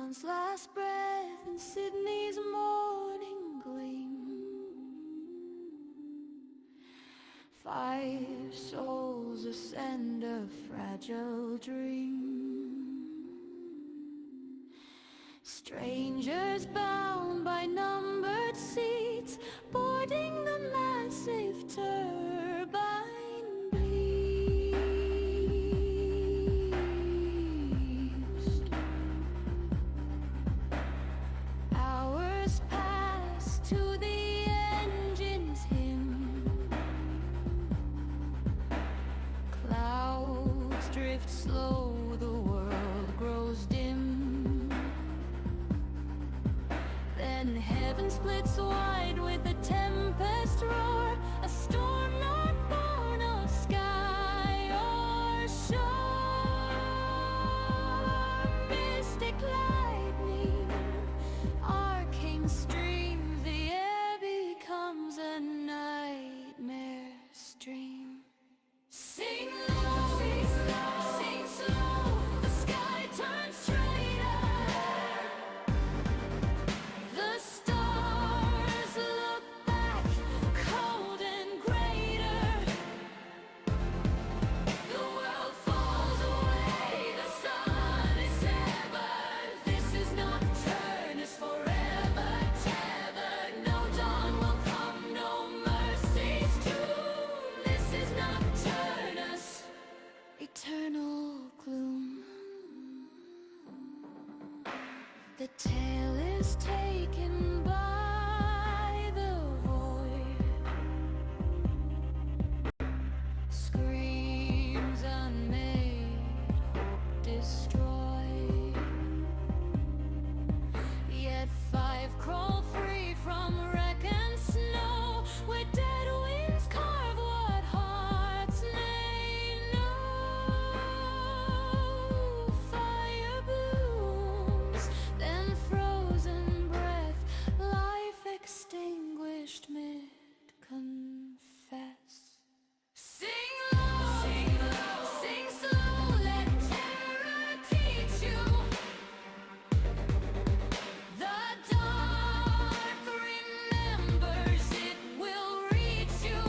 dawn's last breath in Sydney's morning gleam. 5 souls ascend a fragile dream. Strangers bound by numbered seats, boarding the massive turbine beast. Hours pass to the engine's hymn. Clouds drift slow, the world grows dim. Then heaven splits wide with a tempest roar, a storm not born of sky or shore. Mystic lightning, arcane streams, the air becomes a nightmare stream. Sing low, sing slow, the sky turns traitor. The stars look back, cold and greater. The world falls away, the sun is severed. This is Nocturnus, forever tethered. No dawn will come, no mercy's tomb. This is Nocturnus, eternal gloom. The tale is taken by the void. Screams unmade, hope destroyed. Yet 5 crawl free from wreck and snow, where dead winds carve what hearts may know. Fire blooms, then frozen breath, life extinguished mid-confess. Sing low, sing slow, let terror teach you. The dark remembers, it will reach you.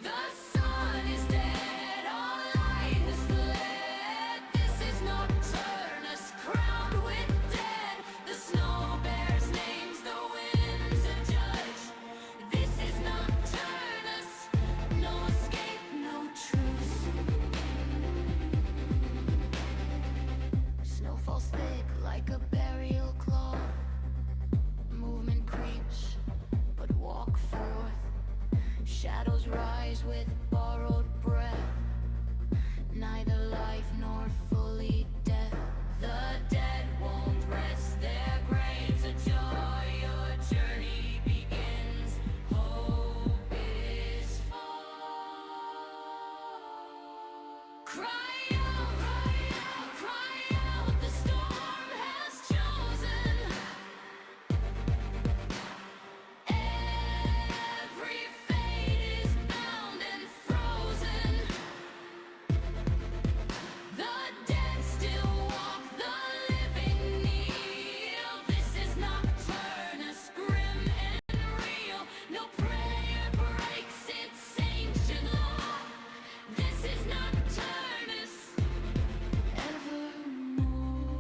The sun is dead, all light has fled. This is Nocturnus, crowned with dead. The snow bears names, the winds a judge. This is Nocturnus, no escape, no truce. Snow falls thick like a burial cloth. Movement creeps, but walk forth. Shadows rise with borrowed breath. Neither life nor fully death. The dead won't rest their graves of joy. Your journey begins. Hope is far. Cry out, cry out, the storm has chosen. Every fate is bound and frozen. The dead still walk, the living kneel. This is Nocturnus, grim and real. No prayer breaks its ancient law. This is Nocturnus, evermore.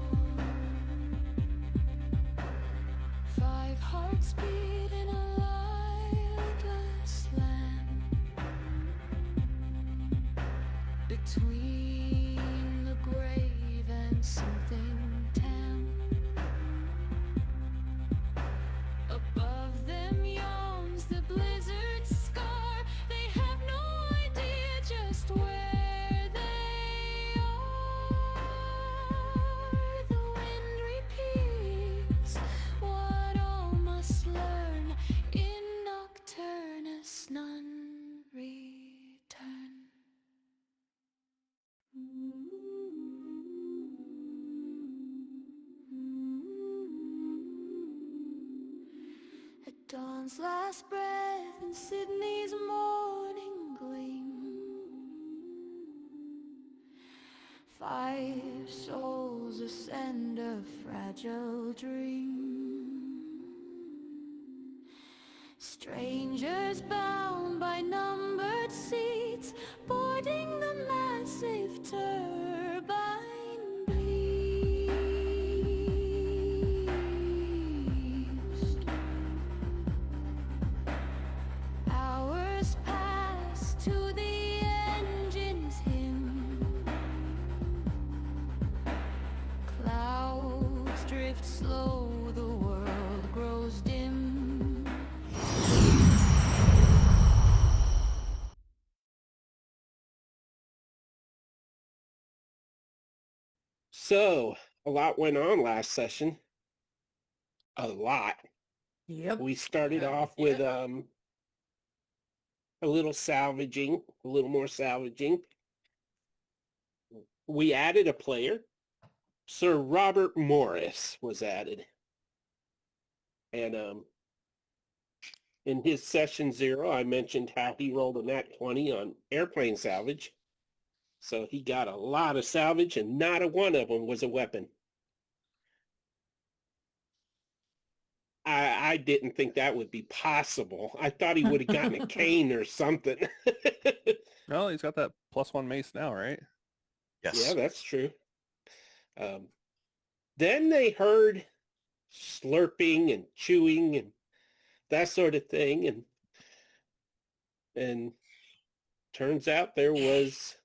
5 hearts beat in a lightless land. Between the grave and something tan. Above them yawns the blizzard scar. They have no idea just where they are. The wind repeats what all must learn. In Nocturnus none return. At dawn's last breath in Sydney's morning gleam. Fire souls ascend a fragile dream. Strangers bound by numbered seats, boarding the massive turbine beast. Hours pass to the engine's hymn. Clouds drift slow, the world grows dim. So, a lot went on last session. A lot. Yep. We started off with a little salvaging, a little more salvaging. We added a player. Sir Robert Morris was added. And in his session 0, I mentioned how he rolled a nat 20 on airplane salvage. So he got a lot of salvage, and not a one of them was a weapon. I didn't think that would be possible. I thought he would have gotten a cane or something. Well, he's got that +1 mace now, right? Yes. Yeah, that's true. Then they heard slurping and chewing and that sort of thing, and turns out there was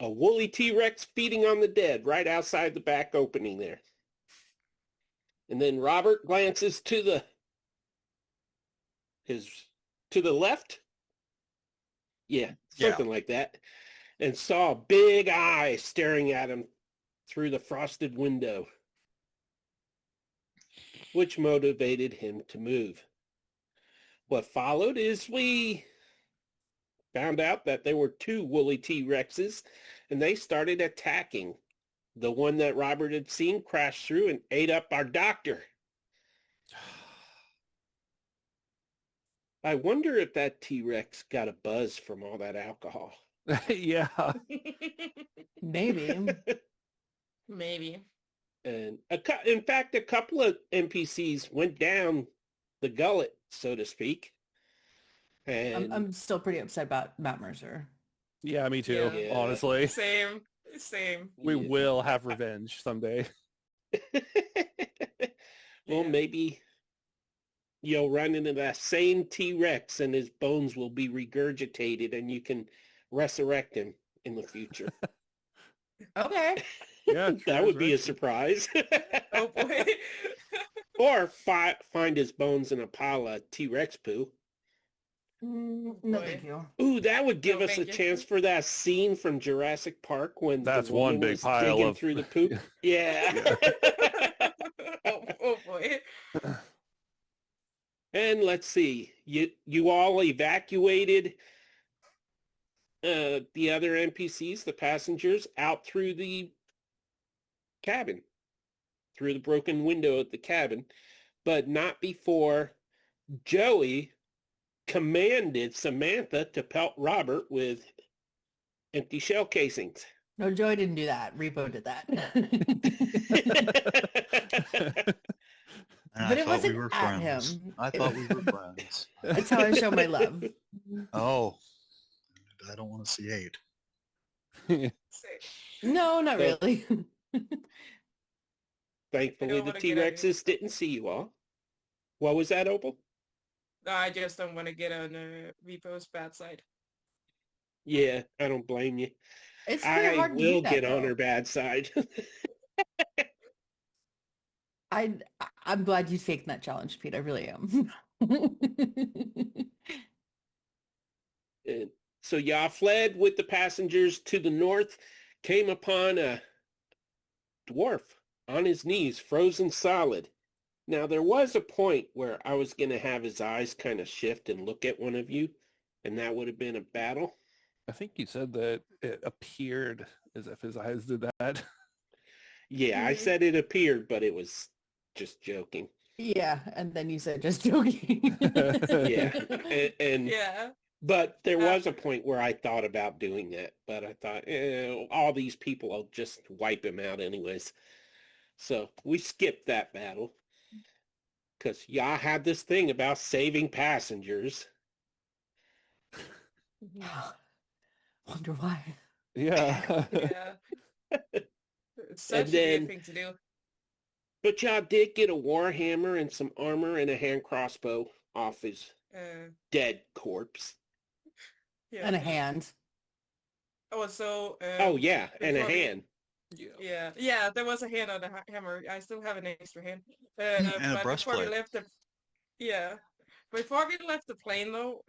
a woolly T-Rex feeding on the dead right outside the back opening there. And then Robert glances to the left. Yeah, something like that. And saw a big eye staring at him through the frosted window, which motivated him to move. What followed is we found out that there were 2 woolly T-Rexes, and they started attacking. The one that Robert had seen crashed through and ate up our doctor. I wonder if that T-Rex got a buzz from all that alcohol. Yeah. Maybe. Maybe. And in fact, a couple of NPCs went down the gullet, so to speak. And I'm still pretty upset about Matt Mercer. Yeah, me too, Yeah. honestly. Same. We will have revenge someday. Well, Yeah. maybe you'll run into that same T-Rex and his bones will be regurgitated and you can resurrect him in the future. Okay. Yeah, That would be a resurrection. surprise. Oh boy. Or find his bones in a pile of T-Rex poo. No, Boy. thank you. Ooh, that would give No, us a thank you. chance for that scene from Jurassic Park when That's the one woman big was pile digging of- through the poop. Yeah. oh boy. And let's see, you all evacuated the other NPCs, the passengers, out through the cabin, through the broken window of the cabin, but not before Joey commanded Samantha to pelt Robert with empty shell casings. No, Joey didn't do that. Repo did that. And But I it thought wasn't we were at friends. him. I thought we were friends. That's how I show my love. Oh, I don't want to see hate. Same. No, not So- really. Thankfully, the wanna get on T-Rexes didn't see you all. What was that, Opal? No, I just don't want to get on Repo's bad side. Yeah, I don't blame you. It's pretty I hard to will do that, get on though. her bad side. I'm glad you taken that challenge, Pete. I really am. And so y'all fled with the passengers to the north, came upon a dwarf on his knees, frozen solid. Now, there was a point where I was going to have his eyes kind of shift and look at one of you, and that would have been a battle. I think you said that it appeared as if his eyes did that. Yeah, I Mhm. said it appeared, but it was just joking. Yeah, and then you said just joking. Yeah, and Yeah. But there was a point where I thought about doing that, but I thought, all these people, will just wipe him out anyways. So we skipped that battle because y'all had this thing about saving passengers. Wonder why. Yeah. Yeah. It's such And a then- weird thing to do. But y'all did get a warhammer and some armor and a hand crossbow off his dead corpse. Yeah. And a hand. Oh, so. Oh yeah, and a before we- hand. Yeah, there was a hand on the hammer. I still have an extra hand. And a But before we breastplate. left before we left the plane though,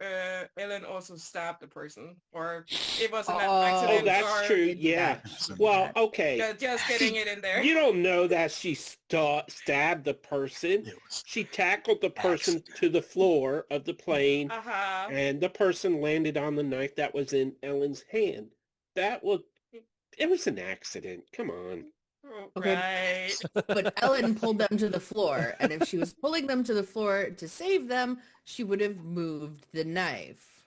Ellen also stabbed the person, or it was an Oh, accident. Oh, that's or true. Yeah. Well, okay. Just getting it in there. You don't know that she stabbed the person. It was She tackled the person to the floor of the plane, Uh-huh. and the person landed on the knife that was in Ellen's hand. It was an accident. Come on. Okay. Right. But Ellen pulled them to the floor, and if she was pulling them to the floor to save them, she would have moved the knife.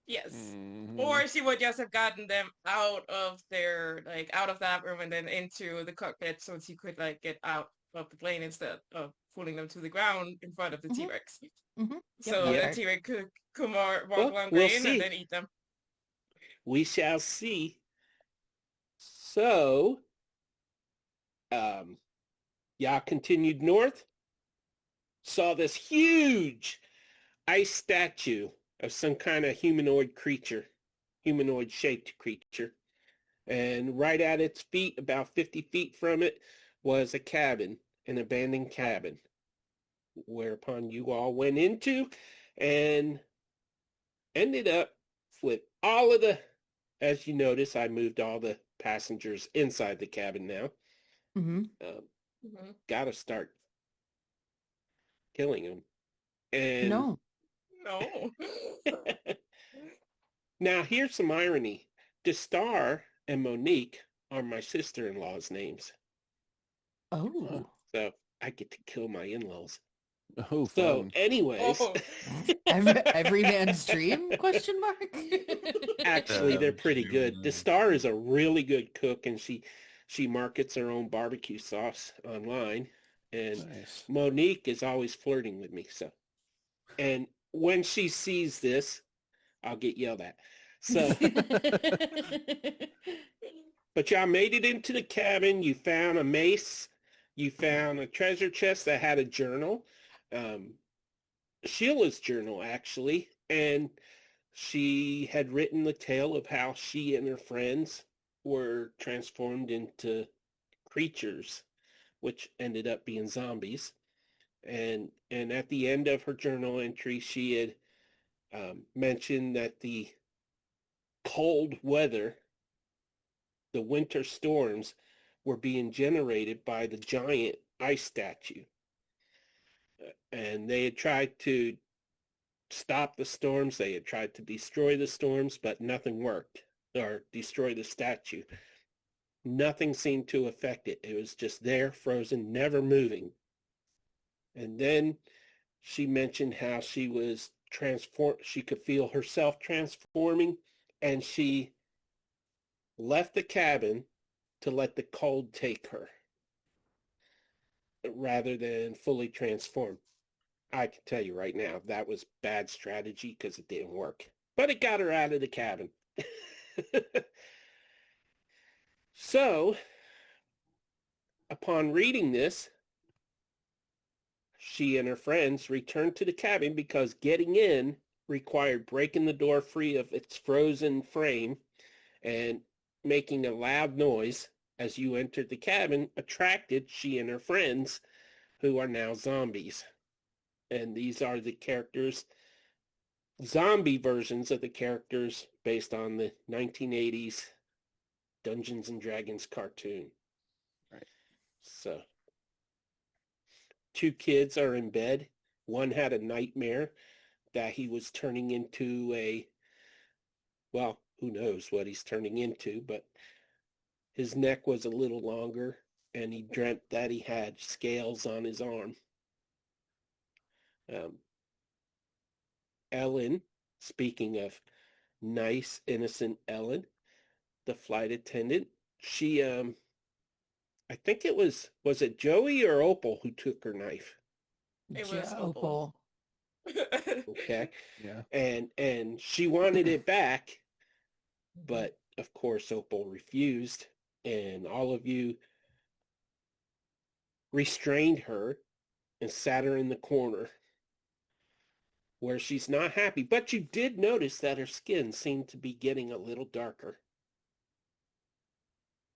Yes. Mhm. Or she would just have gotten them out of out of that room and then into the cockpit so she could get out of the plane instead of pulling them to the ground in front of the Mhm. T-Rex. Mhm. So Yeah. the T-Rex could come walk Well, along we'll the lane see. and then eat them. We shall see. So, y'all continued north, saw this huge ice statue of some kind of humanoid shaped creature. And right at its feet, about 50 feet from it, was a cabin, an abandoned cabin, whereupon you all went into and ended up with all of the, as you notice, I moved all the passengers inside the cabin now. Hmm. Mhm. Gotta start killing them. And No. No. now here's some irony. Destar and Monique are my sister-in-law's names. Oh. So I get to kill my in-laws. Oh, So fun. anyways, Oh. Every man's dream? Question mark. actually they're Yeah, pretty you good. know. Destar is a really good cook, and she markets her own barbecue sauce online. And Nice. Monique is always flirting with me. So, and when she sees this, I'll get yelled at. So, but y'all made it into the cabin. You found a mace. You found a treasure chest that had a journal. Sheila's journal, actually. And she had written the tale of how she and her friends were transformed into creatures, which ended up being zombies. And at the end of her journal entry, she had mentioned that the cold weather, the winter storms, were being generated by the giant ice statue. And they had tried to stop the storms. They had tried to destroy the storms, but nothing worked, or destroy the statue. Nothing seemed to affect it. It was just there, frozen, never moving. And then she mentioned how she was she could feel herself transforming, and she left the cabin to let the cold take her rather than fully transform. I can tell you right now, that was bad strategy because it didn't work. But it got her out of the cabin. So, upon reading this, she and her friends returned to the cabin because getting in required breaking the door free of its frozen frame and making a loud noise as you entered the cabin attracted she and her friends, who are now zombies. And these are the characters, zombie versions of the characters based on the 1980s Dungeons and Dragons cartoon. Right. So, two kids are in bed. One had a nightmare that he was turning into well, who knows what he's turning into, but his neck was a little longer, and he dreamt that he had scales on his arm. Ellen Speaking of nice, innocent Ellen, the flight attendant, she, I think was it Joey or Opal who took her knife? It was Opal. Opal. Okay. Yeah. And she wanted it back, but of course Opal refused, and all of you restrained her and sat her in the corner where she's not happy. But you did notice that her skin seemed to be getting a little darker.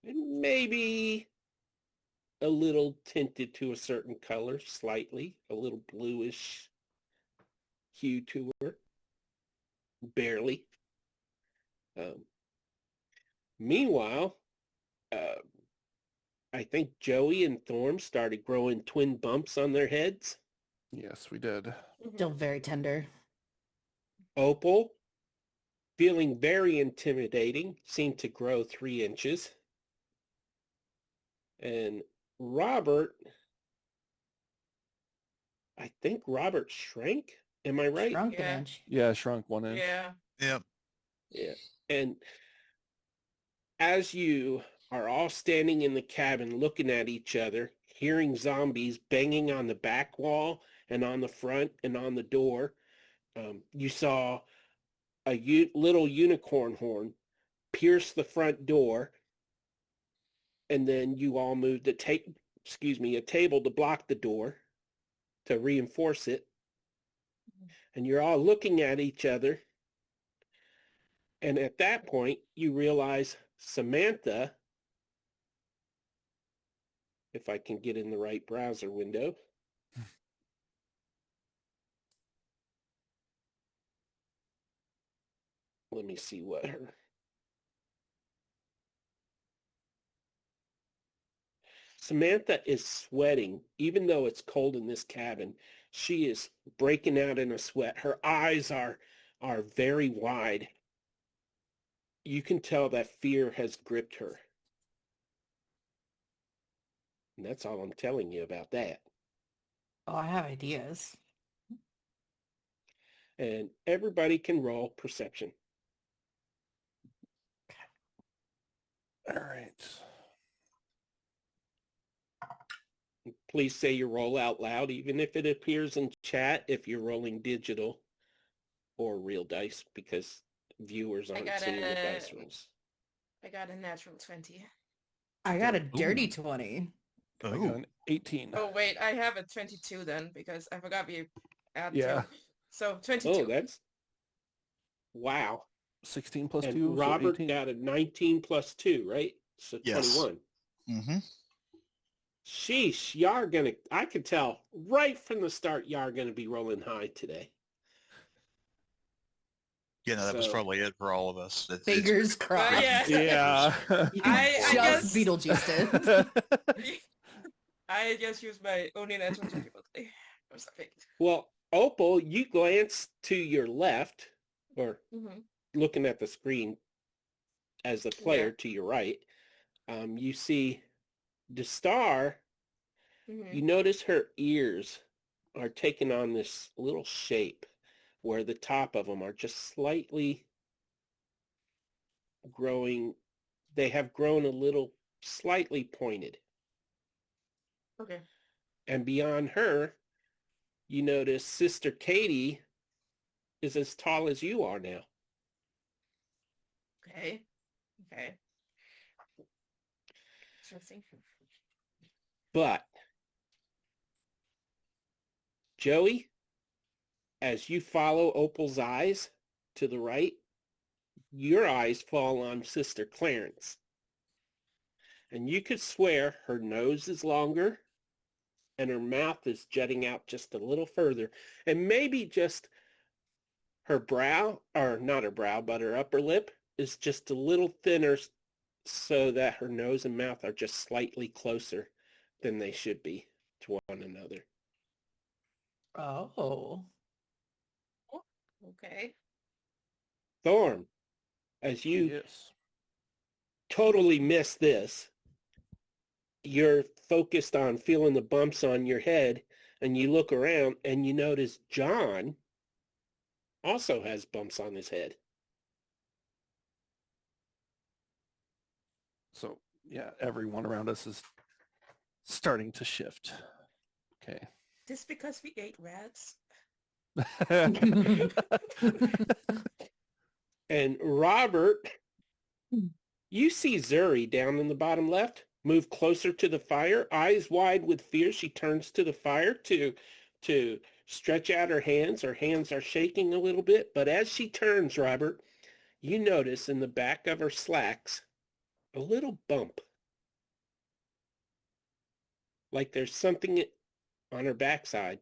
And maybe a little tinted to a certain color, slightly, a little bluish hue to her. Barely. Meanwhile, I think Joey and Thorm started growing twin bumps on their heads. Yes, we did. Still very tender. Opal, feeling very intimidating, seemed to grow 3 inches. And Robert, I think Robert shrank. Am I right? Shrunk Yeah. an inch. Yeah, shrunk 1 inch. Yeah. Yep. Yeah. And as you are all standing in the cabin looking at each other, hearing zombies banging on the back wall and on the front and on the door, you saw a little unicorn horn pierce the front door, and then you all moved a table to block the door to reinforce it. And you're all looking at each other. And at that point, you realize Samantha, if I can get in the right browser window, let me see what her... Samantha is sweating, even though it's cold in this cabin. She is breaking out in a sweat. Her eyes are very wide. You can tell that fear has gripped her. And that's all I'm telling you about that. Oh, I have ideas. And everybody can roll perception. All right. Please say your roll out loud, even if it appears in chat, if you're rolling digital or real dice, because viewers aren't seeing the dice rolls. I got a natural 20. I got a dirty 20. I got Oh, an 18. Oh, wait, I have a 22 then, because I forgot we add Yeah. 2. So 22. Oh, that's... Wow. 16 plus And 2, so Robert 18. got a 19 plus 2, right? So Yes. 21. mm-hmm. Sheesh, y'all are gonna... I could tell right from the start y'all are gonna be rolling high today. Yeah, no, that was So- probably it for all of us. Fingers crossed. yeah. Yeah. I Just guess- Beetlejuiced it. I just used my only natural 20. It was perfect. Well, Opal, you glance to your left, or looking at the screen as the player to your right. You see the star. Mhm. You notice her ears are taking on this little shape where the top of them are just slightly growing. They have grown a little slightly pointed. Okay. And beyond her, you notice Sister Katie is as tall as you are now. Okay. Okay. Interesting. But Joey, as you follow Opal's eyes to the right, your eyes fall on Sister Clarence. And you could swear her nose is longer and her mouth is jutting out just a little further. And maybe just her brow, or not her brow, but her upper lip is just a little thinner so that her nose and mouth are just slightly closer than they should be to one another. Oh. Okay. Thorn, as you Yes. totally miss this, you're focused on feeling the bumps on your head, and you look around and you notice John also has bumps on his head. So yeah, everyone around us is starting to shift. Okay. Just because we ate rats? And Robert, you see Zuri down in the bottom left, move closer to the fire, eyes wide with fear. She turns to the fire to stretch out her hands. Her hands are shaking a little bit, but as she turns, Robert, you notice in the back of her slacks a little bump. Like there's something on her backside.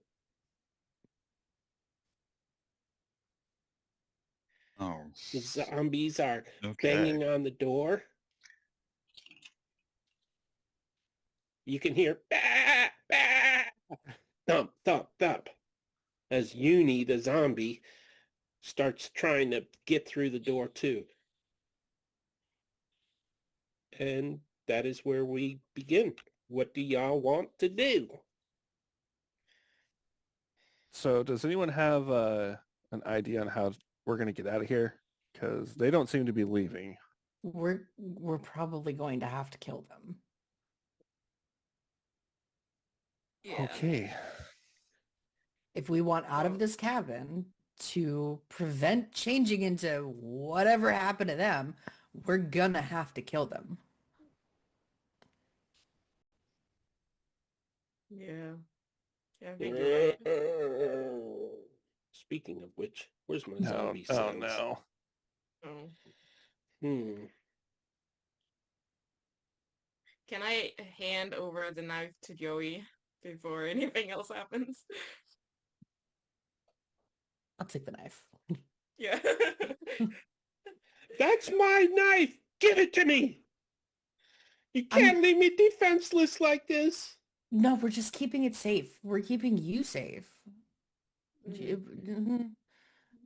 Oh, The zombies are okay. banging on the door. You can hear bah, bah, thump, thump, thump as Uni, the zombie, starts trying to get through the door too. And that is where we begin. What do y'all want to do? So does anyone have an idea on how we're going to get out of here? Because they don't seem to be leaving. We're probably going to have to kill them. Yeah. Okay. If we want out of this cabin to prevent changing into whatever happened to them, we're gonna have to kill them. Yeah. Yeah, I think you're right. Speaking of which, where's my No. zombie Oh sounds? no. Oh. Can I hand over the knife to Joey before anything else happens? I'll take the knife. Yeah. That's my knife! Give it to me! You can't leave me defenseless like this! No, we're just keeping it safe. We're keeping you safe. Mhm.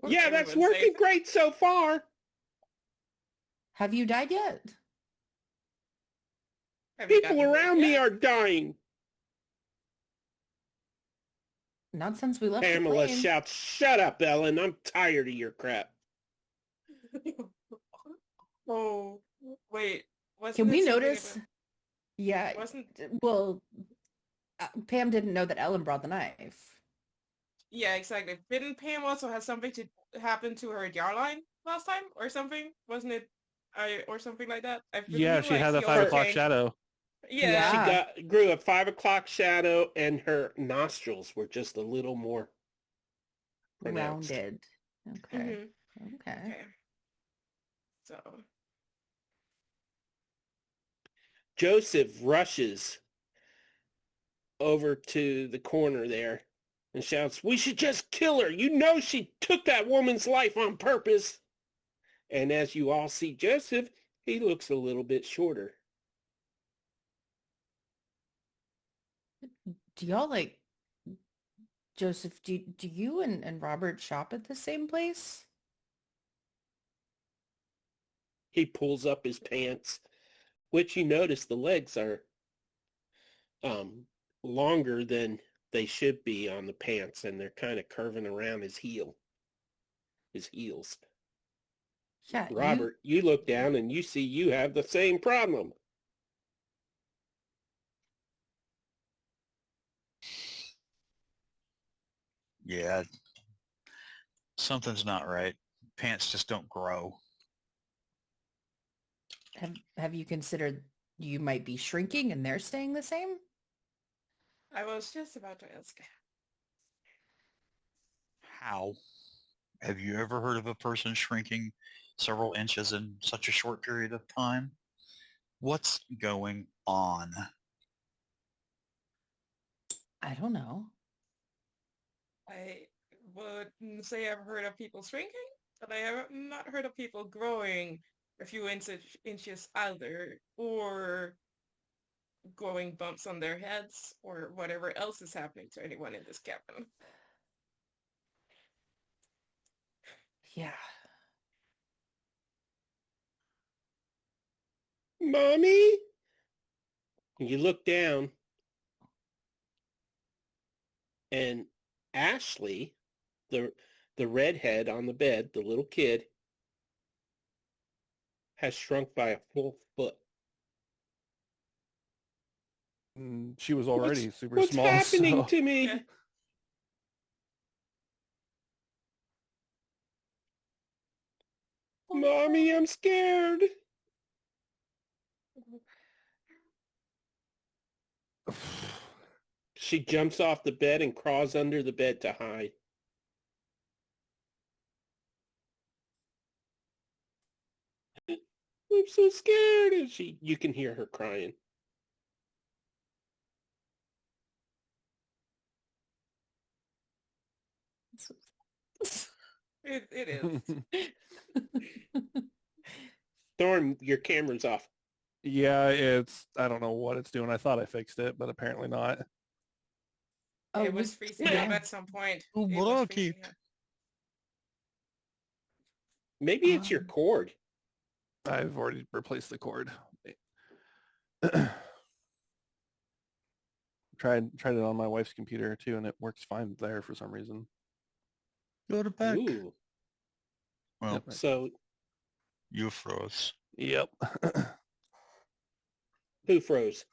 Yeah, that's Everyone's working safe. great so far. Have you died yet? Have you People gotten hurt around me yet? are dying. Not since we left the Pamela plane. shouts, "Shut up, Ellen. I'm tired of your crap." Oh, wait. Can Wasn't we it something notice? about- Yeah, Wasn't well, Pam didn't know that Ellen brought the knife. Yeah, exactly. Didn't Pam also have something to happen to her Jarline last time or something? Wasn't it or something like that? I Yeah, feel she like had a she 5 also o'clock changed- shadow. Yeah. She grew a 5 o'clock shadow, and her nostrils were just a little more pronounced. Rounded. Okay. Mhm. Okay. Okay. So Joseph rushes over to the corner there and shouts, "We should just kill her. You know she took that woman's life on purpose." And as you all see Joseph, he looks a little bit shorter. Do y'all like Joseph, do you and Robert shop at the same place? He pulls up his pants, which you notice the legs are longer than they should be on the pants, and they're kind of curving around his heels. Yeah, Robert, you look down and you see you have the same problem. Yeah. Something's not right. Pants just don't grow. have you considered you might be shrinking and they're staying the same? I was just about to ask. How? Have you ever heard of a person shrinking several inches in such a short period of time? What's going on? I don't know. I wouldn't say I've heard of people shrinking, but I have not heard of people growing a few inches either, or growing bumps on their heads, or whatever else is happening to anyone in this cabin. Yeah. Mommy? You look down, and Ashley, The redhead on the bed, the little kid, has shrunk by a full foot. She was already super What's small, happening so to me? Yeah. Mommy, I'm scared. She jumps off the bed and crawls under the bed to hide. I'm so scared. And you can hear her crying. It is. Thorn, your camera's off. yeah, I don't know what it's doing. I thought I fixed it, but apparently not. Oh, It was freezing yeah. up at some point. Oh, It was Rocky. freezing up. Maybe it's your cord. I've already replaced the cord. Tried it on my wife's computer too, and it works fine there for some reason. Go to back. Ooh. Well, Yep. So you froze. Yep. who froze?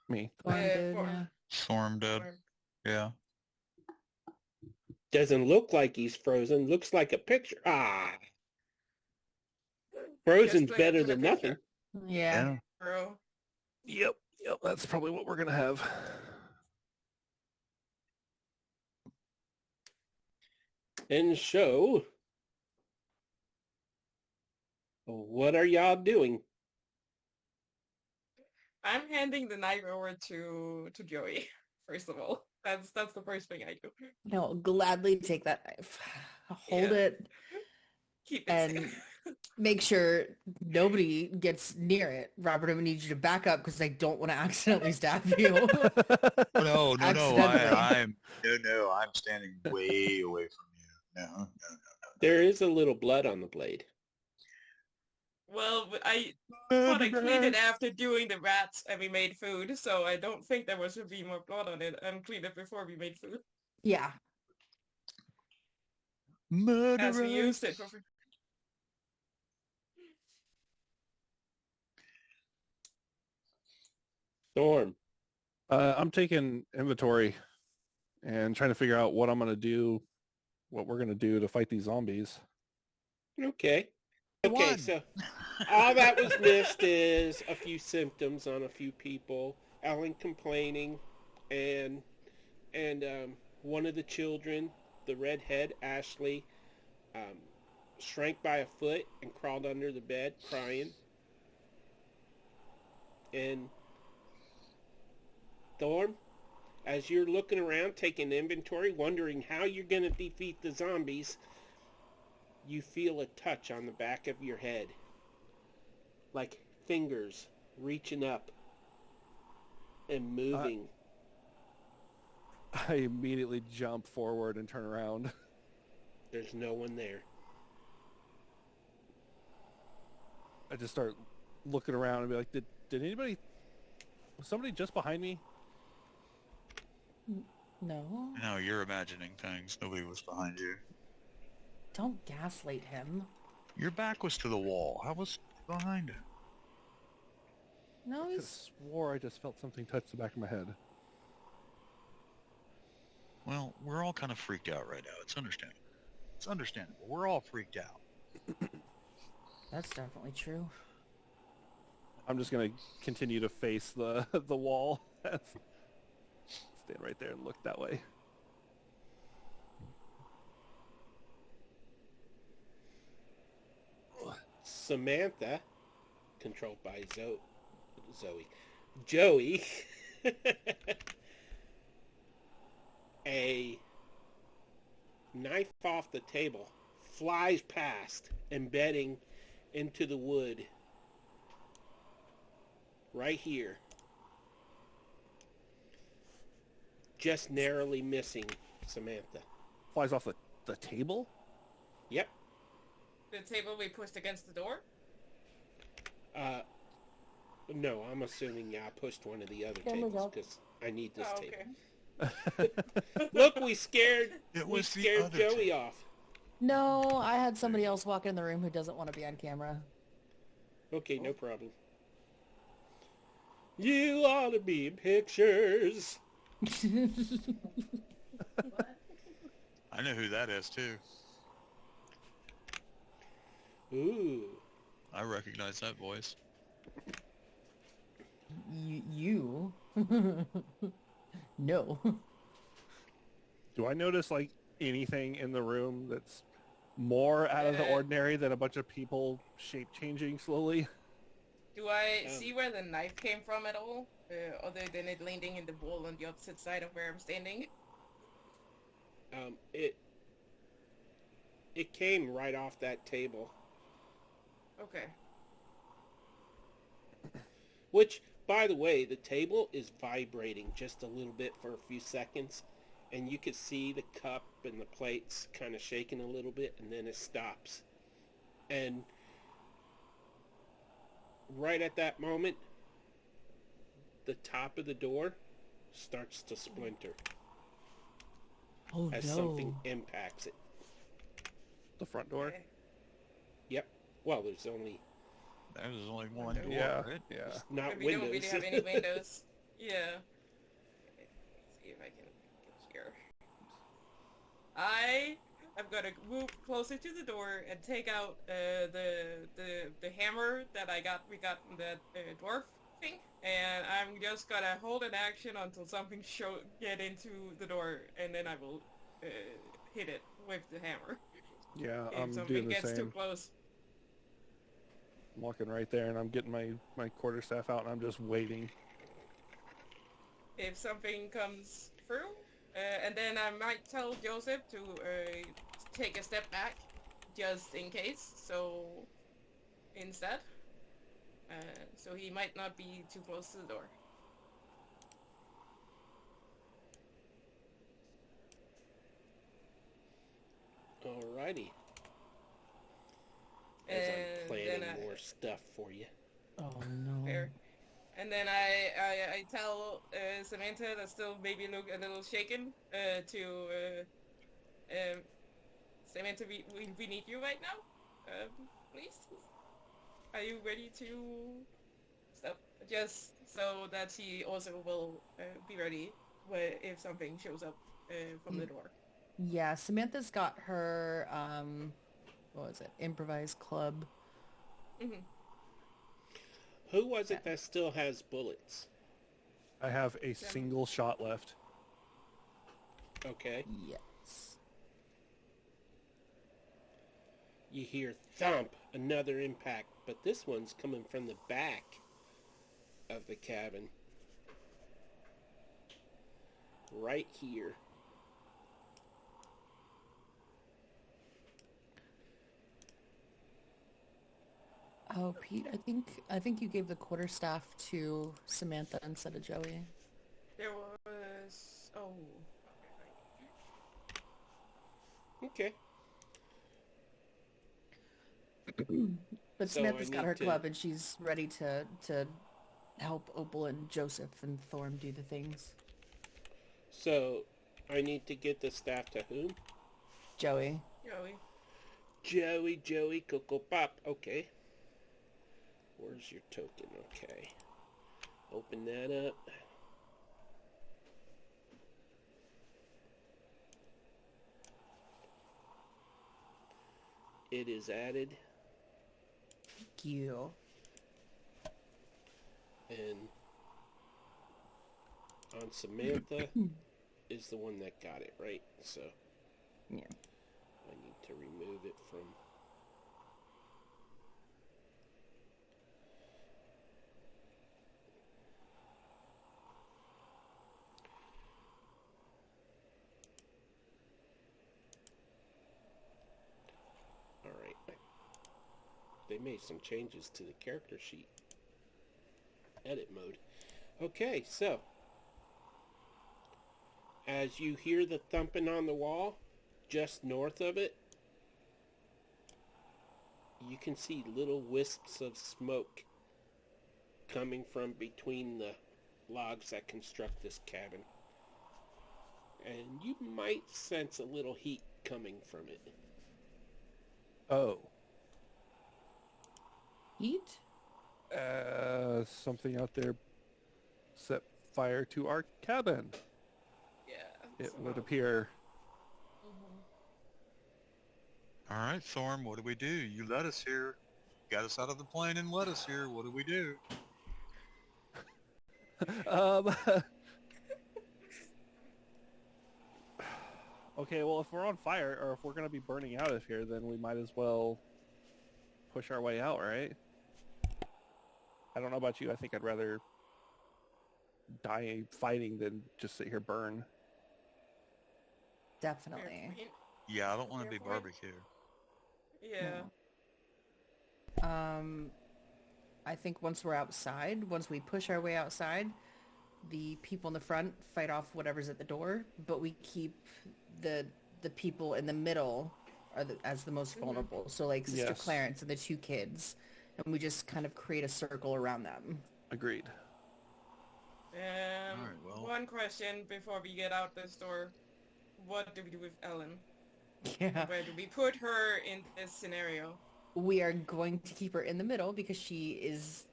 Me. Thorn did, Thorn. yeah. Storm dead. Or- Yeah. Doesn't look like he's frozen. Looks like a picture. Frozen's Just better for the than nothing. picture. Yeah. Bro. Yep. That's probably what we're gonna have. And so, what are y'all doing? I'm handing the knife over to Joey, first of all. That's the first thing I do. No, gladly take that knife. Hold Yeah. it Keep it and safe. make sure nobody gets near it. Robert, I'm gonna need you to back up because I don't want to accidentally stab you. No, Accidentally. I'm standing way away from you. No. There is a little blood on the blade. Well, but I thought I cleaned it after doing the rats and we made food, so I don't think there was to be more blood on it. And cleaned it before we made food, Yeah. as we used it for. Storm. I'm taking inventory and trying to figure out what I'm gonna do, what we're gonna do to fight these zombies. Okay. Okay, One. so all that was missed is a few symptoms on a few people. Ellen complaining, and one of the children, the redhead, Ashley, shrank by a foot and crawled under the bed crying. And Thorn, as you're looking around, taking inventory, wondering how you're going to defeat the zombies, you feel a touch on the back of your head. Like fingers reaching up and moving. I immediately jump forward and turn around. There's no one there. I just start looking around and be like, did anybody, was somebody just behind me? No. No, you're imagining things. Nobody was behind you. Don't gaslight him. Your back was to the wall. How was it behind? No, I he's swore I just felt something touch the back of my head. Well, we're all kind of freaked out right now. It's understandable. It's understandable. We're all freaked out. that's definitely true. I'm just gonna continue to face the the wall. Stand right there and look that way. Samantha, controlled by Joey, a knife off the table flies past, embedding into the wood right here, just narrowly missing Samantha. Flies off the table? Yep. The table we pushed against the door? No, I'm assuming I pushed one of the other Camera's tables off. because I need this Oh, table. okay. Look, we scared It was the scared other Joey off. No, I had somebody else walk in the room who doesn't want to be on camera. Okay, no problem. You ought to be in pictures. I know who that is too. Ooh. I recognize that voice. You? No. Do I notice like anything in the room that's more out of the ordinary than a bunch of people shape changing slowly? Do I see where the knife came from at all? Other than it landing in the wall on the opposite side of where I'm standing? It came right off that table. Okay. Which, by the way, the table is vibrating just a little bit for a few seconds. And you could see the cup and the plates kind of shaking a little bit, and then it stops. And right at that moment, the top of the door starts to splinter Oh as no. something impacts it. The front door? Okay. Yep. Well, there's only There's only one door, Yeah, right? yeah. not We windows. don't really have any windows. Yeah. Okay, let's see if I can get here. I'm gonna move closer to the door and take out the hammer that we got from that dwarf thing, and I'm just gonna hold an action until something get into the door, and then I will hit it with the hammer Yeah, if I'm something doing the gets too same. close. I'm walking right there and I'm getting my quarterstaff out and I'm just waiting. If something comes through, and then I might tell Joseph to take a step back, just in case. So instead, so he might not be too close to the door. Alrighty. As And I'm planning then more stuff for you. Oh no. Fair. And then I tell Samantha that still maybe look a little shaken Samantha, we need you right now. Please. Are you ready to stop? Just so that she also will be ready if something shows up from the door. Yeah, Samantha's got her, what was it? Improvised club. Mm-hmm. Who was it that still has bullets? I have a single shot left. Okay. Yes. You hear thump, another impact, but this one's coming from the back of the cabin. Right here. Oh, Pete, I think you gave the quarterstaff to Samantha instead of Joey. There was... Oh. Okay. But So Samantha's I got need her to- club and she's ready to help Opal and Joseph and Thorm do the things. So, I need to get the staff to whom? Joey. Joey, Coco Pop. Okay. Where's your token? Okay. Open that up. It is added. Thank you. And on Samantha is the one that got it, right? So Yeah. I need to remove it from... Alright. They made some changes to the character sheet. Edit mode. Okay, so as you hear the thumping on the wall, just north of it, you can see little wisps of smoke coming from between the logs that construct this cabin. And you might sense a little heat coming from it. Oh. Heat? Something out there set fire to our cabin. Yeah. It so- would appear. Mhm. All right, Thorm, what do we do? You led us here. Got us out of the plane and led us here. What do we do? um, okay, well, if we're on fire, or if we're going to be burning out of here, then we might as well push our way out, right? I don't know about you. I think I'd rather die fighting than just sit here burn. Fair Definitely. point. Yeah, I don't want to Fair be point. barbecue. Yeah. I think once we're outside, once we push our way outside, the people in the front fight off whatever's at the door, but we keep the people in the middle as the most vulnerable. So like Sister Yes. Clarence and the two kids, and we just kind of create a circle around them. Agreed. Alright, well. One question before we get out this door. What do we do with Ellen? Yeah. Where do we put her in this scenario? We are going to keep her in the middle because she is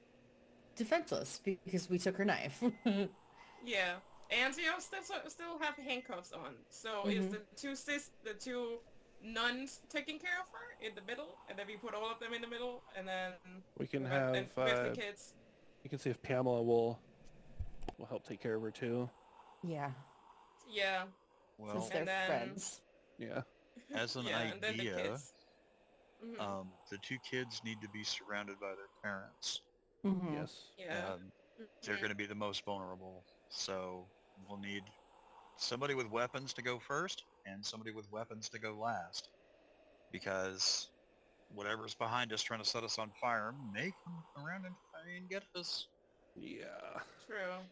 defenseless because we took her knife. Yeah. And she still have handcuffs on. So is the two nuns taking care of her in the middle? And then we put all of them in the middle and then We can with have. the kids. You can see if Pamela will help take care of her too. Yeah. Yeah. Well, Since they're And then- friends. Yeah. as an Yeah, and then the idea, kids. Mhm. the two kids need to be surrounded by their parents. Mhm. Yes. Yeah. They're Mhm. going to be the most vulnerable. So we'll need somebody with weapons to go first and somebody with weapons to go last. Because whatever's behind us trying to set us on fire may come around and try and get us. Yeah. True.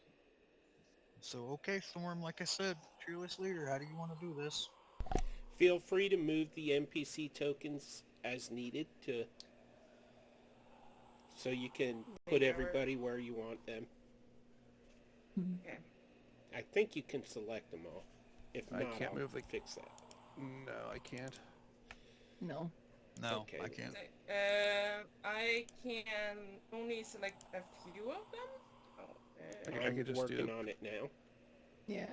So, okay, Thorm, like I said, fearless leader, how do you want to do this? Feel free to move the NPC tokens as needed so you can put Yeah, everybody where you want them. Okay. I think you can select them all. If I not, can't I'll move the- fix that. No, I can't. No. No, Okay. I can't. I can only select a few of them. Oh, I I'm could just working do- on it now. Yeah.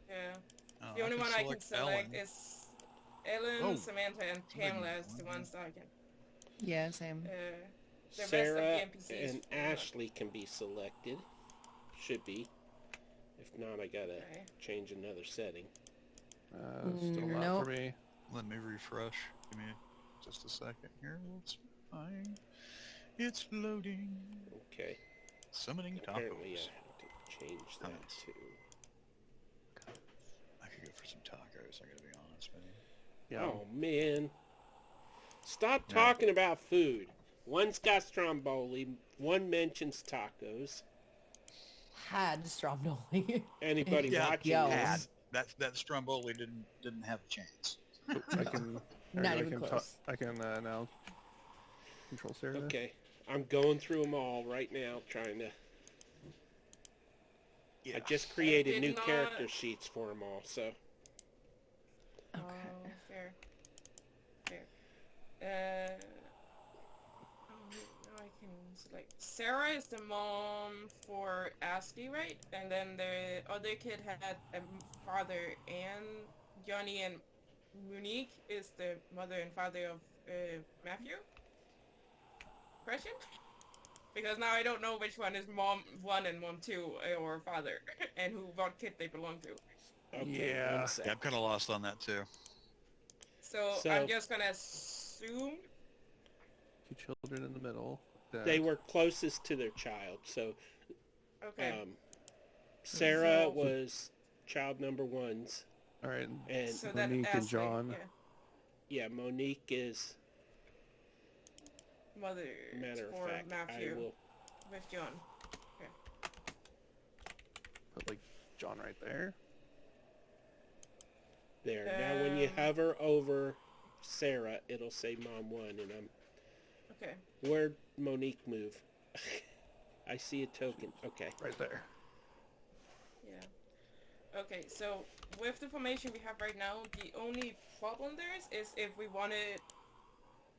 yeah. Oh, The only one I can select Ellen. is Ellen, Oh. Samantha, and Somebody Pamela needs as the one. ones that I can. Yeah, same. The rest of Sarah the NPCs and Ashley can be selected. Should be. If not, I gotta Okay. change another setting. Still not Nope. for me. Let me refresh. Give me just a second here. It's fine. It's loading. Okay. Summoning Apparently I tacos. have to change that Nice. too. I could go for some tacos, I gotta be honest with you. Yeah. Oh man. Stop Yeah. talking about food. One's got stromboli, one mentions tacos. Had Stromboli. Anybody Yeah, watching yo. this? That Stromboli didn't have a chance. I can. Not I even can close. I can now control Sarah. Okay. I'm going through them all right now, trying to... Yeah. I just created did new not- character sheets for them all, so... Oh, fair. Fair. Now I can select. Sarah is the mom for Ashley, right? And then the other kid had a father, and Johnny and Monique is the mother and father of Matthew? Question? Because now I don't know which one is mom 1 and mom 2, or father, and what kid they belong to. Okay, Yeah. one sec. Yeah, I'm kind of lost on that too. So So- I'm just gonna assume. Two children in the middle. They were closest to their child, so... Okay. Sarah So- was child number 1's, All right. and So that Monique and Ashley, John. yeah, yeah, Monique is... mother Matter of for fact, Matthew I will... with John. Put like John right there. There. Now when you Um, hover over Sarah, it'll say Mom 1, and I'm... Okay. Where'd Monique move? I see a token. Okay. Right there. Yeah. Okay, so with the formation we have right now, the only problem there is if we wanted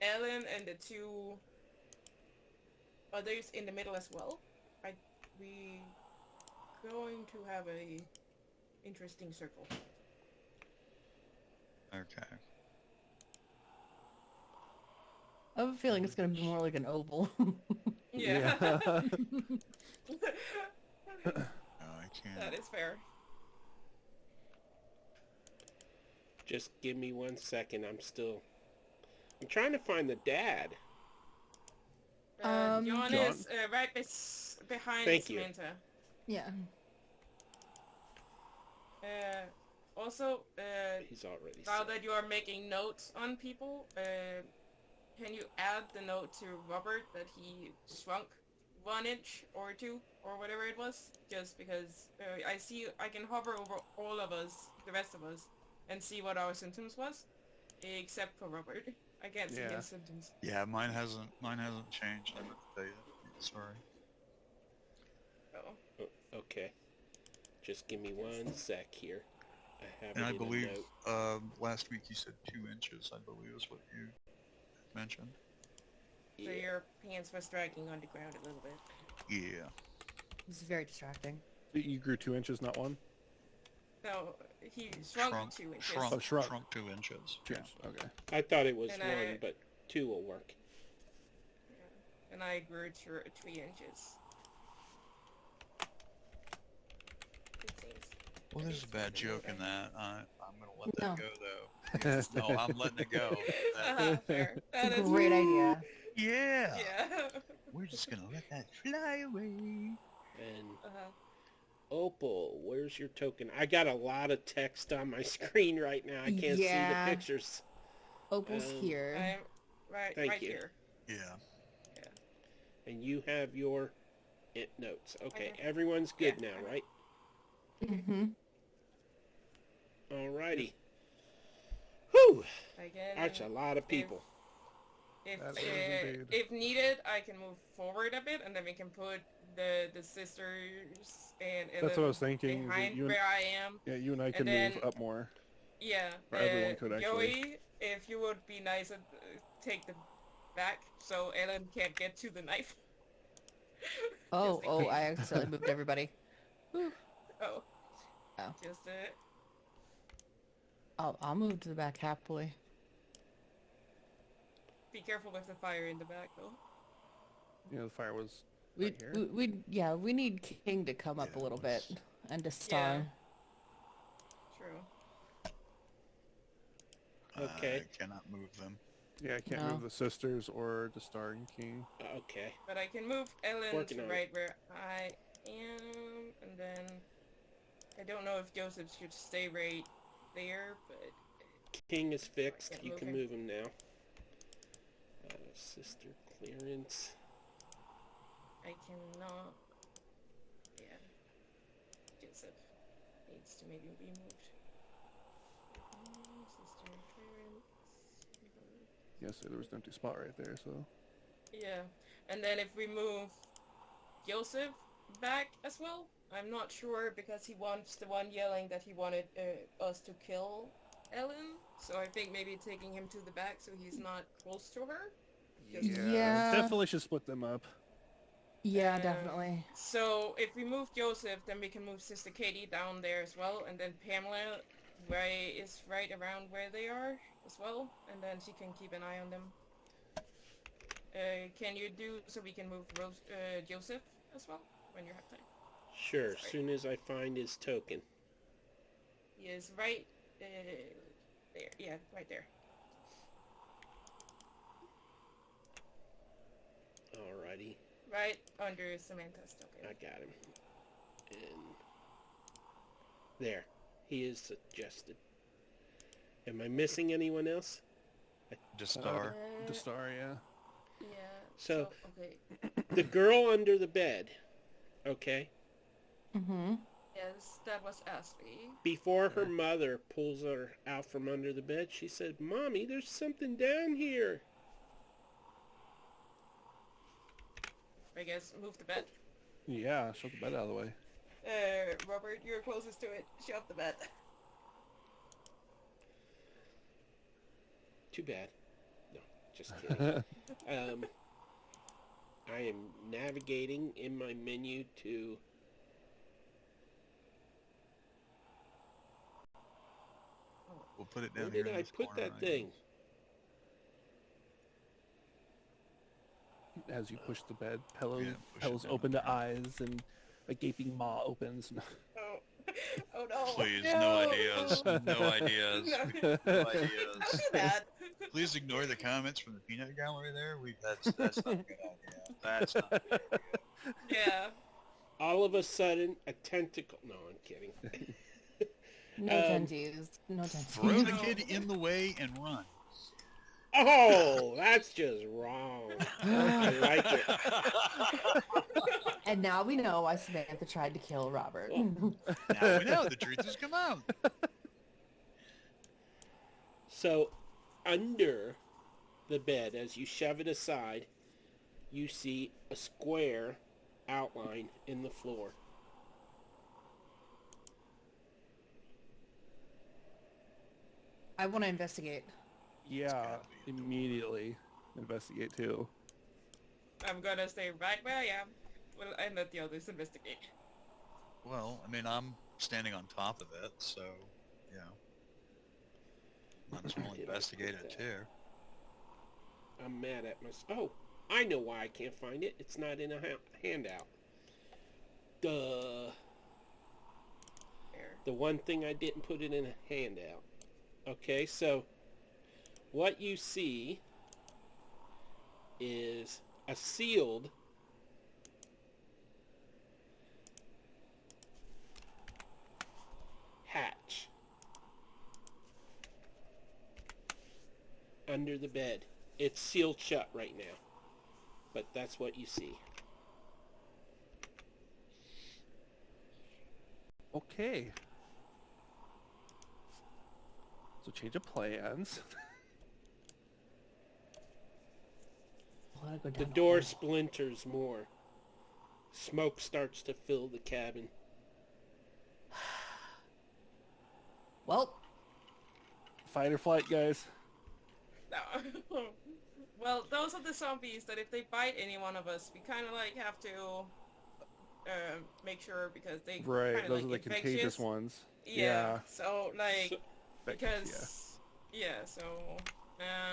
Ellen and the two others in the middle as well. We going to have a interesting circle. Okay. I have a feeling it's going to be more like an oval. Yeah. Yeah. No, I can't. That is fair. Just give me 1 second. I'm trying to find the dad. Um, John John? is right behind Thank you. Samantha. Yeah. Also, He's already now set. that you are making notes on people, can you add the note to Robert that he shrunk 1 inch or 2 or whatever it was? Just because I can hover over all of us, the rest of us, and see what our symptoms was, except for Robert. I can't see Yeah. his symptoms. Yeah, mine hasn't changed. I meant to tell you. Sorry. Oh. Okay. Just give me 1 sec here. I have And it I in believe a note. last week you said 2 inches. I believe is what you mentioned. So Yeah. your pants was dragging on the ground a little bit. Yeah. This is very distracting. You grew 2 inches, not 1? No, he shrunk 2 inches. Oh, shrunk. Shrunk 2 inches. 2 Yeah. inches. Okay. I thought it was And 1, but 2 will work. And I grew 3 inches. It seems. Well, there's a bad joke in that. I'm gonna let that No. go though. No, I'm letting it go. Fair. That is Great idea. Yeah. Yeah. We're just gonna let that fly away. And Uh-huh. Opal, where's your token? I got a lot of text on my screen right now. I can't Yeah. see the pictures. Opal's Um, here. I'm Thank right you. here. Yeah. And you have your notes. Okay, Okay. everyone's good Yeah. now, right? Mm-hmm. Alrighty. Whew! Again, That's a lot of people. That is indeed. If needed, I can move forward a bit, and then we can put the sisters and That's what I was thinking. behind You and, where I am. yeah, you and I can then- move up more. Yeah. Or everyone could, actually. Joey, if you would be nice and take the back so Ellen can't get to the knife. Oh, Just in oh, case. I accidentally moved everybody. Oh. Oh. Just I'll move to the back happily. be careful with the fire in the back, though. You know, the fire was We, right here. we need King to come up Yeah, a little it bit was- and to Star. True. Okay. I cannot move them. Yeah, I can't No. move the sisters or the Star and King. Okay. But I can move Ellen Working to on it. right where I am, and then I don't know if Joseph should stay right there, but King is fixed. can't You move can him. move him now. Sister clearance. I cannot. Yeah. Joseph needs to maybe be moved. Sister clearance. Yes, there was an empty spot right there, so... Yeah, and then if we move Joseph back as well, I'm not sure because he wants the one yelling that he wanted us to kill Ellen. So I think maybe taking him to the back so he's not close to her. Yeah. Definitely should split them up. Yeah, Um, definitely. So if we move Joseph, then we can move Sister Katie down there as well, and then Pamela is right around where they are as well, and then she can keep an eye on them. Can you do so we can move Joseph as well when you have time? Sure, Sorry. soon as I find his token. He is right there. Yeah, right there. Alrighty. Right under Samantha's I token. got him. And there. He is suggested. Am I missing anyone else? Just Uh, Star. The Star, yeah. Yeah. So- okay. The girl under the bed. Okay. Mm-hmm. Yes, that was Ashley. Before her mother pulls her out from under the bed, she said, "Mommy, there's something down here." I guess move the bed. Yeah, shove the bed out of the way. Robert, you're closest to it. Shove the bed. Too bad. No, Just kidding. I am navigating in my menu to... We'll put it Where down here did in I this put corner, that I thing? As you push the bed, Yeah, pillows push it down open the to eyes, and a gaping maw opens. Oh, oh no. Please, no. no ideas. No ideas. No. No Don't ideas. do that. Please ignore the comments from the peanut gallery there. That's not a good idea. That's not a good idea. Yeah. All of a sudden, a tentacle... No, I'm kidding. No tenties. No tenties. Throw the kid in the way and run. Oh, that's just wrong. I like it. And now we know why Samantha tried to kill Robert. Now we know the truth has come out. So, under the bed, as you shove it aside, you see a square outline in the floor. I want to investigate. Yeah, immediately investigate too. I'm gonna stay right where I am. Well, and let the others investigate. Well, I mean, I'm standing on top of it, so, yeah. Might as well Did I investigate put it, that? too. I'm mad at myself. Oh, I know why I can't find it. It's not in a handout. Duh. There. The one thing I didn't put it in a handout. Okay, so what you see is a sealed hatch under the bed. It's sealed shut right now, but that's what you see. Okay. So change of plans. Wanna go The down door hole. splinters more. Smoke starts to fill the cabin. Well, Fight or flight, guys. No. Well, those are the zombies that if they bite any one of us, we kind of like have to make sure because they Right, kind of those like are the contagious infectious. ones. Yeah. So like So- because yeah. So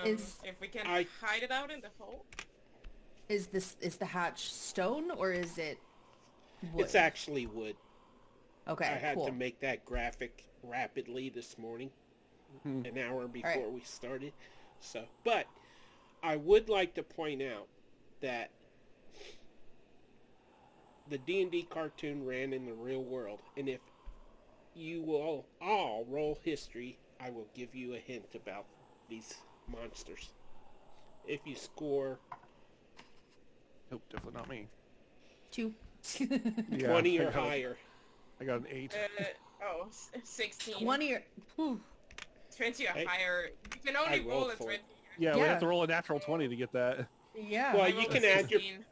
Is- if we can I- hide it out in the hole. is the hatch stone or is it wood? It's actually wood. Okay, I had cool. to make that graphic rapidly this morning, Hmm. an hour before right. we started. So, but I would like to point out that the D&D cartoon ran in the real world, and if you will all roll history, I will give you a hint about these monsters. If you score Nope, definitely not me. 2. Yeah, 20 I or got a- higher, I got an 8. 16. 20 or... Whew. 20 or Hey, higher. You can only I roll rolled a for 20. it. Yeah, we Yeah. have to roll a natural 20 to get that. Yeah. Well, I you rolled can a add your... 16.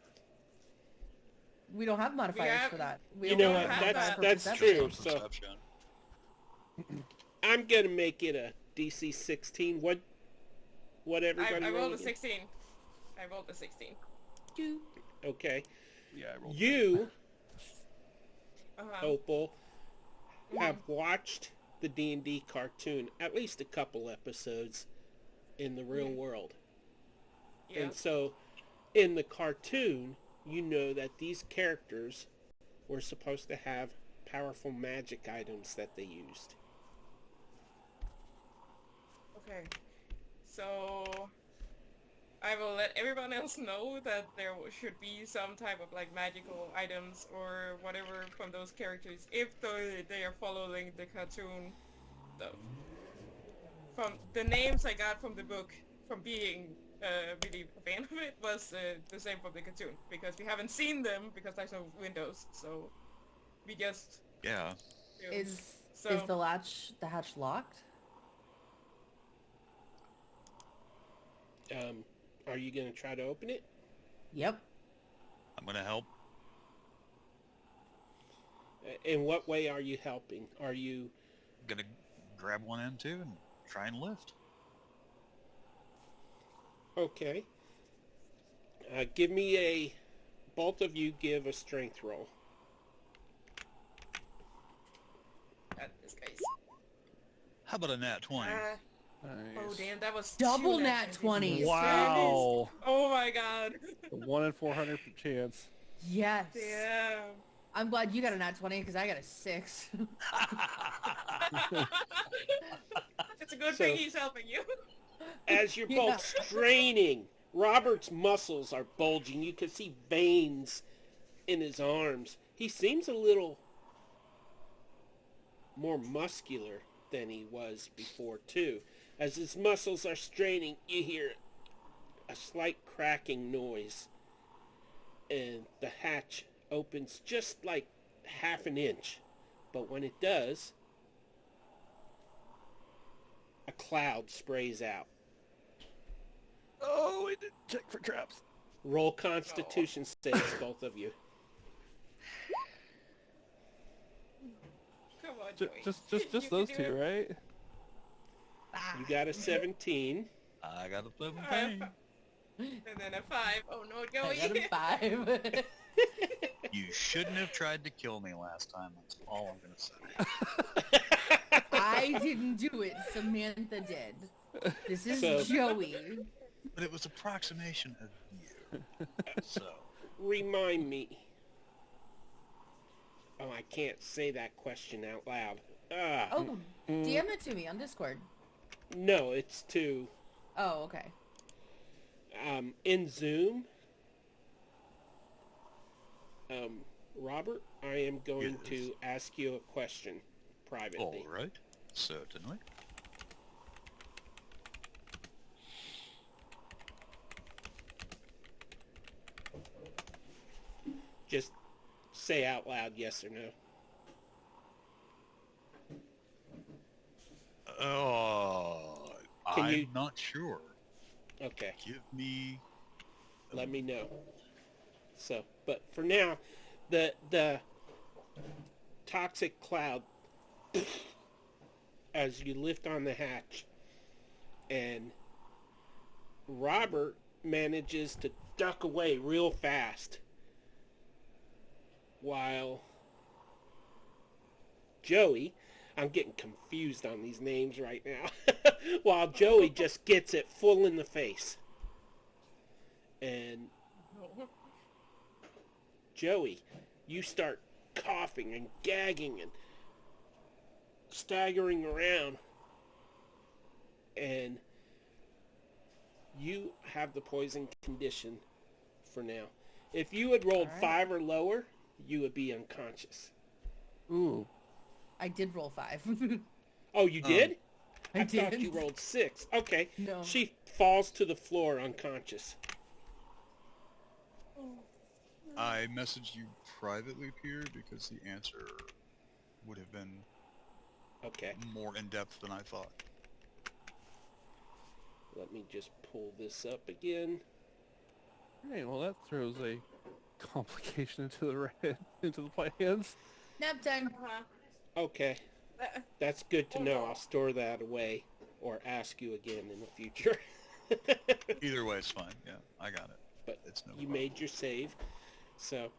We don't have modifiers have- for that. We You only know have what, modifiers that's- for that's perception. true. So- Perception. I'm gonna make it a DC 16. What everybody I rolled roll a again? 16. I rolled a 16. 2. Okay. Yeah, I rolled. You, Uh-huh. Opal, Mhm. have watched the D&D cartoon at least a couple episodes in the real world. Yeah. And so in the cartoon, you know that these characters were supposed to have powerful magic items that they used. Okay. So I will let everyone else know that there should be some type of like magical items or whatever from those characters if they are following the cartoon stuff. From the names I got from the book, from being really a fan of it, was the same from the cartoon because we haven't seen them because there's no windows. So we just Yeah. you know, Is so the hatch locked? Are you going to try to open it? Yep. I'm going to help. In what way are you helping? Are you... Going to grab one end too and try and lift. Okay. Give me a... Both of you give a strength roll. God, this guy's. How about a nat 20? Oh Nice. damn, that was Double two nat 20s. Wow. Oh my god. A 1 in 400 chance. Yes. Damn. I'm glad you got a nat 20 because I got a 6. It's a good So- thing he's helping you. As you're Yeah. both straining, Robert's muscles are bulging. You can see veins in his arms. He seems a little more muscular than he was before, too. As his muscles are straining, you hear a slight cracking noise. And the hatch opens just like half an inch. But when it does, a cloud sprays out. Oh, we didn't check for traps. Roll Constitution saves, both of you. Come on, Just, Joey. just You can those do two, it. right? You got a 17. I got a 17. And then a 5. Oh no, I Joey. got a 5. You shouldn't have tried to kill me last time. That's all I'm going to say. I didn't do it. Samantha did. This is So- Joey. But it was approximation of you. So, Remind me. Oh, I can't say that question out loud. Oh, DM it to me on Discord. No, it's to Oh, okay. in Zoom. Robert, I am going Yes. to ask you a question privately. all right. Certainly. Just say out loud yes or no. I'm Can you- not sure. Okay, Give me... let me know. So, but for now, the toxic cloud as you lift on the hatch, and Robert manages to duck away real fast, while Joey, I'm getting confused on these names right now, while Joey just gets it full in the face. And Joey, you start coughing and gagging and staggering around, and you have the poison condition for now. If you had rolled Alright. 5 or lower, you would be unconscious. Ooh. I did roll 5. Oh, you did? I thought did. you rolled 6. Okay. No. She falls to the floor unconscious. I messaged you privately, Pierre, because the answer would have been Okay. more in-depth than I thought. Let me just pull this up again. Hey, well that throws a complication into the plans. Nap time. Okay. Uh, That's good to Oh, know. no. I'll store that away or ask you again in the future. Either way, it's fine. Yeah, I got it. But It's no you problem. made your save. So,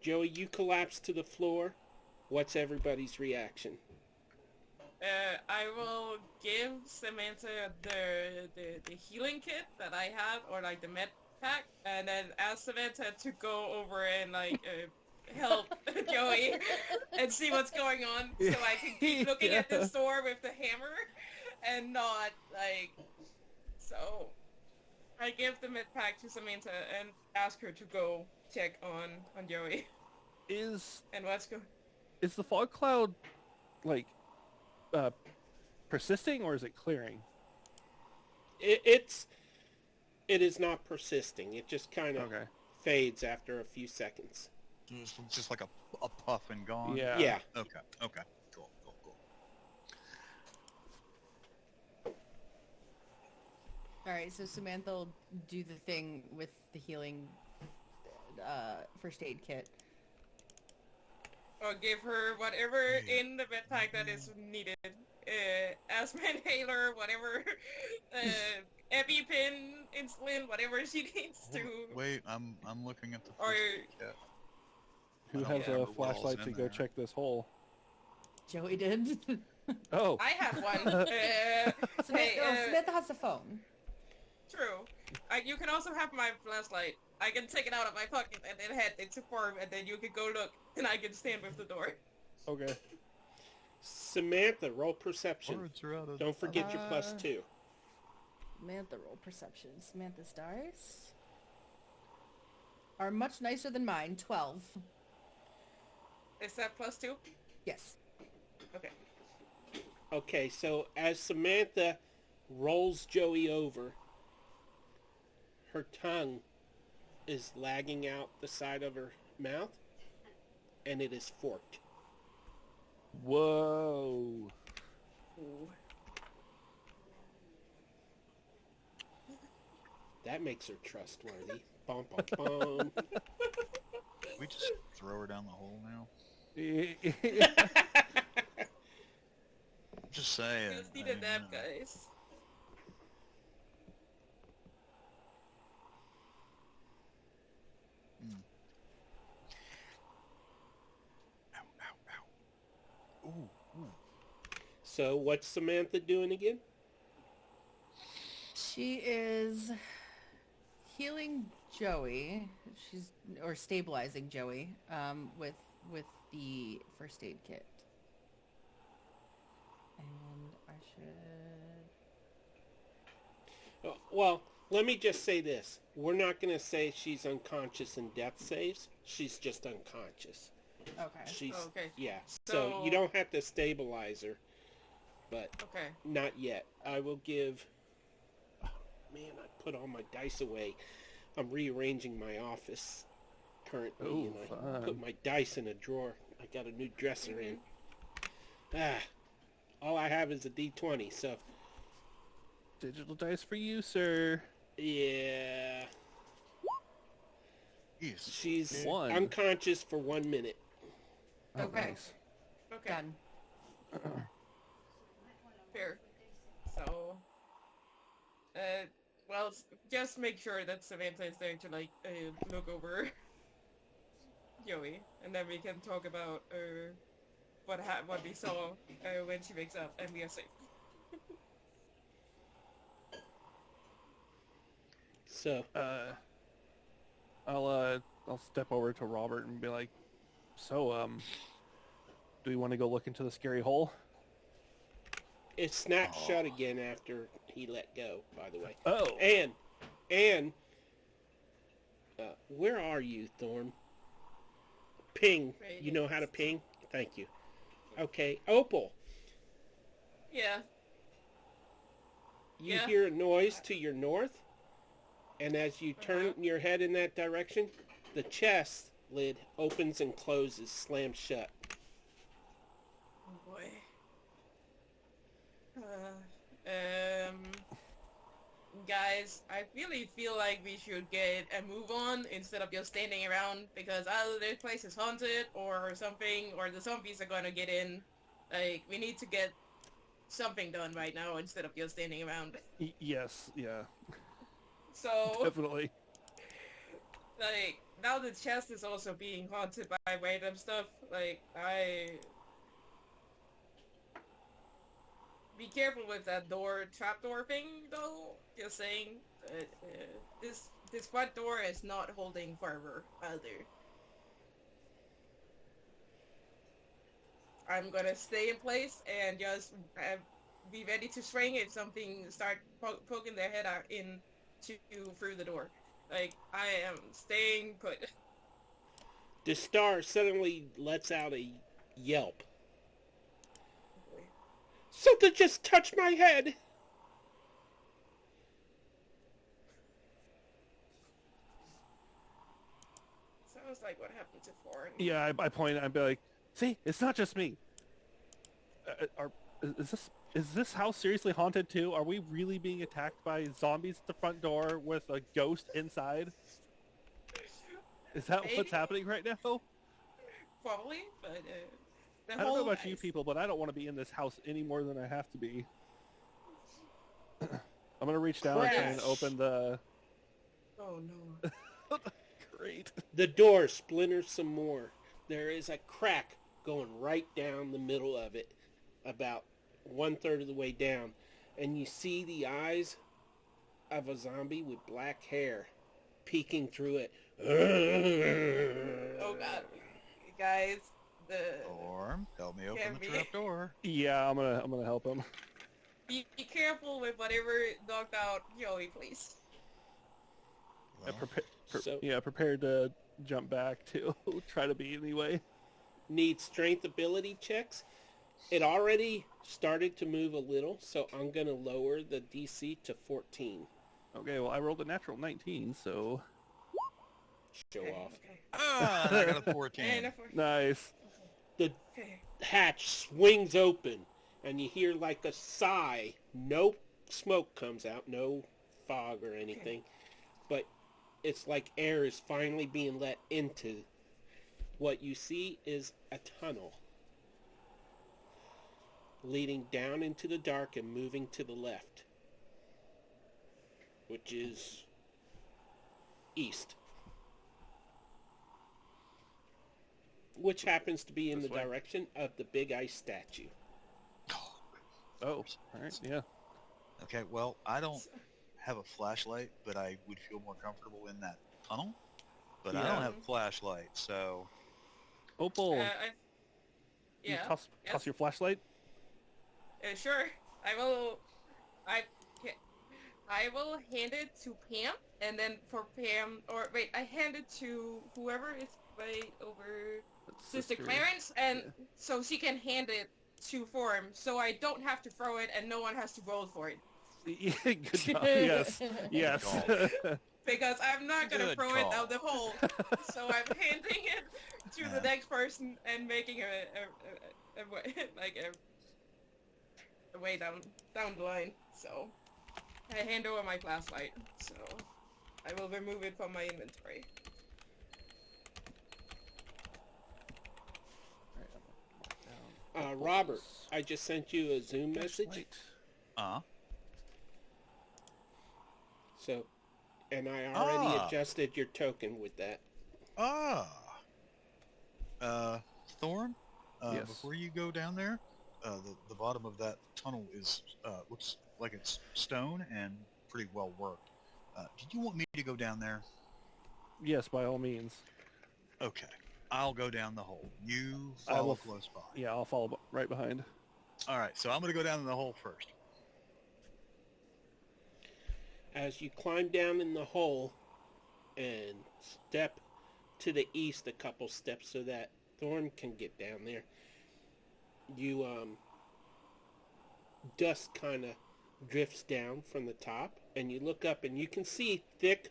Joey, you collapse to the floor. What's everybody's reaction? I will give Samantha the healing kit that I have, or like the med pack, and then ask Samantha to go over and like help Joey and see what's going on, so I can keep looking at Yeah. this door with the hammer and not like. So I give the med pack to Samantha and ask her to go check on Joey Is and what's going. the fog cloud like persisting or is it clearing? It is not persisting. It just kind of Okay. fades after a few seconds. Just like a puff and gone? Yeah. Yeah. Okay, okay. Cool, cool, cool. Alright, so Samantha will do the thing with the healing first aid kit. Or give her whatever in the med pack that is needed. asthma inhaler, whatever, EpiPen, insulin, whatever she needs to. Wait, I'm looking at the Or first aid kit. Who I don't has a remember what all's flashlight in to go there. check this hole? Joey did. Oh, I have one. Samantha has a phone. True. You can also have my flashlight. I can take it out of my pocket and then head into form, and then you can go look, and I can stand with the door. okay. Samantha, roll perception. Words are out of Don't forget your +2. Samantha roll perception. Samantha's dice are much nicer than mine. 12. Is that +2? Yes. Okay. Okay, so as Samantha rolls Joey over, her tongue is lagging out the side of her mouth, and it is forked. Whoa. Ooh. That makes her trustworthy. Bum, bum, bum. We just throw her down the hole now. Just saying. Just need a nap, guys. Ow, ow, ow. Ooh. So what's Samantha doing again? She is healing Joey. Or stabilizing Joey with the first aid kit. And I should... Well, let me just say this. We're not going to say she's unconscious in death saves. She's just unconscious. Okay. She's Okay. yeah. So you don't have to stabilize her, but Okay. not yet. I will give. Oh, man, I put all my dice away. I'm rearranging my office currently, Ooh, and I fun. put my dice in a drawer. I got a new dresser in. All I have is a D20. So Digital dice for you, sir. yeah, Jeez. she's One. unconscious for 1 minute. Oh, Okay. nice. Okay. Done. Fair. So, well, just make sure that Samantha is there to like look over Joey, and then we can talk about what we saw when she wakes up, and we are safe. So I'll step over to Robert and be like, so, do we want to go look into the scary hole? it snapped shut again after he let go, by the way. Oh. And where are you, Thorn? Ping. You know how to ping? Thank you. Okay, Opal. Yeah. You Yeah. hear a noise to your north, and as you turn your head in that direction, the chest lid opens and closes, slams shut. Oh boy. Guys, I really feel like we should get a move on instead of just standing around, because either this place is haunted or something, or the zombies are gonna get in. Like, we need to get something done right now instead of just standing around. Yes, yeah, So, definitely. like, now the chest is also being haunted by random stuff. Like, be careful with that trapdoor thing, though. Just saying, this front door is not holding forever either. I'm gonna stay in place and just be ready to swing if something start poking their head out through the door. Like, I am staying put. The star suddenly lets out a yelp. Something just touched my head. Sounds like what happened to Foreign. Yeah, I point. I'd be like, see, it's not just me. Is this house seriously haunted too? Are we really being attacked by zombies at the front door with a ghost inside? Is that Maybe. what's happening right now? Probably, but The I don't know whole about you ice. people, but I don't want to be in this house any more than I have to be. I'm gonna reach down and try and Crash! open the. Oh no. Great. The door splinters some more. There is a crack going right down the middle of it, about 1/3 of the way down. And you see the eyes of a zombie with black hair peeking through it. Oh god. Guys, the Storm, help me open Can't the be. trap door. Yeah, I'm gonna help him. be careful with whatever knocked out Joey, please. Yeah, So- prepared to jump back to try to be anyway. Need strength ability checks. It already started to move a little, so I'm going to lower the DC to 14. Okay, well I rolled a natural 19, so Show Okay, off. okay. Ah, and I got a 14. And nice. The okay. hatch swings open, and you hear like a sigh. No smoke comes out, no fog or anything, but it's like air is finally being let into. What you see is a tunnel leading down into the dark and moving to the left, which is east, which happens to be in This the way. direction of the big ice statue. Oh, all right, yeah. Okay, well, I don't have a flashlight, but I would feel more comfortable in that tunnel. But I Yeah. don't have a flashlight, so Opal, you Yeah. toss Yes. your flashlight. Sure. I will. I will hand it to Pam, and then for Pam, or wait, I hand it to whoever is right over That's Sister Clarence, and so she can hand it to Form, so I don't have to throw it, and no one has to roll for it. Yeah, good job. Yes, yes. Because I'm not gonna Good throw it call. out the hole, so I'm handing it to the next person and making a way, like a way down the line. So I hand over my flashlight. So I will remove it from my inventory. Robert, I just sent you a Zoom message. uh So, and I already Ah. adjusted your token with that. Thorn, Yes. before you go down there, the bottom of that tunnel is looks like it's stone and pretty well worked. Did you want me to go down there? Yes, by all means. Okay, I'll go down the hole. You I follow will close by. Yeah, I'll follow right behind. All right, so I'm gonna go down in the hole first. As you climb down in the hole and step to the east a couple steps so that Thorn can get down there, you dust kind of drifts down from the top, and you look up and you can see thick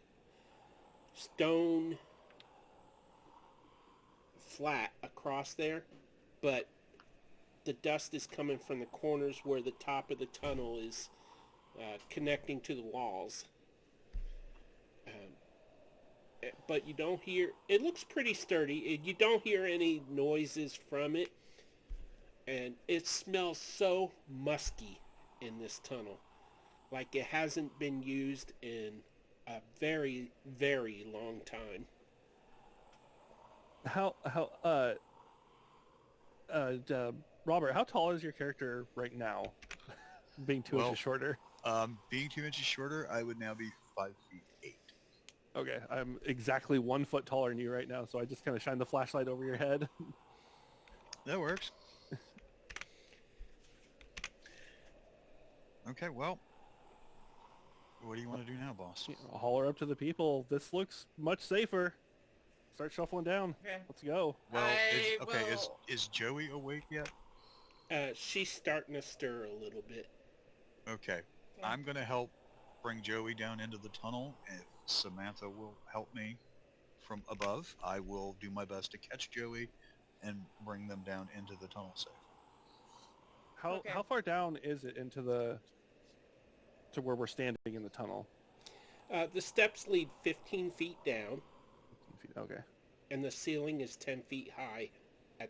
stone flat across there, but the dust is coming from the corners where the top of the tunnel is connecting to the walls. But you don't hear, it looks pretty sturdy. You don't hear any noises from it. And it smells so musky in this tunnel. Like it hasn't been used in a very, very long time. Robert, how tall is your character right now? Being 2 Well- inches shorter. Being 2 inches shorter, I would now be 5'8". Okay, I'm exactly 1 foot taller than you right now, so I just kind of shine the flashlight over your head. That works. Okay, well, what do you want to do now, boss? I'll holler up to the people. This looks much safer. Start shuffling down. Okay. Let's go. Well, I is will- is Joey awake yet? She's starting to stir a little bit. Okay, I'm gonna help bring Joey down into the tunnel. If Samantha will help me from above, I will do my best to catch Joey and bring them down into the tunnel safe. How Okay. far down is it into to where we're standing in the tunnel? The steps lead 15 feet down, 15 feet. Okay. and the ceiling is 10 feet high at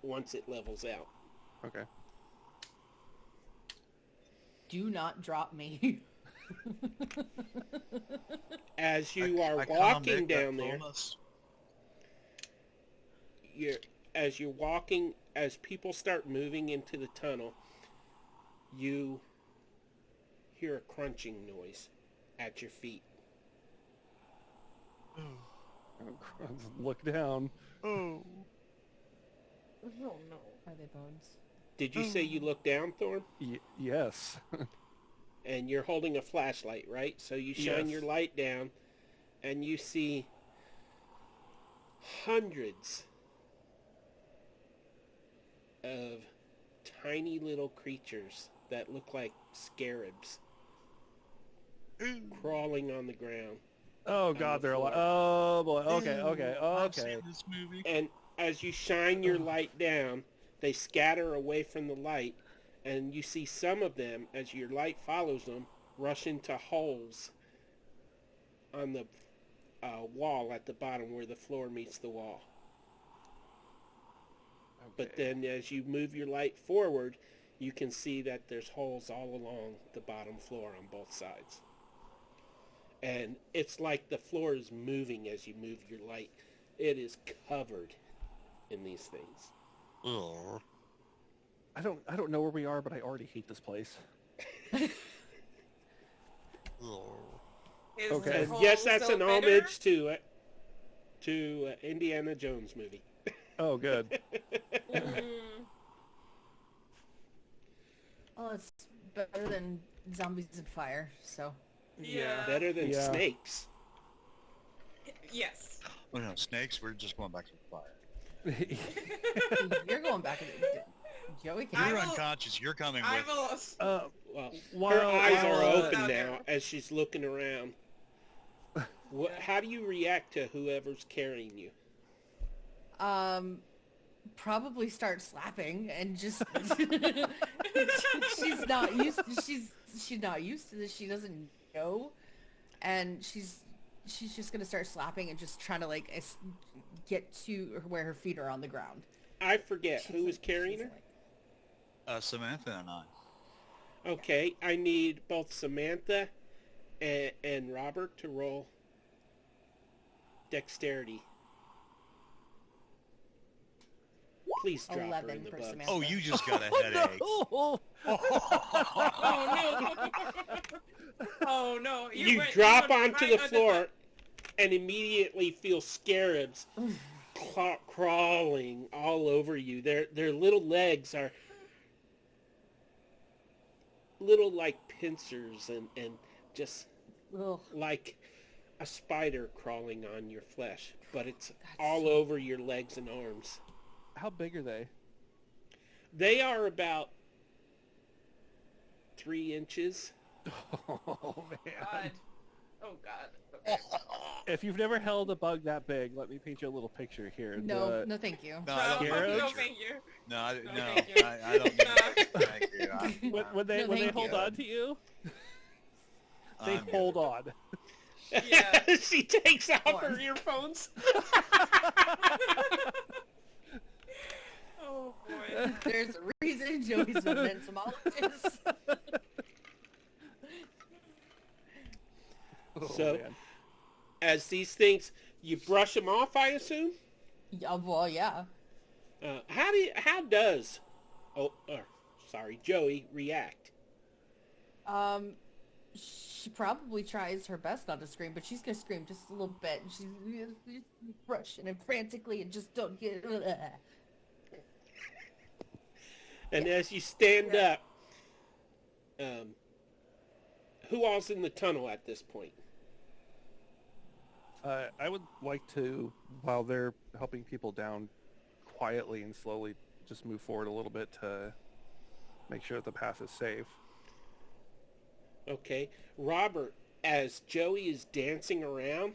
once it levels out. Okay. Do not drop me. As you are I calm walking Nick, that down there, coolness. as you're walking, as people start moving into the tunnel, you hear a crunching noise at your feet. Look down. Oh. Oh no. Are they bones? Did you say you look down, Thorn? Yes. And you're holding a flashlight, right? So you shine Yes. your light down, and you see hundreds of tiny little creatures that look like scarabs crawling on the ground. Oh the God, they're alive. floor. Oh boy. Okay. I've Okay. seen this movie. And as you shine your light down, they scatter away from the light, and you see some of them, as your light follows them, rush into holes on the wall at the bottom where the floor meets the wall. But then as you move your light forward, you can see that there's holes all along the bottom floor on both sides. And it's like the floor is moving as you move your light. It is covered in these things. Ugh. I don't know where we are, but I already hate this place. Ugh. Is Okay. the And hole yes, that's still an better? homage to Indiana Jones movie. Oh, good. Oh, it's better than zombies and fire, so. Yeah. Better than Yeah. snakes. Yes. Oh no, snakes, we're just going back to the fire. You're going back. Joey I can. You're will- unconscious, you're coming I with... will. Well, While- her eyes while, are open Out now there. as she's looking around. How do you react to whoever's carrying you? Probably start slapping and just. she's not used. She's not used to this. She doesn't know, and she's just gonna start slapping and just trying to like get to where her feet are on the ground. I forget who was She's carrying her. like- Samantha and I. Okay, I need both Samantha and Robert to roll dexterity. Please drop her 11 in the for bugs. Samantha. Oh, you just got a headache. Oh, Oh no. Oh no. You went- drop went onto right the under floor and immediately feel scarabs crawling all over you. Their little legs are little like pincers and just Ugh. like a spider crawling on your flesh, but it's That's all so- over your legs and arms. how big are they? They are about 3 inches. Oh man! God. Oh God. Okay. If you've never held a bug that big, let me paint you a little picture here. No, no, thank you. No, I don't No, want Scarabs? no, picture. thank you. No, I, No, no, thank you. I don't need it. Thank you. When they No, when they thank hold you. on to you, they I'm hold good. on. Yeah. She takes off her One. earphones. Oh boy. There's a reason Joey's an entomologist. Oh, So- man. As these things, you brush them off, I assume. Yeah, well, yeah. How does Joey react? She probably tries her best not to scream, but she's gonna scream just a little bit. She's rushing and frantically and just don't get. And as you stand up, who all's in the tunnel at this point? I would like to, while they're helping people down, quietly and slowly just move forward a little bit to make sure that the path is safe. Okay, Robert, as Joey is dancing around,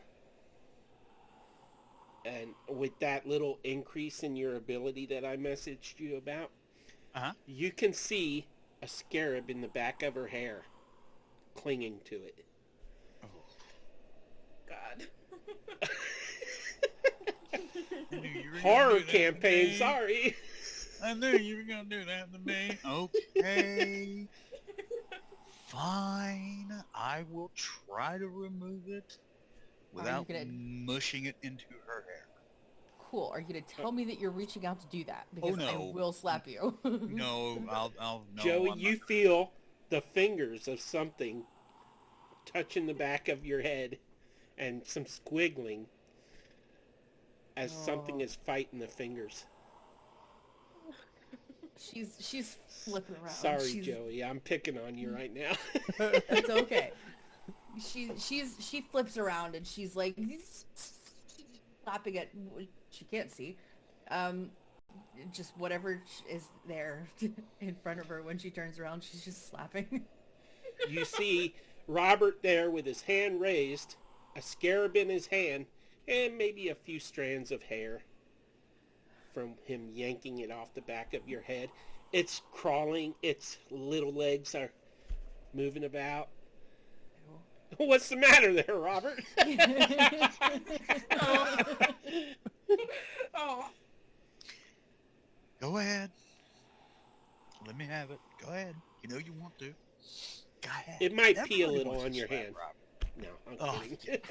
and with that little increase in your ability that I messaged you about, Uh-huh. you can see a scarab in the back of her hair, clinging to it. God. I knew you were gonna Horror do that campaign, thing. sorry. I knew you were gonna do that to me. Okay. Fine. I will try to remove it without gonna- mushing it into her hair. Cool. Are you gonna tell me that you're reaching out to do that? Oh, Because I no. will slap you. No, no, Joey, I'm you not. feel the fingers of something touching the back of your head and some squiggling as something Oh. is fighting the fingers. She's flipping around. Sorry, she's, Joey, I'm picking on you right now. It's okay. She flips around and she's like slapping at she can't see. Just whatever is there in front of her when she turns around, she's just slapping. You see Robert there with his hand raised, a scarab in his hand, and maybe a few strands of hair from him yanking it off the back of your head. It's crawling, its little legs are moving about. What's the matter there, Robert? Oh, Go ahead. Let me have it. Go ahead. You know you want to. Go ahead. It might pee a Everybody little wants on to your slap hand. Robert. No, I'm Oh. kidding.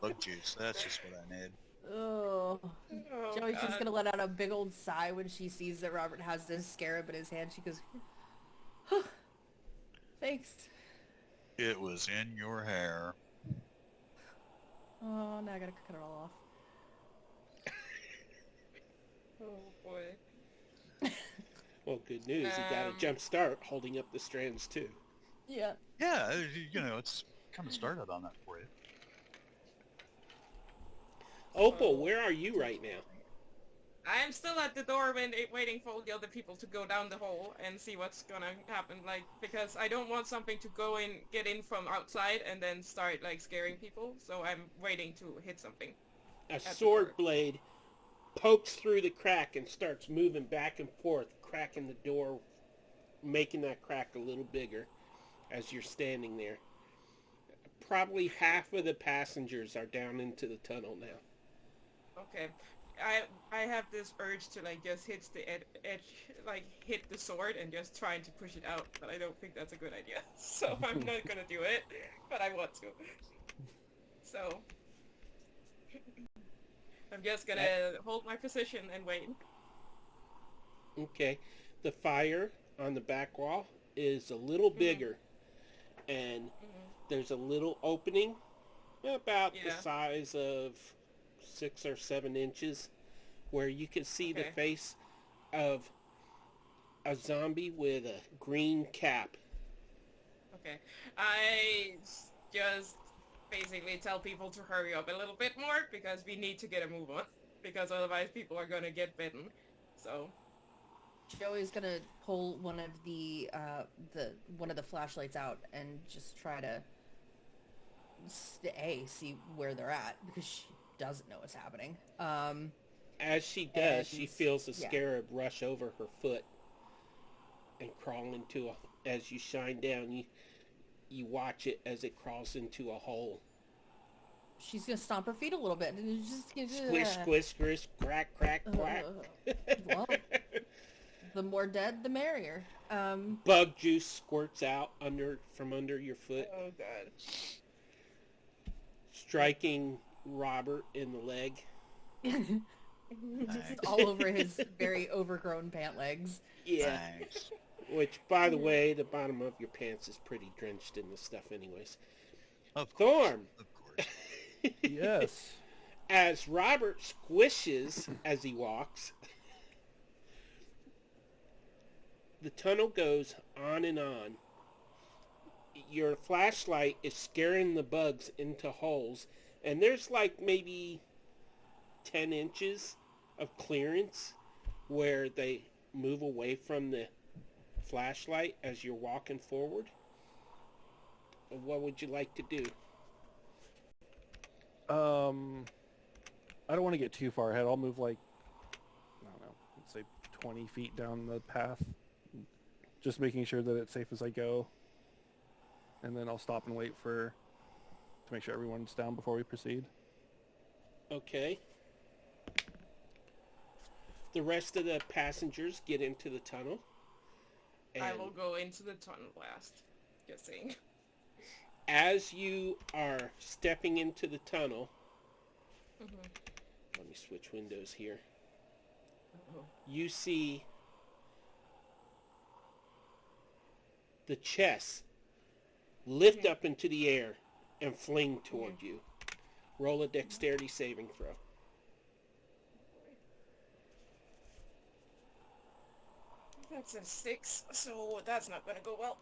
Bug juice. That's just what I need. Oh. oh Joey's just God. gonna let out a big old sigh when she sees that Robert has this scarab in his hand. She goes, thanks. It was in your hair. Oh, now I gotta cut it all off. Oh boy. Well, good news. You got a jump start holding up the strands, too. Yeah. Yeah, you know, it's kind of started on that for you. Opal, where are you right now? I am still at the door waiting for all the other people to go down the hole and see what's gonna happen, like, because I don't want something to get in from outside and then start, like, scaring people, so I'm waiting to hit something. A the sword door. blade pokes through the crack and starts moving back and forth, cracking the door, making that crack a little bigger as you're standing there. Probably half of the passengers are down into the tunnel now. Okay. I have this urge to, like, just hit the edge, like, hit the sword and just trying to push it out, but I don't think that's a good idea. So I'm not gonna do it, but I want to. So I'm just gonna hold my position and wait. Okay. The fire on the back wall is a little bigger, and there's a little opening about the Yeah. size of 6 or 7 inches where you can see the Okay. face of a zombie with a green cap. Okay. I just basically tell people to hurry up a little bit more because we need to get a move on, because otherwise people are gonna get bitten. So Joey's gonna pull one of the flashlights out and just try to see where they're at, because she doesn't know what's happening. As she does, she And- feels the yeah. scarab rush over her foot and crawl into as you shine down, you watch it as it crawls into a hole. She's gonna stomp her feet a little bit and just Squish, squish, squish, crack, crack, crack. Well, the more dead, the merrier. Bug juice squirts out from under your foot, oh god. striking Robert in the leg. Just all over his very overgrown pant legs. Yeah. Thanks. Which, by the way, the bottom of your pants is pretty drenched in this stuff anyways. Of course. Thorn, Of course. Yes. as Robert squishes as he walks, the tunnel goes on and on. Your flashlight is scaring the bugs into holes, and there's like maybe 10 inches of clearance where they move away from the flashlight as you're walking forward. What would you like to do? I don't want to get too far ahead. I'll move like, I don't know, let's say 20 feet down the path. Just making sure that it's safe as I go. And then I'll stop and wait to make sure everyone's down before we proceed. Okay. The rest of the passengers get into the tunnel. I And will go into the tunnel last. Just saying. as you are stepping into the tunnel, let me switch windows here. You see the chest lift up into the air and fling toward you. Roll a dexterity saving throw. That's a 6, so that's not gonna go well.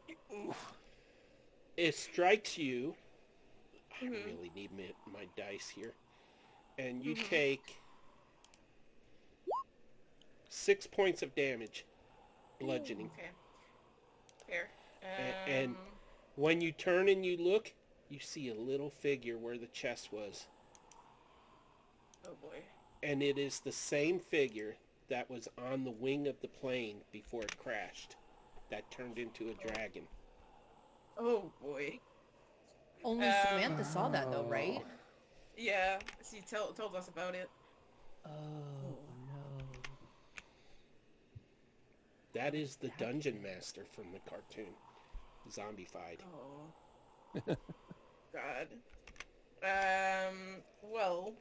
It strikes you. I really need my dice here. And you take 6 points of damage. Bludgeoning. Okay. Fair. And when you turn and you look, you see a little figure where the chest was. Oh boy. And it is the same figure that was on the wing of the plane before it crashed. That turned into a dragon. Oh boy. Only Samantha saw that though, right? Yeah, she told us about it. Oh no. That is the dungeon master from the cartoon. Zombified. Oh. God. Well.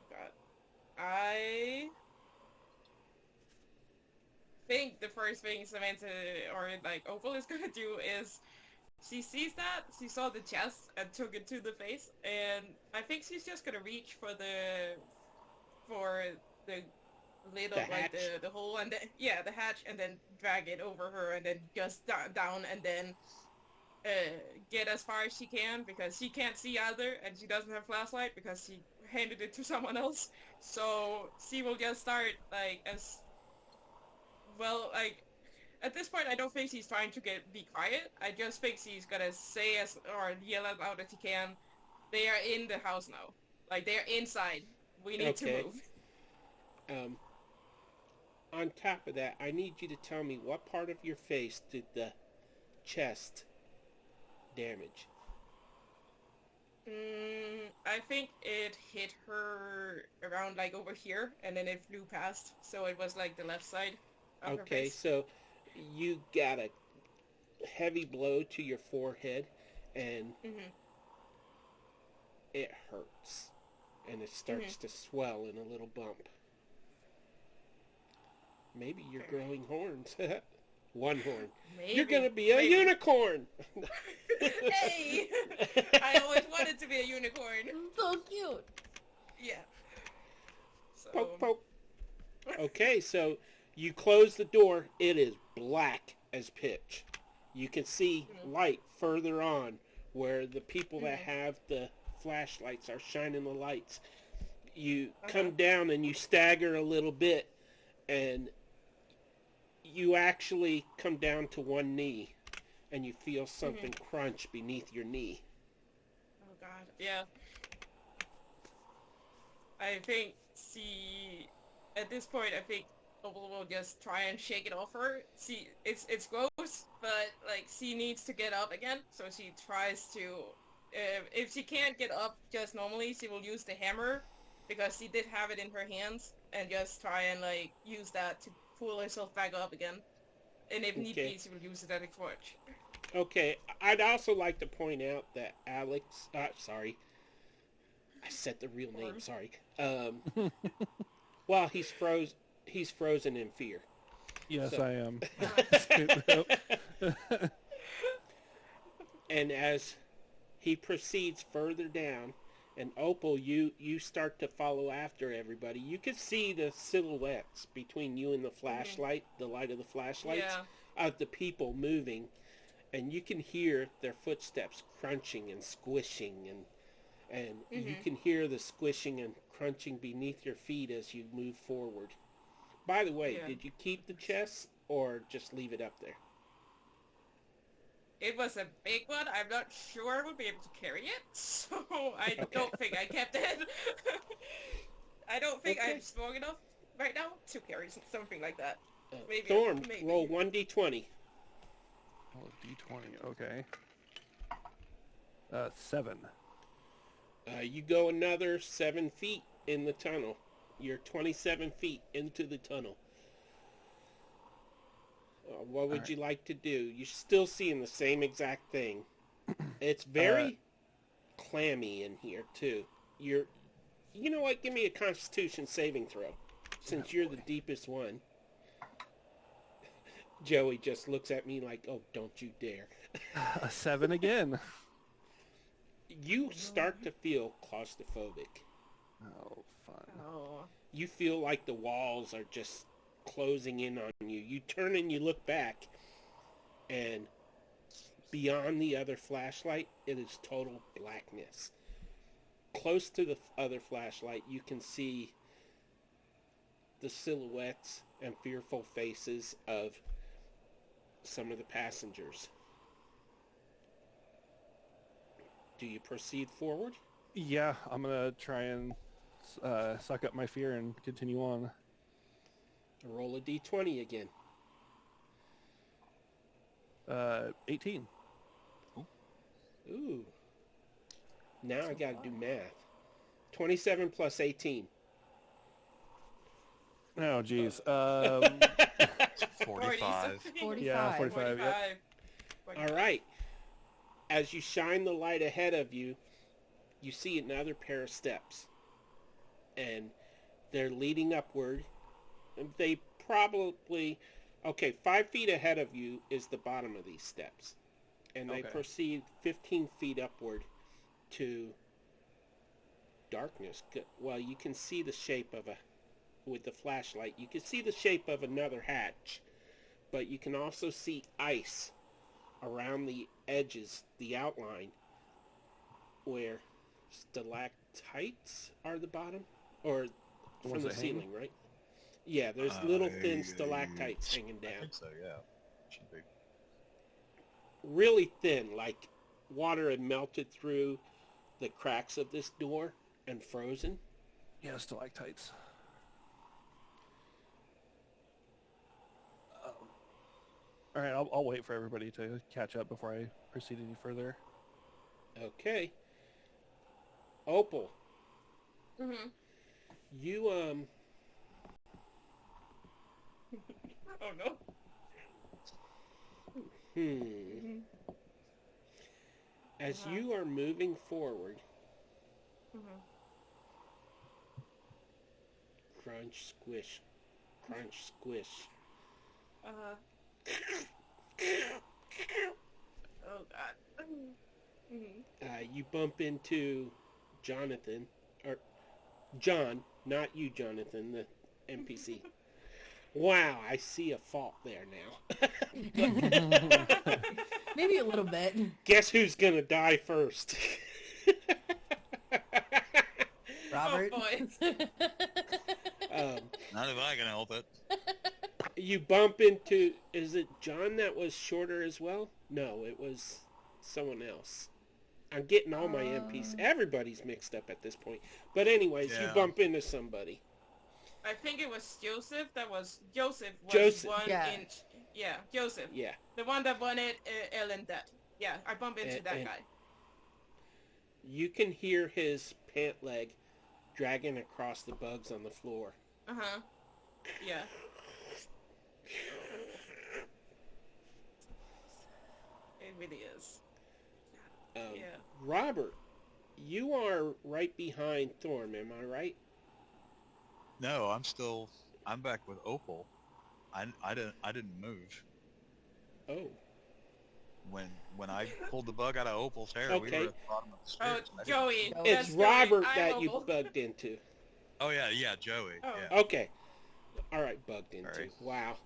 God. I think the first thing Samantha or like Opal is gonna do is she sees that, she saw the chest and took it to the face, and I think she's just gonna reach for the lid of like hatch? the hole and then the hatch, and then drag it over her and then just down and then get as far as she can, because she can't see either and she doesn't have flashlight because she handed it to someone else. So she will just start like as well, like at this point I don't think she's trying to be quiet. I just think she's gonna say or yell as loud as she can, they are in the house now. Like they're inside. We need to move. On top of that, I need you to tell me what part of your face did the chest damage? I think it hit her around like over here, and then it flew past, so it was like the left side of her Okay, face. so you got a heavy blow to your forehead, and it hurts, and it starts to swell in a little bump. Maybe you're growing horns. One horn. Maybe. You're gonna be a unicorn! Hey! I always wanted to be a unicorn. So cute. Yeah. So, Poke, poke. Okay, so you close the door. It is black as pitch. You can see light further on where the people that have the flashlights are shining the lights. You come down and you stagger a little bit, and you actually come down to one knee, and you feel something crunch beneath your knee. oh god, yeah. I think at this point, I think Opal will just try and shake it off her. It's gross, but like she needs to get up again, so she tries to. If she can't get up just normally, she will use the hammer, because she did have it in her hands, and just try and like use that to pull herself back up again. And if need be, she will use it at a torch. Okay, I'd also like to point out that Alex, sorry, I said the real name, sorry. Well, he's frozen in fear. Yes, So- I am. And as he proceeds further down, and Opal, you start to follow after everybody. You can see the silhouettes between you and the flashlight, the light of the flashlights, of the people moving, and you can hear their footsteps crunching and squishing, and you can hear the squishing and crunching beneath your feet as you move forward. By the way, did you keep the chest or just leave it up there? It was a big one. I'm not sure I would be able to carry it, so I don't think I kept it. I don't think I'm strong enough right now to carry something like that. Maybe. Thorn, maybe. roll 1d20. Oh, D20, okay. 7. You go another 7 feet in the tunnel. You're 27 feet into the tunnel. What would you like to do? You're still seeing the same exact thing. It's very clammy in here too. You know what? Give me a Constitution saving throw, since you're the deepest one. Joey just looks at me like, "Oh, don't you dare!" A 7 again. You start to feel claustrophobic. Oh, fun. Oh. You feel like the walls are just closing in on you. You turn and you look back, and beyond the other flashlight, it is total blackness. Close to the other flashlight, you can see the silhouettes and fearful faces of some of the passengers. Do you proceed forward? Yeah, I'm gonna try and suck up my fear and continue on. Roll a d20 again. 18. Ooh. Now I gotta do math. 27 plus 18. Oh, geez. 45. 45. Yeah, 45. Yep. All right. As you shine the light ahead of you, you see another pair of steps. And they're leading upward. They probably... Okay, 5 feet ahead of you is the bottom of these steps. And they proceed 15 feet upward to darkness. Well, you can see the shape of with the flashlight, you can see the shape of another hatch. But you can also see ice around the edges, the outline, where stalactites are the bottom, or from the ceiling, right? Yeah, there's little thin stalactites hanging down. I think so, yeah. Should be. Really thin, like water had melted through the cracks of this door and frozen. Yeah, stalactites. All right, I'll wait for everybody to catch up before I proceed any further. Okay. Opal, Mm-hmm. you, Oh no. As you are moving forward, crunch, squish, crunch, squish. Oh god. You bump into Jonathan, or John, not you, Jonathan, the NPC. Wow, I see a fault there now. Maybe a little bit. Guess who's gonna die first? Robert. Oh boy. Not if I can help it. You bump into... Is it John that was shorter as well? No, it was someone else. I'm getting all my NPCs. Everybody's mixed up at this point. But anyways, you Yeah. bump into somebody. I think it was Joseph. Joseph was Joseph. 1 Yeah. inch. Yeah, Joseph. Yeah. The one that wanted Ellen dead. Yeah, I bumped into that and- guy. You can hear his pant leg dragging across the bugs on the floor. Uh-huh. Yeah. It really is. Yeah. Robert, you are right behind Thorm, am I right? No, I'm back with Opal. I didn't move. Oh. When I pulled the bug out of Opal's hair, we Okay. were at the bottom of the Oh, stairs. I didn't- Joey. Oh, It's that's Robert Joey. that I'm you Opal. bugged into. Oh yeah, Joey. Oh. Yeah. Okay. All right, bugged into. Sorry. Wow.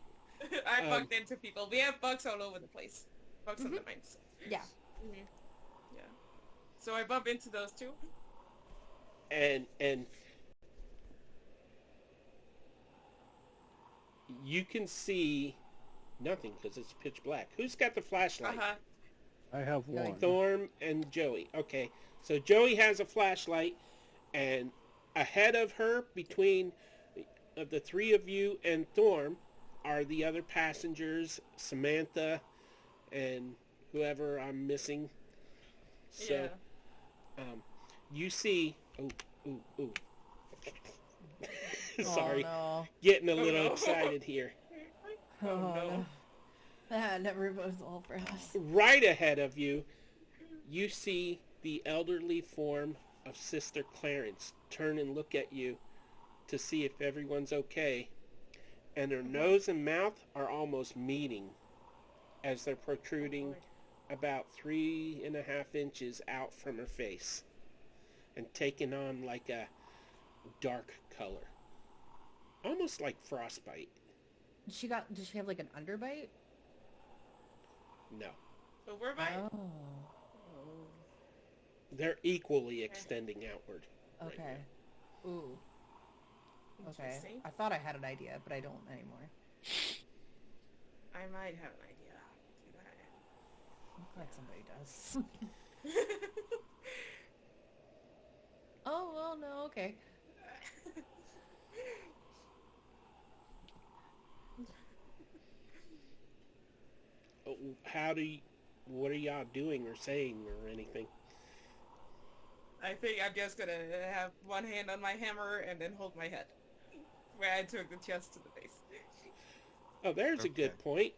I bugged into people. We have bugs all over the place. Bugs on the mines. Yeah. Yeah. So I bump into those two. And you can see nothing because it's pitch black. Who's got the flashlight? Uh-huh. I have one. Thorm and Joey. Okay, so Joey has a flashlight, and ahead of her, between the three of you and Thorm, are the other passengers, Samantha, and whoever I'm missing. So, Yeah. you see... Ooh. Sorry, Oh getting a Oh, little no. excited here. no. Oh, no. That never goes well for us. Right ahead of you, you see the elderly form of Sister Clarence turn and look at you to see if everyone's okay. And her nose and mouth are almost meeting as they're protruding about 3.5 inches out from her face and taking on like a dark color. Almost like frostbite. Did she have like an underbite? No. Overbite? Oh. Oh. They're equally extending outward. right Okay. Ooh. Okay. Interesting. I thought I had an idea, but I don't anymore. I might have an idea. I'm glad somebody does. Oh, well, no, okay. What are y'all doing or saying or anything? I think I'm just gonna have one hand on my hammer and then hold my head. Where I took the chest to the face. Oh, there's a good Okay. point.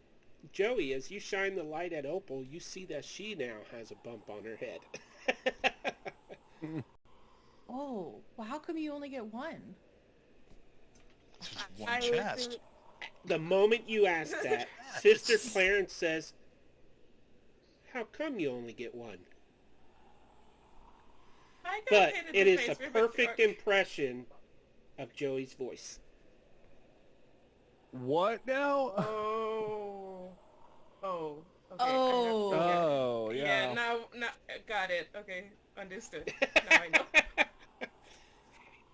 Joey, as you shine the light at Opal, you see that she now has a bump on her head. Oh, well, how come you only get one? It's just one I would chest. think- The moment you ask that, Sister Clarence says, "How come you only get one?" I got But hit in it the is face a with a perfect fork. impression of Joey's voice. What now? Oh. Oh. Okay. Oh. Oh, Yeah. yeah. Now, got it. Okay, understood. Now I know.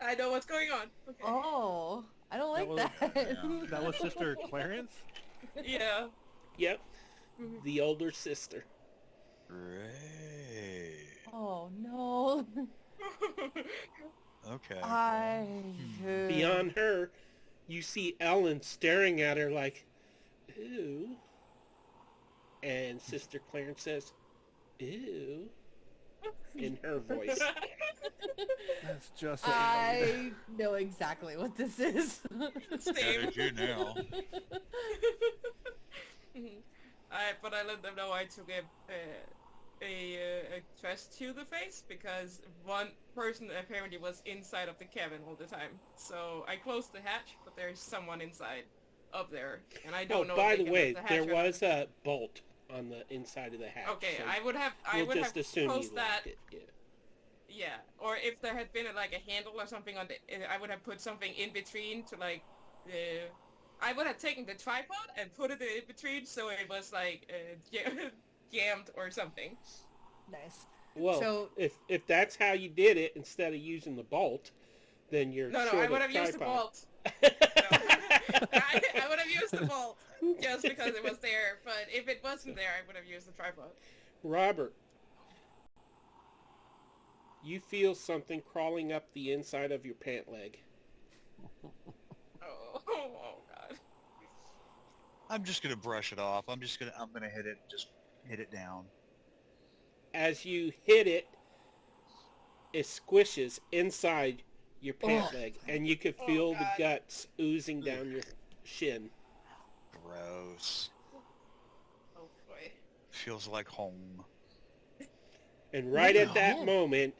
I know what's going on. Okay. Oh, I don't like was- that. That was Sister Clarence? Yeah. Yep, Mhm. the older sister. Great. Oh, no. Okay. Beyond her, you see Ellen staring at her like, "Ew." And Sister Clarence says, "Ew," in her voice. That's just what we need. I know exactly what this is. Same. How did you know? But I let them know I took a chest to the face because one person apparently was inside of the cabin all the time. So I closed the hatch, but there's someone inside up there, and I don't know. By if the they can way, lift the hatch there or not. was a bolt on the inside of the hatch. Okay, so I would have we'll just assume you closed that. locked it. Yeah. Yeah, or if there had been like a handle or something on the, I would have put something in between to like, I would have taken the tripod and put it in between so it was like jammed or something. Nice. Well, So- if that's how you did it instead of using the bolt, then you're No, short I of would have used the tripod. bolt. No. I would have used the bolt just because it was there. But if it wasn't there, I would have used the tripod. Robert, you feel something crawling up the inside of your pant leg. Oh God. I'm just gonna brush it off. I'm gonna hit it. Just hit it down. As you hit it, it squishes inside your pant Oh. leg, and you could Oh, feel the God. guts oozing down your shin. Gross. Oh boy. Feels like home. And right at the that hell? moment,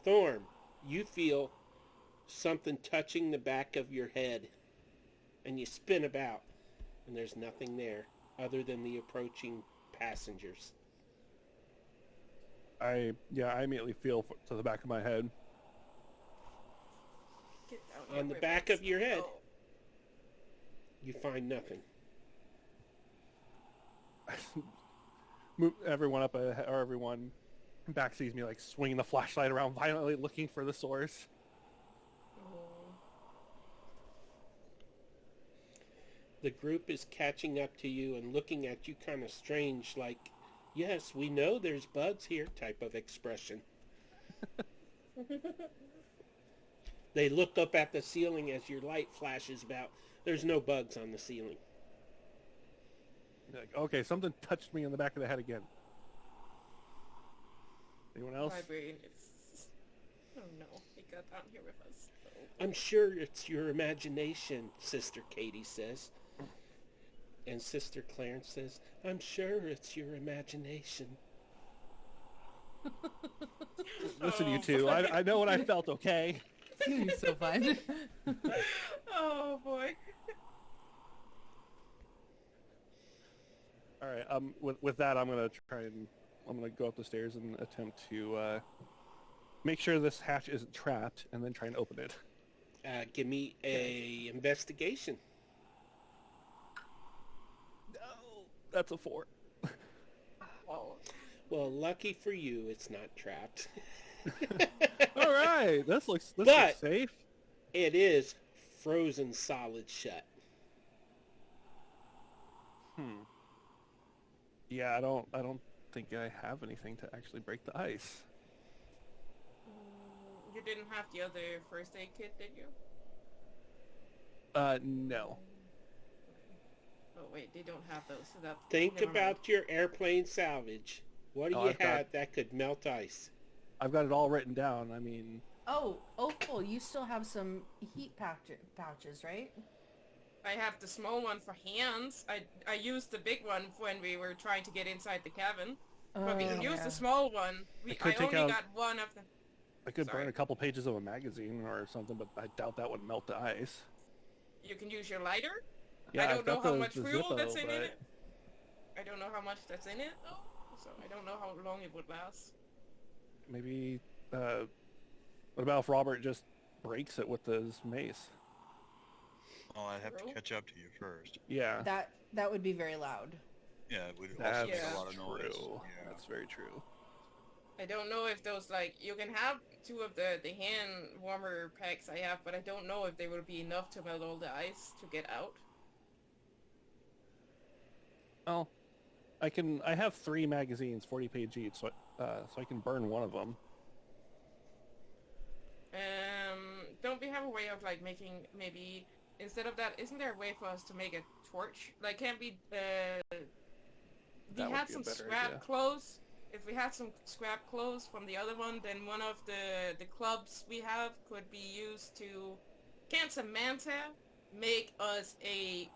Thorm, you feel something touching the back of your head. And you spin about, and there's nothing there other than the approaching passengers. I immediately feel to the back of my head. Get down On here, the wait, back wait. of your head, Oh. you find nothing. Everyone up ahead, or everyone back sees me like swinging the flashlight around violently looking for the source. Oh. The group is catching up to you and looking at you kind of strange, like, "Yes, we know there's bugs here," type of expression. They look up at the ceiling as your light flashes about. There's no bugs on the ceiling. Like, okay, something touched me in the back of the head again. Anyone else? My brain is. Oh no, he got down here with us. Oh, I'm boy. sure it's your imagination, Sister Katie says. And Sister Clarence says, I'm sure it's your imagination. Listen, you Oh, two, boy. I know what I felt, okay? It's gonna be so fun. Oh boy. All right, with that, I'm gonna go up the stairs and attempt to make sure this hatch isn't trapped, and then try and open it. Give me a investigation. No, that's a 4. Oh. Well, lucky for you, it's not trapped. All right, this looks But- safe. It is frozen solid shut. Yeah, I don't think I have anything to actually break the ice. You didn't have the other first aid kit, did you? No. Oh wait, they don't have those. So that. Think never mind. about your airplane salvage. What do Oh, you I've got- have that could melt ice? I've got it all written down. I mean, Oh, Opal, you still have some heat pouches, right? I have the small one for hands. I used the big one when we were trying to get inside the cabin. But we can use yeah. the small one. I could I take only out- got one of them. I could Sorry. burn a couple pages of a magazine or something, but I doubt that would melt the ice. You can use your lighter. Yeah, I I've don't know got how the- much the fuel Zippo, that's in but it. I don't know how much that's in it though. So I don't know how long it would last. maybe. What about if Robert just breaks it with his mace? Well, I'd have to True. catch up to you first. Yeah, That would be very loud. Yeah, it would also that's make Yeah. a lot of noise. true. Yeah. That's very true. I don't know if those you can have 2 of the hand warmer packs I have, but I don't know if they will be enough to melt all the ice to get out. Oh, I have 3 magazines, 40-page each, so I can burn one of them. Don't we have a way of making maybe instead of that? Isn't there a way for us to make a torch? Can't we? We That would had be a some better scrap idea. clothes. If we had some scrap clothes from the other one, then one of the clubs we have could be used to. Can Samantha make us a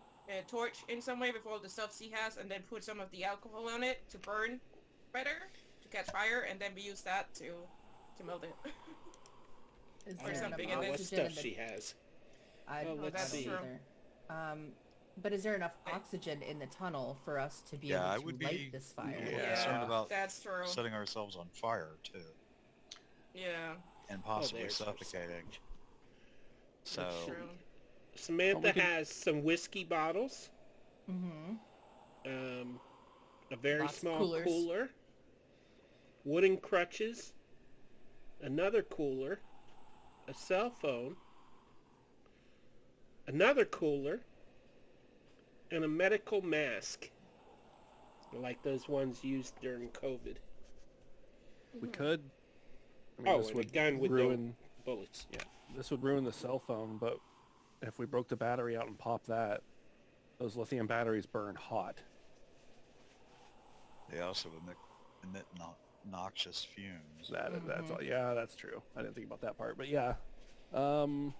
torch in some way with all the stuff she has, and then put some of the alcohol on it to burn better, to catch fire, and then we use that to melt it. Is Or there enough something, I and don't know then- what oxygen in stuff the... she has. I Oh, don't let's know see. either. But is there enough oxygen in the tunnel for us to be Yeah, I able to would light be this fire? a little Yeah. concerned about That's true. setting ourselves on fire too, Yeah, and possibly there's some suffocating. So Let's see. true. Samantha we can- has some whiskey bottles, Mm-hmm. a very Lots of small coolers. cooler, wooden crutches, another cooler, a cell phone, another cooler, and a medical mask, like those ones used during COVID. We could. I mean, Oh, this and a would gun with ruin. no bullets. Yeah, this would ruin the cell phone. But if we broke the battery out and popped that, those lithium batteries burn hot. they also emit noxious fumes. That's all. Yeah, that's true. I didn't think about that part, but yeah. I'm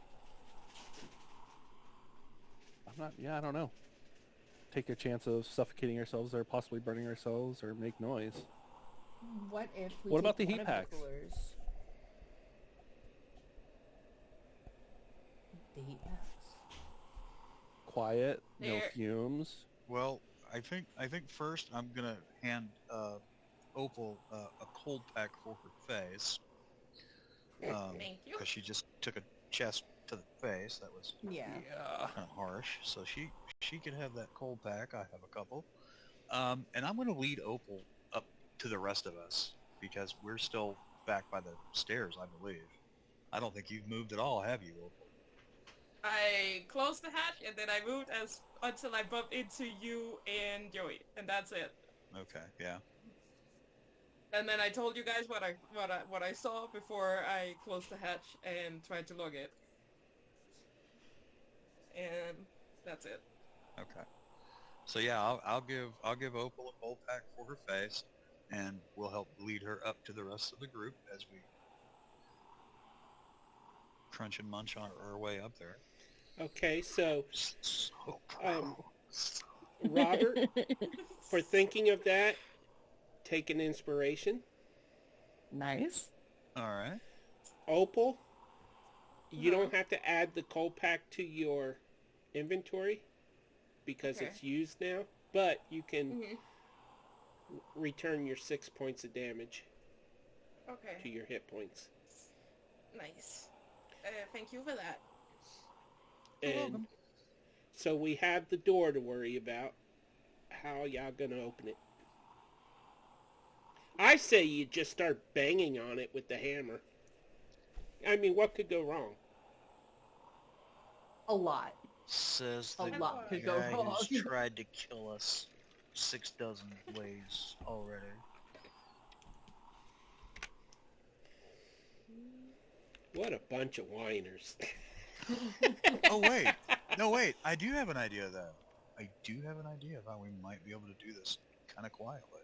not. Yeah, I don't know. Take a chance of suffocating ourselves, or possibly burning ourselves, or make noise. What if we What about take the one heat of packs? coolers? The heat packs. Quiet, no There- fumes. Well, I think first I'm gonna hand Opal a cold pack for her face. Thank you. Because she just took a chest to the face. That was Yeah. Yeah. kind of harsh. So she could have that cold pack. I have a couple. And I'm gonna lead Opal up to the rest of us because we're still back by the stairs, I believe. I don't think you've moved at all, have you, Opal? I closed the hatch and then I moved until I bumped into you and Joey, and that's it. Okay, yeah. And then I told you guys what I saw before I closed the hatch and tried to log it. And that's it. Okay. So yeah, I'll give Opal a cold pack for her face, and we'll help lead her up to the rest of the group as we crunch and munch on our way up there. Okay, so So Um, gross. Robert, for thinking of that, take an inspiration. Nice. All right. Opal, you don't have to add the coal pack to your inventory because Okay. it's used now, but you can Mhm. return your 6 points of damage to Okay. your hit points. Nice. Thank you for that. You're And welcome. so we have the door to worry about. How y'all gonna open it? I say you just start banging on it with the hammer. I mean, what could go wrong? A lot. Says A the lot could go guy wrong. who's tried to kill us 6 dozen ways already. What a bunch of whiners. Oh wait, no wait, I do have an idea though. I do have an idea of how we might be able to do this kind of quietly.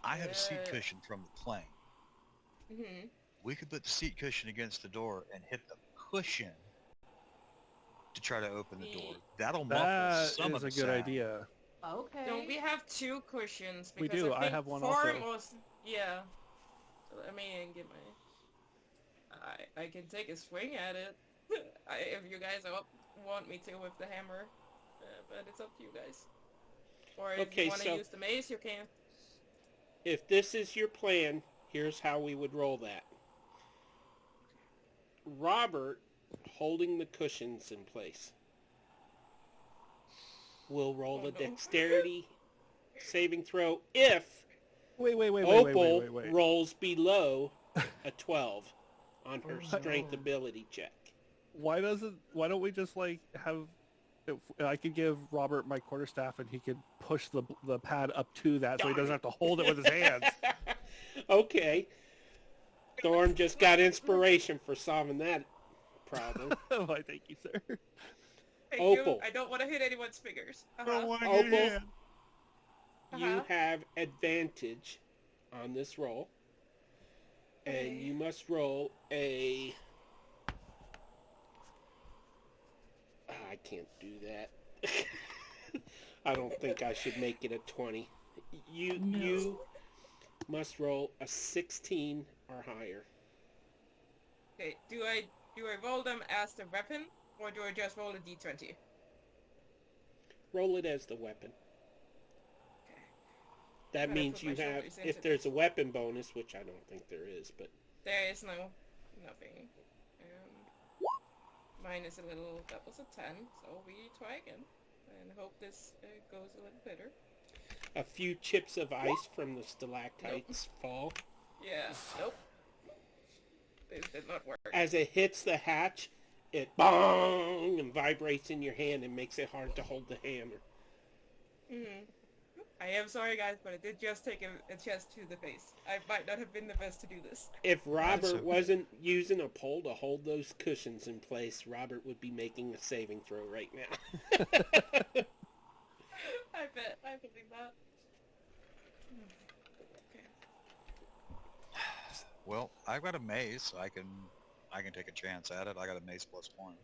I have a seat Yeah. cushion from the plane. Mhm. We could put the seat cushion against the door and hit the cushion to try to open the door. That'll muffle That some is of a the good sound. idea. Okay. Don't we have 2 cushions? We Because do, I I think have one 4 also. was... Yeah. So let me get my... I can take a swing at it. If you guys want me to with the hammer. But it's up to you guys. Or if Okay, you want to so- use the mace, you can. If this is your plan, here's how we would roll that. Robert, holding the cushions in place, will roll Oh, a no. dexterity saving throw if Wait, Opal rolls below a 12 on her Oh, strength no. ability check. Why don't we just like have? If I could give Robert my quarterstaff and he could push the pad up to that so he doesn't have to hold it with his hands. Okay. Thorm just got inspiration for solving that problem. Why, thank you, sir. Thank Opal. you. I don't want to hit anyone's fingers. Opal, you Uh-huh. have advantage on this roll. And Okay. you must roll a... I can't do that. I don't think I should make it a 20. You must roll a 16 or higher. Okay, do I roll them as the weapon, or do I just roll a d20? Roll it as the weapon. Okay. That Gotta means put you my have, shoulders into if there's this. a weapon bonus, which I don't think there is, but There is nothing. Mine is a little, that was a 10, so we try again. And hope this goes a little better. a few chips of ice from the stalactites fall. Yeah, nope. This did not work. As it hits the hatch, it bong and vibrates in your hand and makes it hard to hold the hammer. Mm-hmm. I am sorry, guys, but it did just take a chest to the face. I might not have been the best to do this. If Robert That's okay. wasn't using a pole to hold those cushions in place, Robert would be making a saving throw right now. I bet. I believe that. Okay. Well, I've got a mace, so I can take a chance at it. I got a mace +1.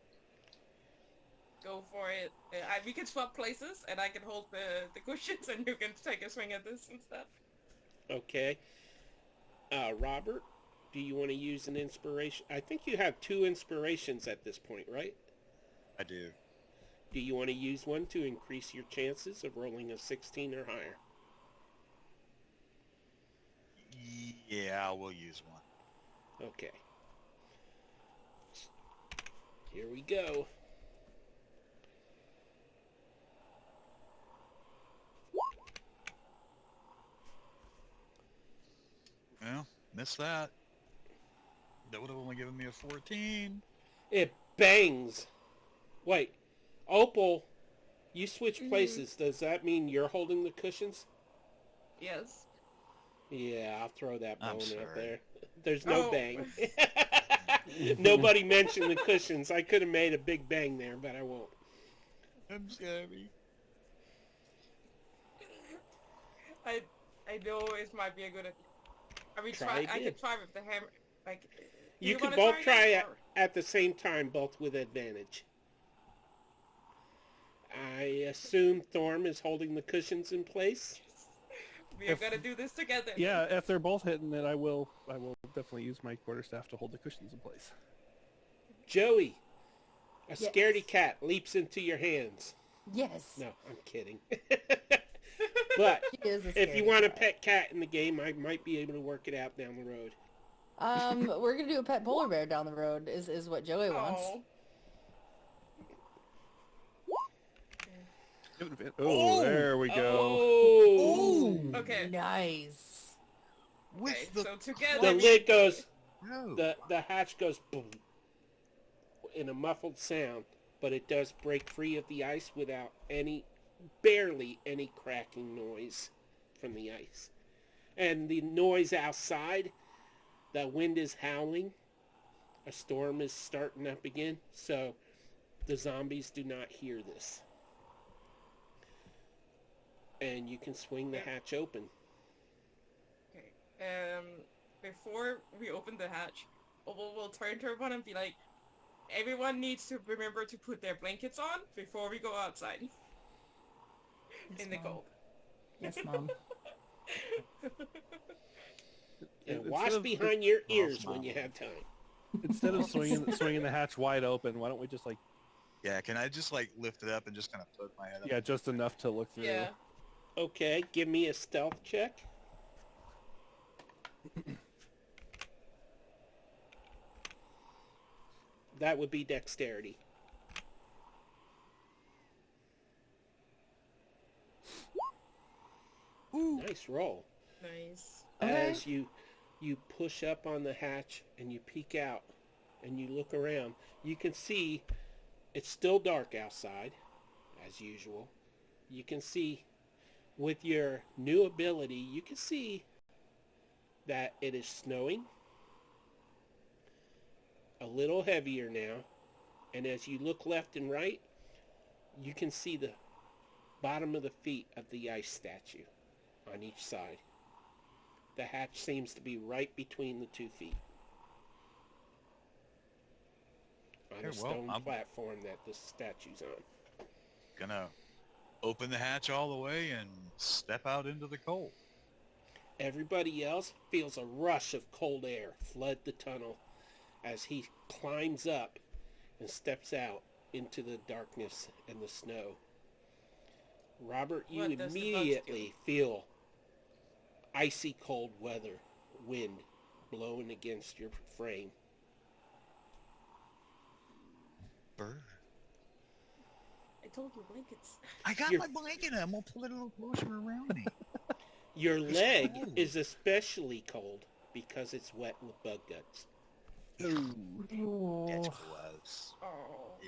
Go for it. We can swap places, and I can hold the cushions, and you can take a swing at this and stuff. Okay. Robert, do you want to use an inspiration? I think you have 2 inspirations at this point, right? I do. Do you want to use one to increase your chances of rolling a 16 or higher? Yeah, we'll use one. Okay. Here we go. Well, missed that. That would have only given me a 14. It bangs. Wait, Opal, you switch Mhm. places. Does that mean you're holding the cushions? Yes. Yeah, I'll throw that I'm bone out sorry. there. There's no Oh. bang. Nobody mentioned the cushions. I could have made a big bang there, but I won't. I'm sorry. I know it might be a good idea. I mean, Try I again. can try with the hammer. Like, You can wanna both try it, it at the same time, both with advantage. I assume Thorm is holding the cushions in place. We are gonna do this together. Yeah, if they're both hitting it, I will definitely use my quarterstaff to hold the cushions in place. Joey, a Yes. scaredy cat leaps into your hands. Yes. No, I'm kidding. But She is a if you scaredy want a cat. pet cat in the game, I might be able to work it out down the road. We're gonna do a pet polar bear down the road. Is what Joey wants. Oh. Oh, there we go. Oh! Okay. Nice. Okay, so The together. lid goes, No. the hatch goes boom in a muffled sound, but it does break free of the ice without barely any cracking noise from the ice. And the noise outside, the wind is howling. A storm is starting up again, so the zombies do not hear this. And you can swing the hatch open. Okay. Before we open the hatch, we'll turn to everyone and be like, everyone needs to remember to put their blankets on before we go outside. Yes, In the Mom. cold. Yes, Mom. And Instead wash of- behind your ears smile. when you have time. Instead of swinging the hatch wide open, why don't we just Yeah, can I just like lift it up and just kind of poke my head up? just enough to look through? Yeah. Okay, give me a stealth check. That would be dexterity. Nice roll. Nice. Okay. As you push up on the hatch and you peek out and you look around, you can see it's still dark outside, as usual. You can see with your new ability, you can see that it is snowing a little heavier now. And as you look left and right, you can see the bottom of the feet of the ice statue on each side. The hatch seems to be right between the 2 feet. On Okay, a well, stone I'm- platform that the statue's on. Gonna open the hatch all the way and step out into the cold. Everybody else feels a rush of cold air flood the tunnel as he climbs up and steps out into the darkness and the snow. Robert, you What does the bugs immediately feel icy cold weather, wind blowing against your frame. Bird. I told you blankets. I got You're- my blanket. I'm gonna pull it a little closer around me. Your leg cold. is especially cold because it's wet with bug guts. That's Oh. gross. Oh.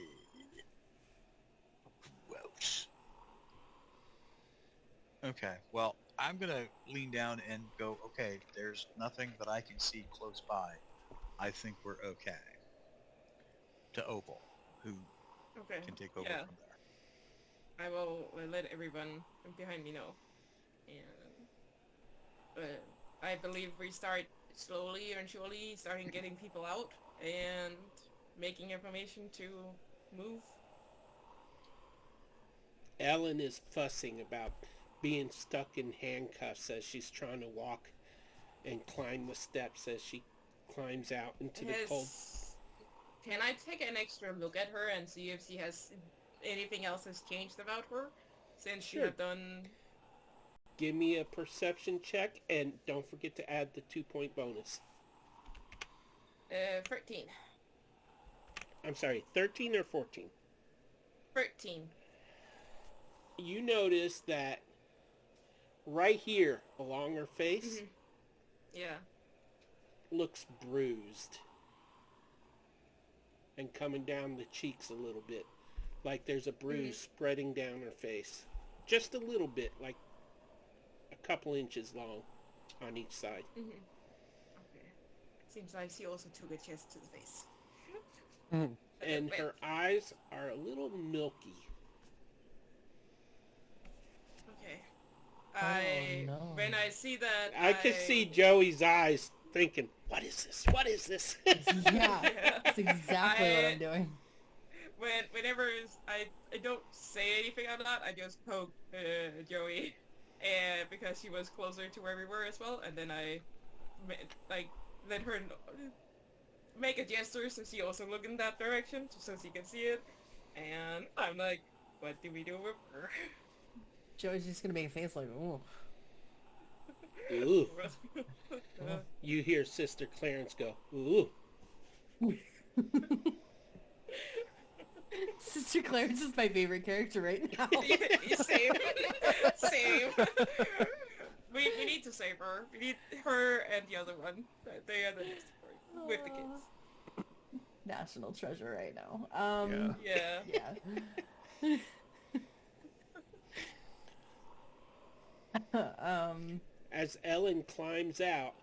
Gross. Okay, well, I'm gonna lean down and go, okay, there's nothing that I can see close by. I think we're okay. To Opal, who Okay. can take over Yeah. from there. I will let everyone behind me know. And I believe we start slowly and surely starting getting people out and making information to move. Ellen is fussing about being stuck in handcuffs as she's trying to walk and climb the steps as she climbs out into the cold. Can I take an extra look at her and see if she has anything else has changed about her since she Sure. have done? Give me a perception check and don't forget to add the 2-point bonus. 13. I'm sorry, 13 or 14? 13. You notice that right here along her face Yeah. looks bruised and coming down the cheeks a little bit, like there's a bruise spreading down her face, just a little bit, like a couple inches long on each side. Okay. Seems like she also took a chest to the face. And her eyes are a little milky. Okay. no. When I see that, I could see Joey's eyes thinking, What is this? What is this? Yeah, that's exactly what I'm doing. Whenever I don't say anything out loud, I just poke Joey, and because she was closer to where we were as well, and then I like let her make a gesture so she also look in that direction so she can see it, and I'm like, what do we do with her? Joey's just gonna make a face like, ooh. Ooh. You hear Sister Clarence go, ooh. Sister Clarence is my favorite character right now. Same. Same. We need to save her. We need her and the other one. They are the next part with the kids. National treasure right now. Yeah. Yeah. As Ellen climbs out,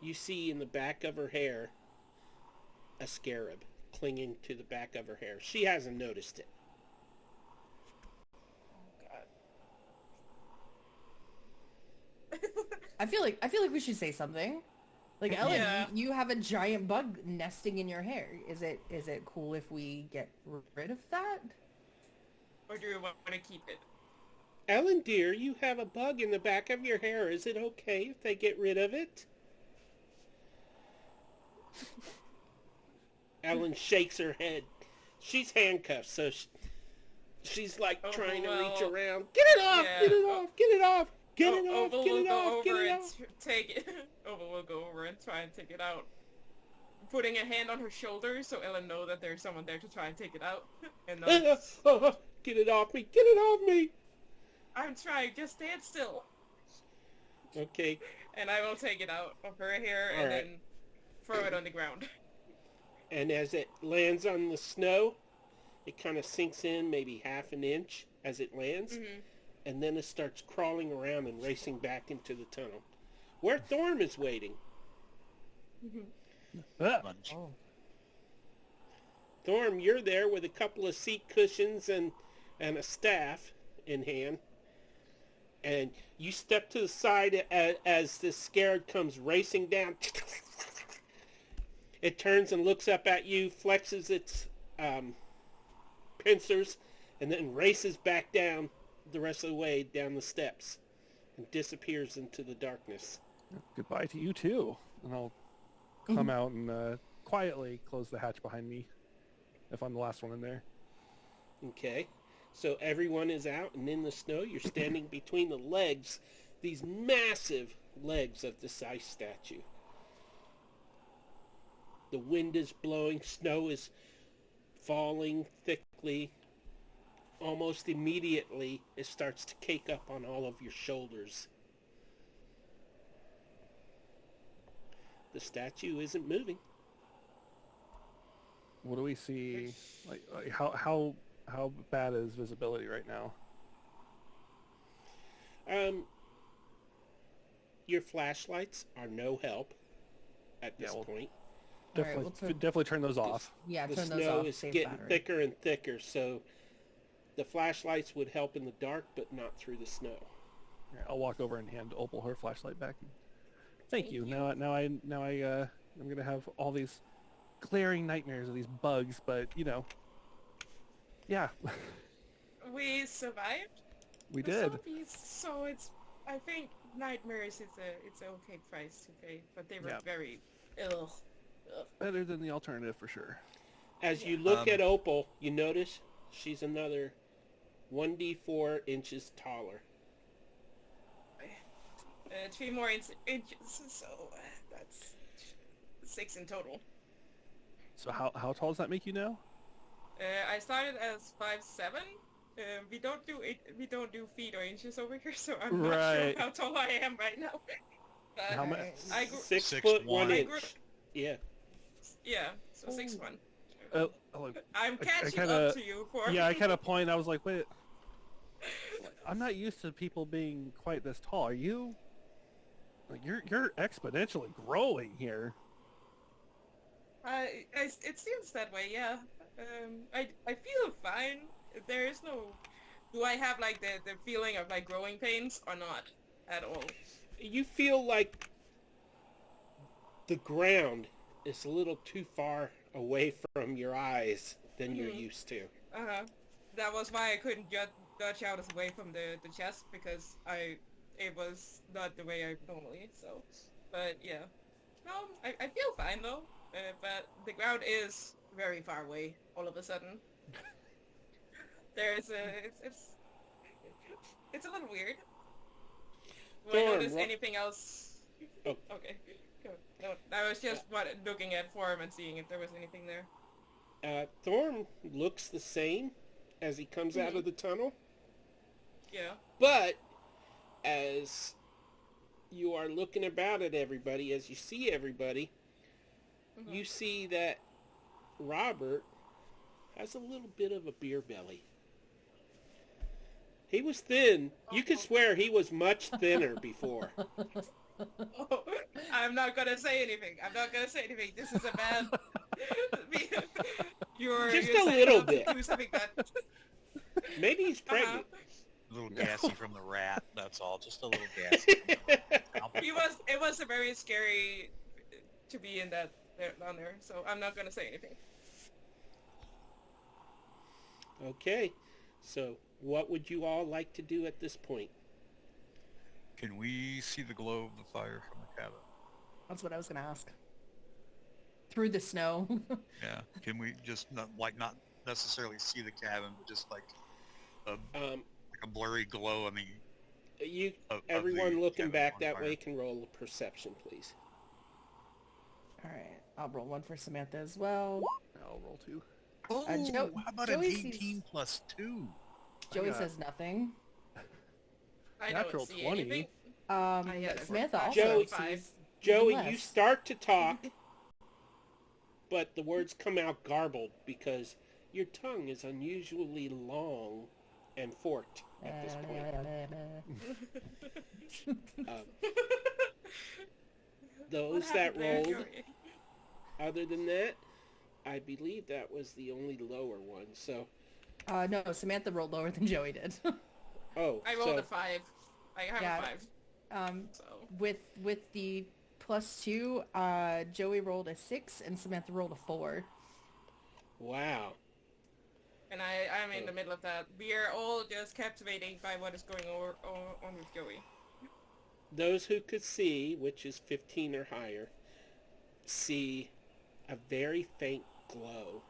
you see in the back of her hair a scarab clinging to the back of her hair. She hasn't noticed it. I feel like we should say something. Like, Ellen, Yeah. you have a giant bug nesting in your hair. Is it cool if we get rid of that? Or do you want to keep it? Ellen, dear, you have a bug in the back of your hair. Is it okay if they get rid of it? Ellen shakes her head. She's handcuffed, so she's like trying to reach around. Get it off! Yeah. Get it off! Get it off! Get it off! Oval Get will it go off! Get over it and off! take it. Oval will go over and try and take it out. Putting a hand on her shoulder so Ellen know that there's someone there to try and take it out. And Get it off me! Get it off me! I'm trying, just stand still. Okay. And I will take it out of her hair All and right. then throw it on the ground. And as it lands on the snow, it kind of sinks in maybe half an inch as it lands. Mm-hmm. And then it starts crawling around and racing back into the tunnel, where Thorm is waiting. Lunch. Thorm, you're there with a couple of seat cushions and a staff in hand. And you step to the side as this scarab comes racing down. It turns and looks up at you, flexes its pincers, and then races back down the rest of the way down the steps and disappears into the darkness. Goodbye to you too. And I'll come out and quietly close the hatch behind me if I'm the last one in there. Okay, so everyone is out and in the snow. You're standing between the legs, these massive legs of this ice statue. The wind is blowing, snow is falling thickly. Almost immediately, it starts to cake up on all of your shoulders. The statue isn't moving. What do we see? Like how bad is visibility right now? Your flashlights are no help at this well, point. Definitely, we'll turn- definitely turn those off. Yeah, The turn those snow off. is Save getting battery. thicker and thicker, so the flashlights would help in the dark, but not through the snow. Yeah, I'll walk over and hand Opal her flashlight back. Thank you. Now I'm gonna have all these glaring nightmares of these bugs, but yeah, We survived. we the did. zombies, so I think nightmares it's an okay price to pay, but they were Yeah. very ugh. Better than the alternative for sure. As you look at Opal, you notice she's another 1d4 inches taller. 3 more inches, so that's 6 in total. So how tall does that make you now? I started as 5'7". We don't do feet or inches over here, so I'm not Right. sure how tall I am right now. But How much? I grew, 6'1" 6'1". inch. Yeah. yeah, so 6'1". Oh, I'm I catching kinda- up to you for yeah, I kind of point. I was like, wait, I'm not used to people being quite this tall. Are you? Like you're exponentially growing here. It seems that way, yeah. I feel fine. There is no. Do I have like the feeling of like growing pains or not at all? You feel like the ground is a little too far away from your eyes than you're used to. Uh-huh. That was why I couldn't dodge out away from the chest, because it was not the way I normally, so. But yeah. No, I feel fine though. But the ground is very far away all of a sudden. There's a it's a little weird. Do I Thorn, notice what- anything else? Oh. Okay. Good. No, I was just looking at Form and seeing if there was anything there. Thorn looks the same as he comes out of the tunnel, Yeah. but as you are looking about at everybody, as you see everybody, you see that Robert has a little bit of a beer belly. He was thin. You could swear he was much thinner before. Oh, I'm not gonna say anything. I'm not gonna say anything. This is a bad. you're Just you're a setting little up to bit. do something bad. Maybe he's pregnant. A little gassy from the rat. That's all. Just a little gassy. From the rat. It was a very scary to be in that down there. So I'm not gonna say anything. Okay, so what would you all like to do at this point? Can we see the glow of the fire from the cabin? That's what I was gonna ask. Through the snow. Yeah. Can we just not necessarily see the cabin, but just like a blurry glow? I mean, of everyone the looking cabin back on that fire. way can roll a perception, please. All right, I'll roll one for Samantha as well. I'll roll 2. Oh, how about Joey an sees- 18 plus 2? Joey got- says nothing. I Natural don't see 20. anything. Samantha Samantha also Joey- sees Joey, less. you start to talk, but the words come out garbled because your tongue is unusually long and forked at this point. Those What that happened there, rolled, Joey? other than that, I believe that was the only lower one. So, No, Samantha rolled lower than Joey did. I rolled a 5. I have Yeah. a 5. So with the +2, Joey rolled a 6 and Samantha rolled a 4. wow. and I'm in the middle of that. We are all just captivated by what is going on with Joey. Those who could see, which is 15 or higher, see a very faint glow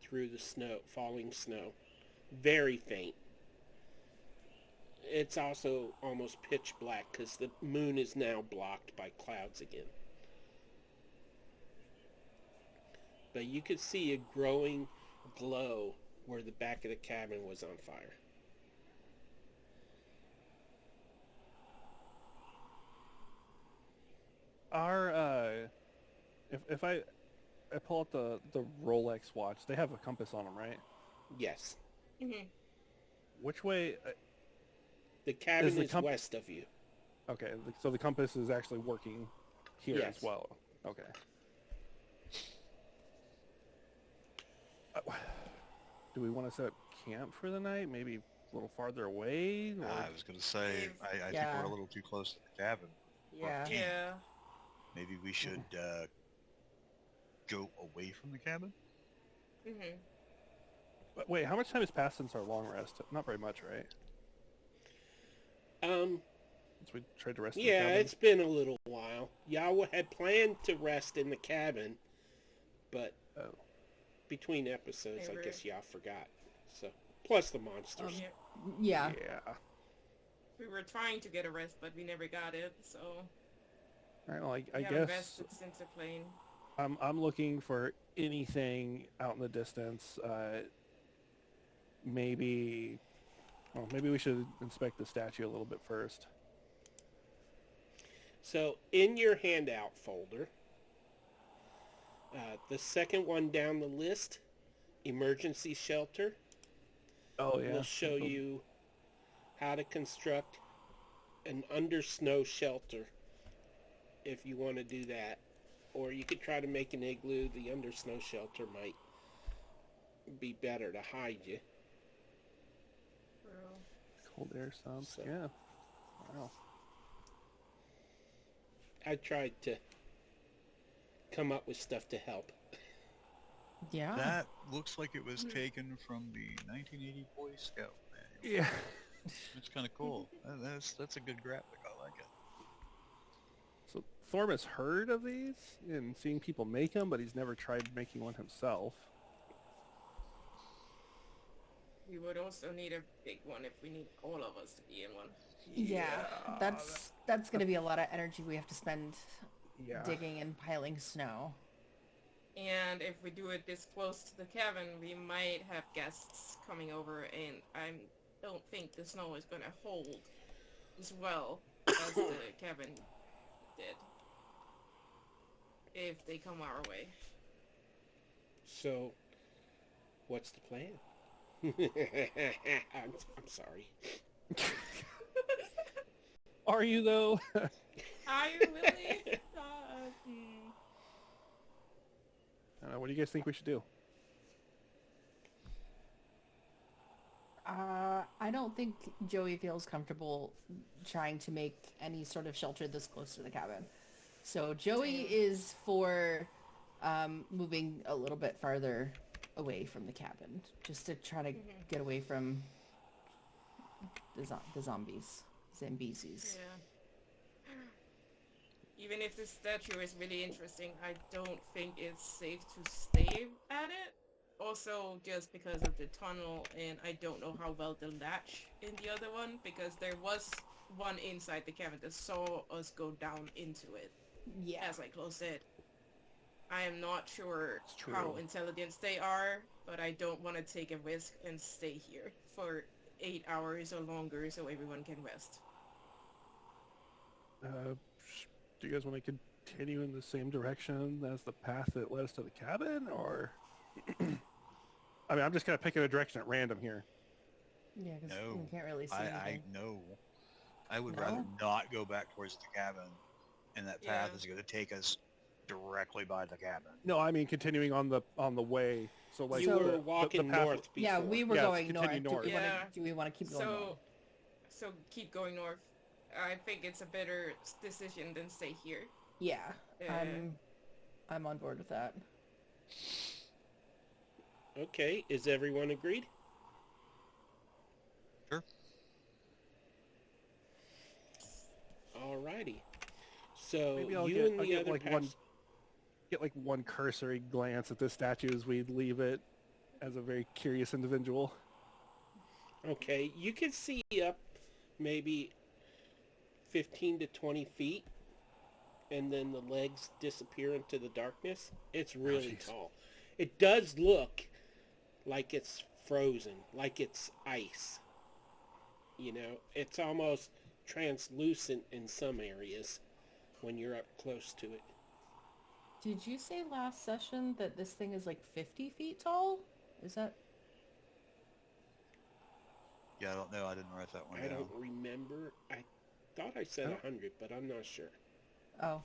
through the snow, falling snow. Very faint. It's also almost pitch black because the moon is now blocked by clouds again. But you could see a growing glow where the back of the cabin was on fire. If I pull out the Rolex watch, they have a compass on them, right? Yes. Mm-hmm. Which way? The cabin Is the is west of you. Okay, so the compass is actually working here Yes. as well. Okay. Do we want to set up camp for the night? Maybe a little farther away? Or... I was going to say, I think Yeah. we're a little too close to the cabin. Yeah. Okay. Yeah. Maybe we should go away from the cabin? Mm-hmm. But wait, how much time has passed since our long rest? Not very much, right? Since we tried to rest in the Yeah, cabin? it's been a little while. Y'all had planned to rest in the cabin, but Oh. between episodes, I Maybe. guess y'all forgot. So, plus the monsters. Yeah. Yeah. We were trying to get a rest, but we never got it, so All right, well, I we haven't guess rested since the plane. I'm looking for anything out in the distance. Maybe we should inspect the statue a little bit first. So, in your handout folder, the second one down the list, emergency shelter, Oh yeah. will show you how to construct an under snow shelter if you want to do that. Or you could try to make an igloo. The under snow shelter might be better to hide you. Cold air sounds. So- Yeah. Wow. I tried to come up with stuff to help. Yeah. That looks like it was taken from the 1980 Boy Scout manual. Yeah. It's kind of cool. That's a good graphic. I like it. So Thorm has heard of these and seen people make them, but he's never tried making one himself. We would also need a big one if we need all of us to be in one. Yeah, that's going to be a lot of energy we have to spend Yeah. digging and piling snow. And if we do it this close to the cabin, we might have guests coming over, and I don't think the snow is going to hold as well as the cabin did if they come our way. So, what's the plan? I'm sorry. Are you though? Are you really? I don't know, what do you guys think we should do? I don't think Joey feels comfortable trying to make any sort of shelter this close to the cabin. So Joey is for moving a little bit farther away from the cabin, just to try to get away from the zombies, Zambeses. Yeah. Even if the statue is really interesting, I don't think it's safe to stay at it. Also, just because of the tunnel, and I don't know how well the latch in the other one, because there was one inside the cabin that saw us go down into it. Yeah. As I closed it. I am not sure true. how intelligent they are, but I don't want to take a risk and stay here for 8 hours or longer so everyone can rest. Do you guys want to continue in the same direction as the path that led us to the cabin, or? I mean, I'm just kind of picking a direction at random here. Yeah, because No, you can't really see I anything. know. I would No? rather not go back towards the cabin, and that path Yeah. is going to take us directly by the cabin. No, I mean continuing on the way. So like You So- were the walking path- north before. Yeah, we were Yeah, going north. continue north. Do we want to keep going north? So keep going north. I think it's a better decision than stay here. Yeah, Uh, I'm on board with that. Okay, is everyone agreed? Sure. Alrighty. So Maybe I'll you get, and I'll the get other like one cursory glance at this statue as we leave it, as a very curious individual. Okay, you can see up maybe 15 to 20 feet, and then the legs disappear into the darkness. It's really jeez. tall. It does look like it's frozen, like it's ice. You know, it's almost translucent in some areas when you're up close to it. Did you say last session that this thing is like 50 feet tall? Is that? Yeah, I don't know. I didn't write that one I down. don't remember. I thought I said 100, but I'm not sure. Oh.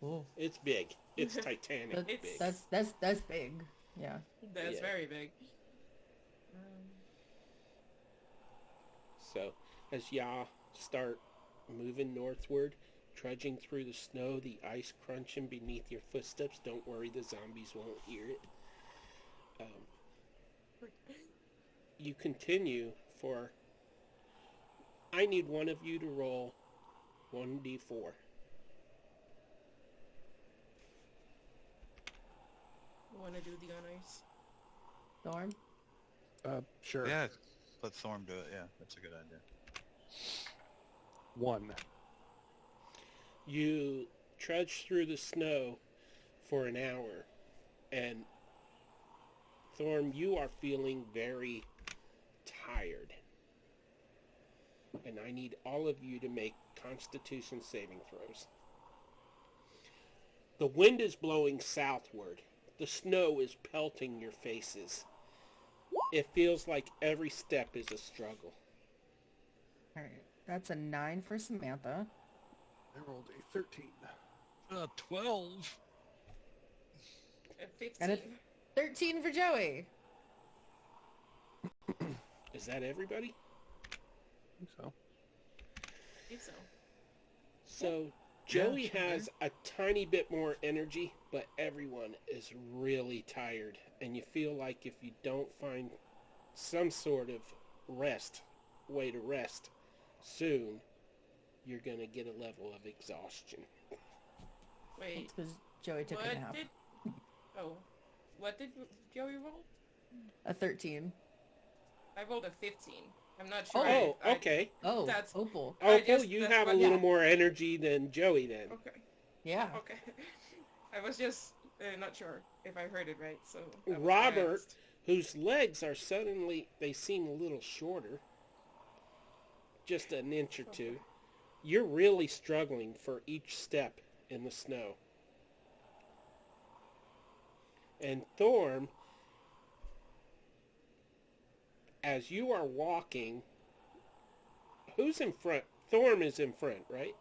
Oh. It's big. It's Titanic That, big. that's big. Yeah. That's Yeah. very big. So, as y'all start moving northward, trudging through the snow, the ice crunching beneath your footsteps, don't worry, the zombies won't hear it. You continue for... I need one of you to roll 1d4. Want to do the honors? Thorn? Sure. Yeah, let Thorm do it. Yeah, that's a good idea. 1. You trudge through the snow for an hour, and Thorm, you are feeling very tired. And I need all of you to make Constitution saving throws. The wind is blowing southward. The snow is pelting your faces. It feels like every step is a struggle. Alright. That's a 9 for Samantha. I rolled a 13. 12. At 15. And a 13 for Joey. Is that everybody? I think so. I think so. So, Joey sure. has a tiny bit more energy, but everyone is really tired. And you feel like if you don't find some sort of way to rest soon, you're going to get a level of exhaustion. Wait, It's because Joey took a what nap. did... Oh. What did Joey roll? A 13. I rolled a 15. I'm not sure. Oh, okay. Oh, That's- Opal. Opal, you that's have a what- little yeah. more energy than Joey then. Okay. Yeah. Okay. I was just not sure if I heard it right, so... that was why I Robert, asked. whose legs are suddenly, they seem a little shorter, just an inch or two. You're really struggling for each step in the snow. And Thorm, as you are walking, who's in front? Thorm is in front, right?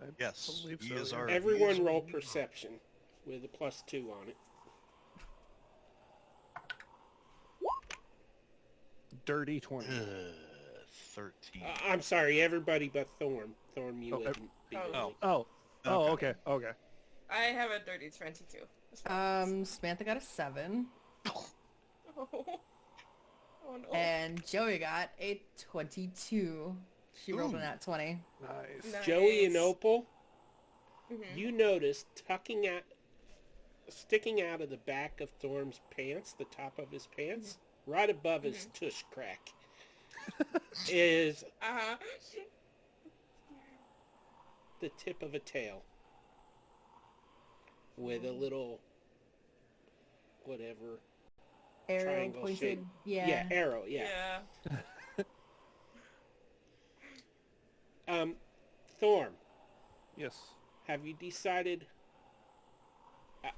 I Yes, believe he so, is yeah. our- Everyone roll perception with a +2 on it. Dirty 20. 13. I'm sorry, everybody but Thorm. Thorm, you Oh, wouldn't be oh. rolling. Oh. Oh, okay. Okay. I have a dirty 22. That's fine. Samantha got a 7. Oh. Oh no. And Joey got a 22. She rolled Ooh. an at 20. Nice. Nice. Joey and Opal, Mhm. you notice sticking out of the back of Thorm's pants, the top of his pants, right above his tush crack, is Uh-huh. the tip of a tail with a little whatever Arrow triangle pointed. shape. Yeah. Arrow, yeah. Thorm, Yes. have you decided?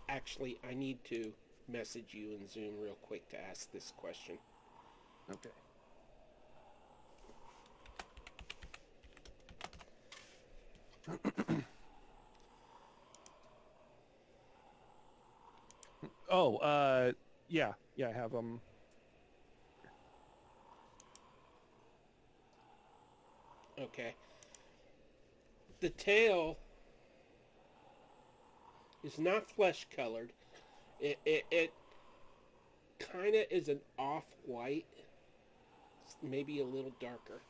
Actually, I need to message you in Zoom real quick to ask this question. Okay. Oh, yeah. Yeah, I have Okay. The tail is not flesh colored. It kind of is an off-white, maybe a little darker,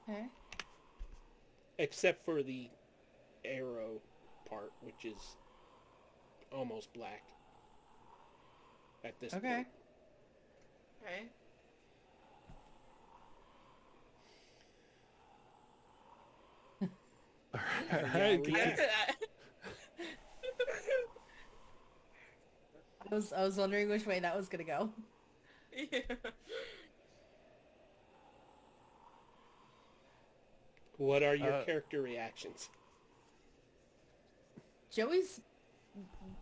Okay. except for the arrow part, which is almost black at this Okay. point. Okay. Hey, Yeah. I was wondering which way that was gonna go. Yeah. What are your character reactions? Joey's,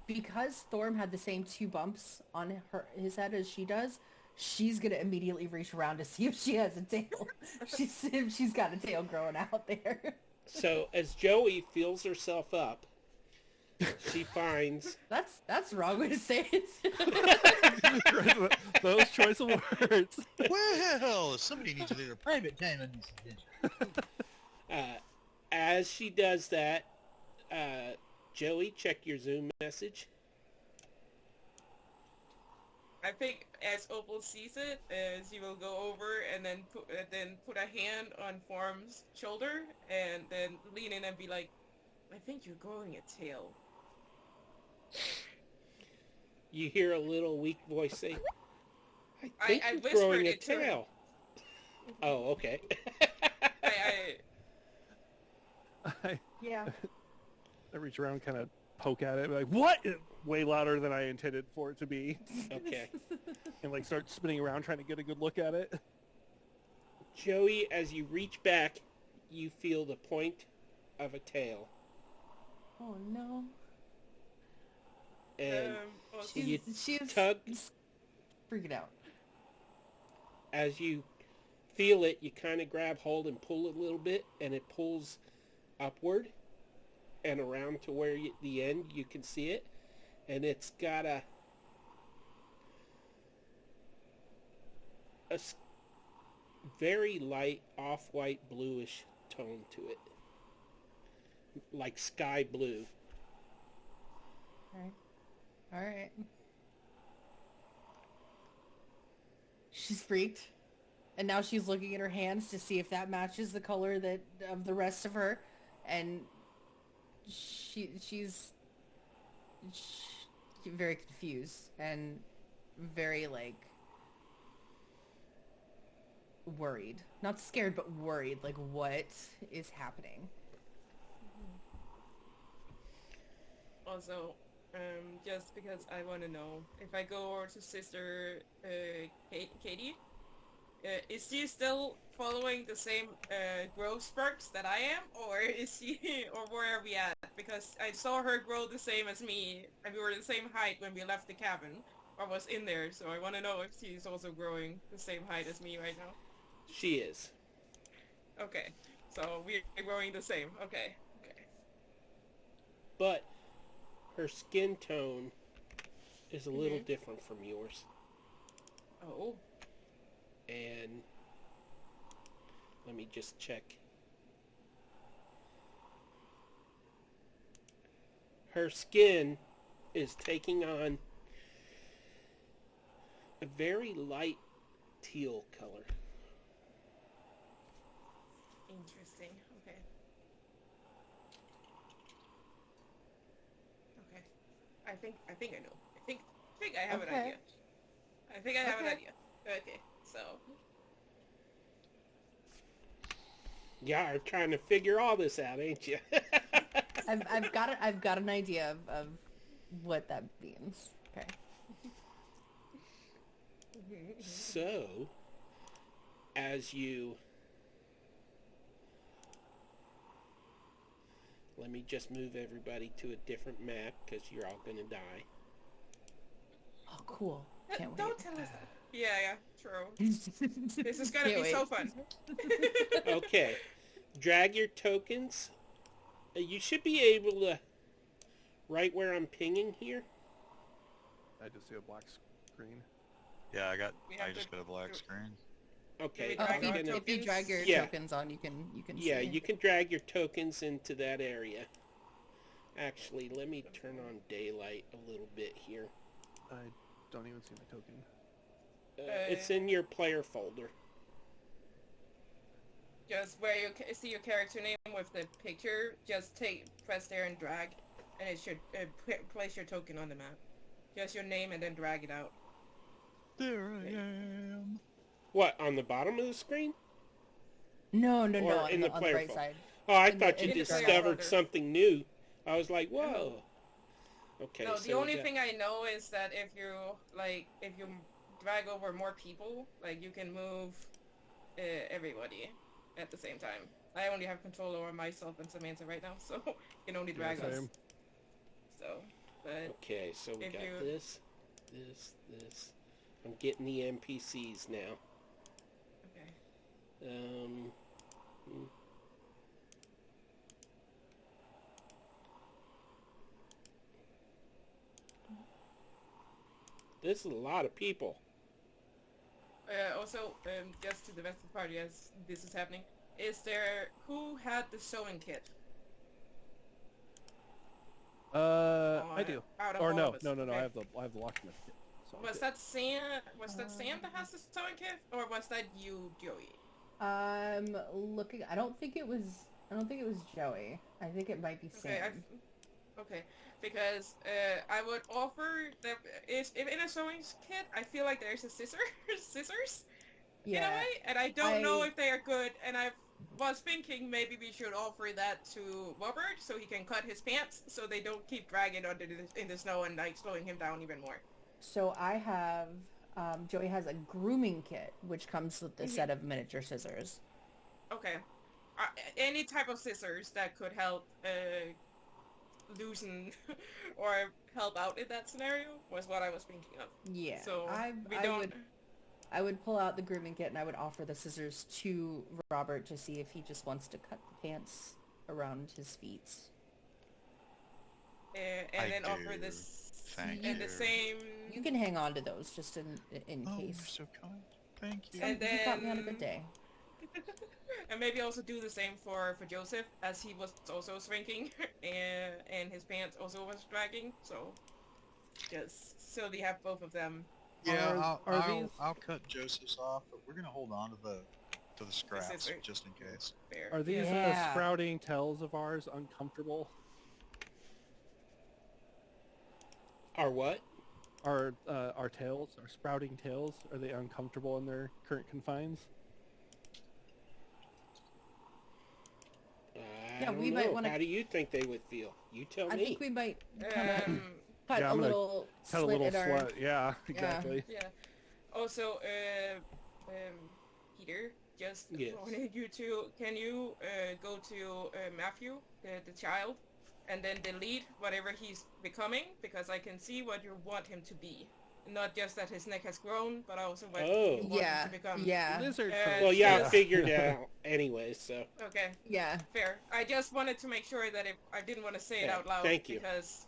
because Thorm had the same 2 bumps on his head as she does, she's gonna immediately reach around to see if she has a tail. If she's got a tail growing out there. So as Joey feels herself up, she finds That's wrong way to say it. those choice of words. Well, somebody needs to do their private time on this adventure. as she does that, Joey, check your Zoom message. I think as Opal sees it, she will go over and then put a hand on Form's shoulder and then lean in and be like, "I think you're growing a tail." You hear a little weak voice say, I think I you're whispered growing a it to her. tail. Oh, okay. Yeah. I reach around, kind of poke at it, like, what? Way louder than I intended for it to be, Okay. and like start spinning around trying to get a good look at it. Joey, as you reach back, you feel the point of a tail. Oh no. And well, you She's tug. freaking out. As you feel it, you kind of grab hold and pull a little bit, and it pulls upward and around to where the end you can see it, and it's got a very light off-white bluish tone to it. like sky blue. All right. She's freaked, and now she's looking at her hands to see if that matches the color that of the rest of her, and she's very confused and very like worried. Not scared, but worried. Like, what is happening? Also, just because I want to know, if I go over to Sister Katie, is she still following the same growth sparks that I am, or is she, or where are we at? Because I saw her grow the same as me, and we were the same height when we left the cabin, or was in there, so I want to know if she's also growing the same height as me right now. She is. Okay, so we're growing the same, okay. But her skin tone is a little different from yours. Oh. And let me just check. Her skin is taking on a very light teal color. Interesting. Okay. Okay. I think I know. I think I have an Okay. idea. I think I have an Okay. idea. Okay. So Yeah, you're trying to figure all this out, ain't you? I've got an idea of what that means. Okay. So, as you... Let me just move everybody to a different map, because you're all going to die. Oh, cool. Can't wait. don't tell us that. Yeah, true. This is gonna Can't be so wait. fun. Okay. Drag your tokens. You should be able to... Right where I'm pinging here. I just see a black screen. Yeah, I have just to got a black do- screen. Okay. Oh, Drag if, you, our I'm gonna- if you drag your Yeah. tokens on, you can Yeah, see. you can drag your tokens into that area. Actually, let me turn on daylight a little bit here. I don't even see my token. It's in your player folder. Just where you see your character name with the picture, just press there and drag, and it should place your token on the map. Just your name and then drag it out. There I am. What, on the bottom of the screen? No, Or on in the, the on the player right folder? side. Oh, I In the- thought you in the player discovered folder. something new. I was like, whoa. Okay, No, so the we only got- thing I know is that if you drag over more people, like you can move everybody at the same time. I only have control over myself and Samantha right now, so you can only drag us. same. So, but Okay, so we if got you- this. I'm getting the NPCs now. okay. Hmm. This is a lot of people. Also, just to the rest of the party as this is happening, who had the sewing kit? I do. Out of Or all no, of us. no. Okay. I have the locksmith kit. So Was that Sam? Was that Sam that has the sewing kit, or was that you, Joey? I'm looking. I don't think it was Joey. I think it might be Okay, Sam. okay, because I would offer that if in a sewing kit, I feel like there's a scissors in a Yeah. way, and I don't know I- if they are good. And I was thinking maybe we should offer that to Robert so he can cut his pants so they don't keep dragging in the snow and like slowing him down even more. So I have. Joey has a grooming kit, which comes with a set of miniature scissors. Okay, any type of scissors that could help loosen or help out in that scenario was what I was thinking of. Yeah. So we I don't. would. I would pull out the grooming kit and I would offer the scissors to Robert to see if he just wants to cut the pants around his feet. And I then offer do. this Thank and you. the same. You can hang on to those just in Oh, case. you're so kind. Thank you. And You caught me on a then- good day. And maybe also do the same for Joseph, as he was also shrinking, and his pants also was dragging. So just so they have both of them. Yeah, Are these- I'll cut Joseph's off, but we're gonna hold on to the scraps are- just in case. Fair. Are these Yeah. sprouting tails of ours uncomfortable? Or what? Our tails, our sprouting tails, are they uncomfortable in their current confines? I don't we know. might wanna- How do you think they would feel? You tell I me. think we might kind of cut Yeah, a I'm gonna little Cut a slit little in our. slut. Yeah, exactly. Yeah. Also, Peter, just Yes. wanted you to, can you go to Matthew, the child, and then delete whatever he's becoming, because I can see what you want him to be. Not just that his neck has grown, but also what Oh. you want Yeah, him to become. yeah, Lizard. Uh, Well, yeah, I Yes. figured it out anyway, so. Okay, yeah. fair. I just wanted to make sure that I didn't want to say it Yeah, out loud. thank you. Because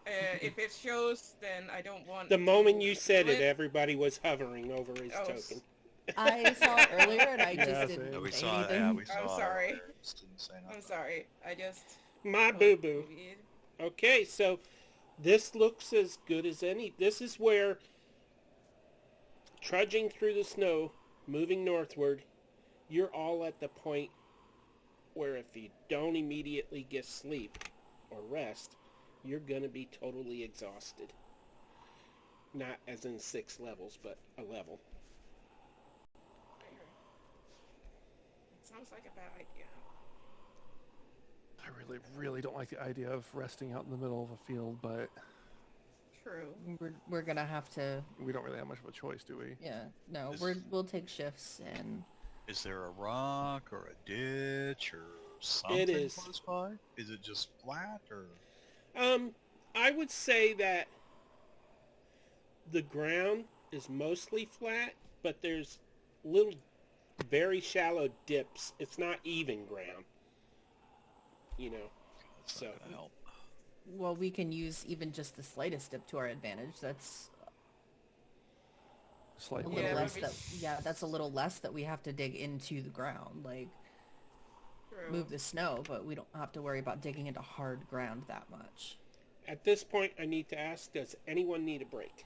if it shows, then I don't want The moment to you said it, split. everybody was hovering over his Oh, token. I saw it earlier and I Yeah, just same. didn't No, we say saw it. anything. Yeah, we saw I'm it. sorry. earlier, just didn't say nothing. I'm sorry. I just... My boo-boo. Weird. Okay, so this looks as good as any. This is where, trudging through the snow, moving northward, you're all at the point where if you don't immediately get sleep or rest, you're going to be totally exhausted. Not as in 6 levels, but a level. It sounds like a bad idea. I really, really don't like the idea of resting out in the middle of a field, but True. We're gonna have to. we don't really have much of a choice, do we? Yeah, no, Is- we'll take shifts and. Is there a rock or a ditch or something is. close by? Is it just flat or? I would say that the ground is mostly flat, but there's little, very shallow dips. It's not even ground, you know. That's So- not gonna help. Well, we can use even just the slightest dip to our advantage. That's a Slightly. little Yeah, less maybe- that. Yeah, that's a little less that we have to dig into the ground. Like True. move the snow, but we don't have to worry about digging into hard ground that much. At this point, I need to ask, does anyone need a break?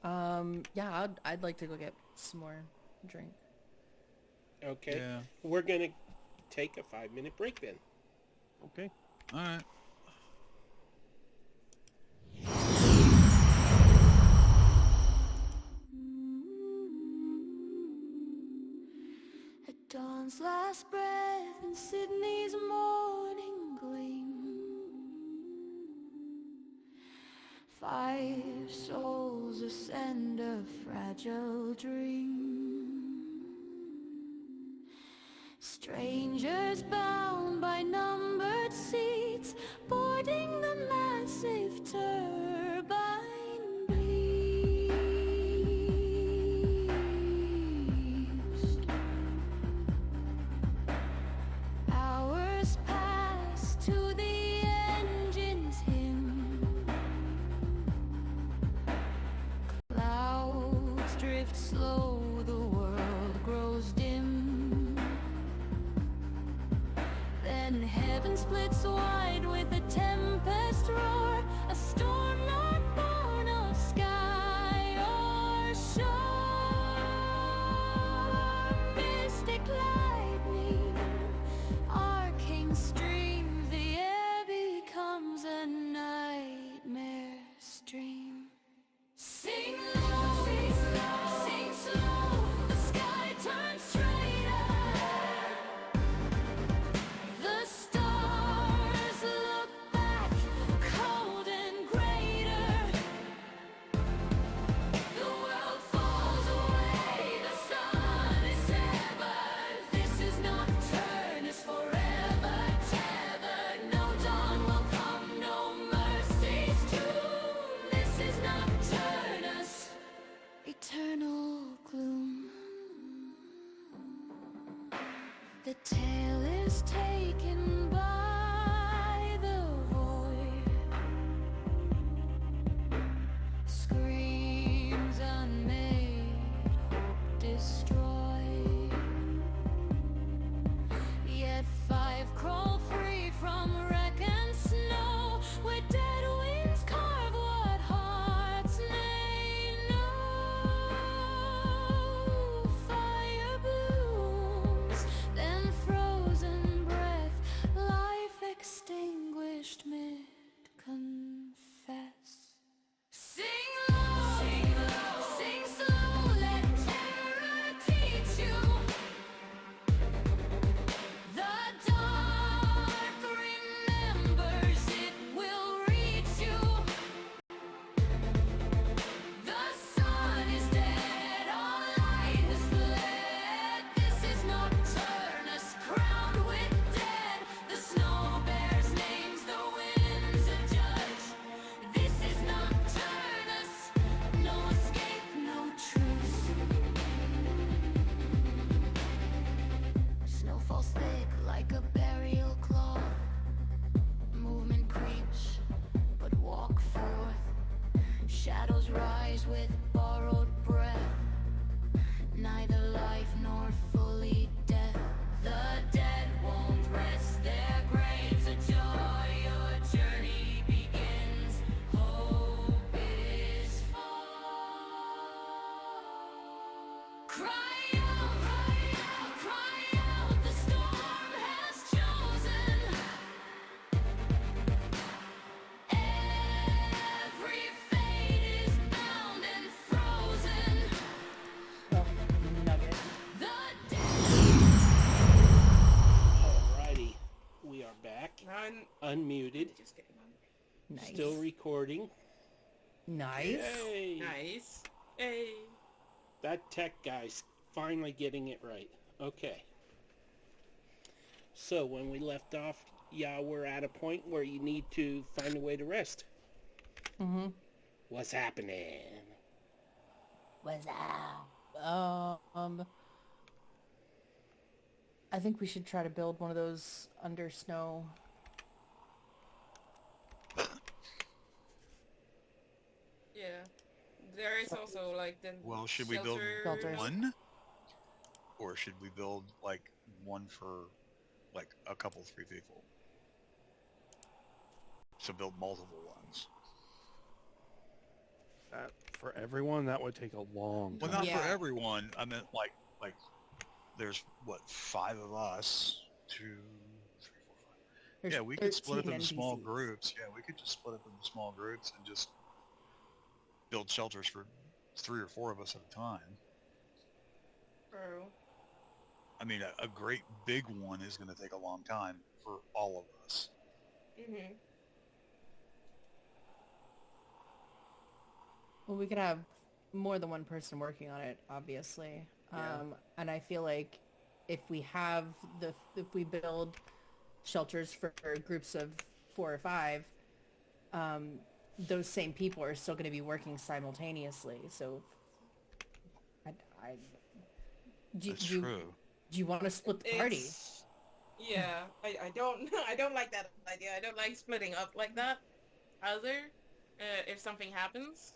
Yeah, I'd like to go get some more drink. Okay. Yeah. We're going to take a 5-minute break then. Okay. All right. At dawn's last breath in Sydney's morning gleam, 5 souls ascend a fragile dream. Strangers bound by numbered seats, boarding the massive turbine beast. Hours pass to the engine's hymn. Clouds drift slow, the world grows dim. Then heaven splits wide with a tempest roar, a storm not born of sky or shore. Mystic lightning, arcing streams, the air becomes a nightmare stream. Sing low, sing slow, the sky turns straighter. The stars look back, cold and greater. The world falls away, the sun is severed. This is Nocturnus, forever tethered. No dawn will come, no mercy's tomb. This is Nocturnus, eternal gloom. The tale is taken by the void. Screams unmade, destroyed. Shadows rise with borrowed breath. Neither life nor fully death. The dead won't rest their graves. A joy, your journey begins. Hope is far. Cry out, cry out, cry out. The storm has chosen. Every fate is bound and frozen. Oh, nugget. The dead. Alrighty, we are back. Now I'm Unmuted. just getting on. Nice. Still recording. Nice. Yay! Nice. Hey. That tech guy's finally getting it right. Okay. So when we left off, y'all were at a point where you need to find a way to rest. Mm-hmm. What's happening? What's up? I think we should try to build one of those under snow. Yeah. There is also like the Well, should we build Shelters. one? Or should we build like one for like a couple, 3 people? So build multiple ones. That, for everyone, that would take a long Well, time. not Yeah. for everyone. I meant like there's what, 5 of us, 2, 3, 4, 5. There's Yeah, we could split up 13 into small NPCs. groups. Yeah, we could just split up into small groups and just build shelters for 3 or 4 of us at a time. True. I mean, a great big one is going to take a long time for all of us. Mm-hmm. Well, we could have more than one person working on it, obviously. Yeah. And I feel like if we build shelters for groups of 4 or 5, those same people are still going to be working simultaneously. So, That's true. do you want to split the party? Yeah, I don't I don't like that idea. I don't like splitting up like that either. If something happens,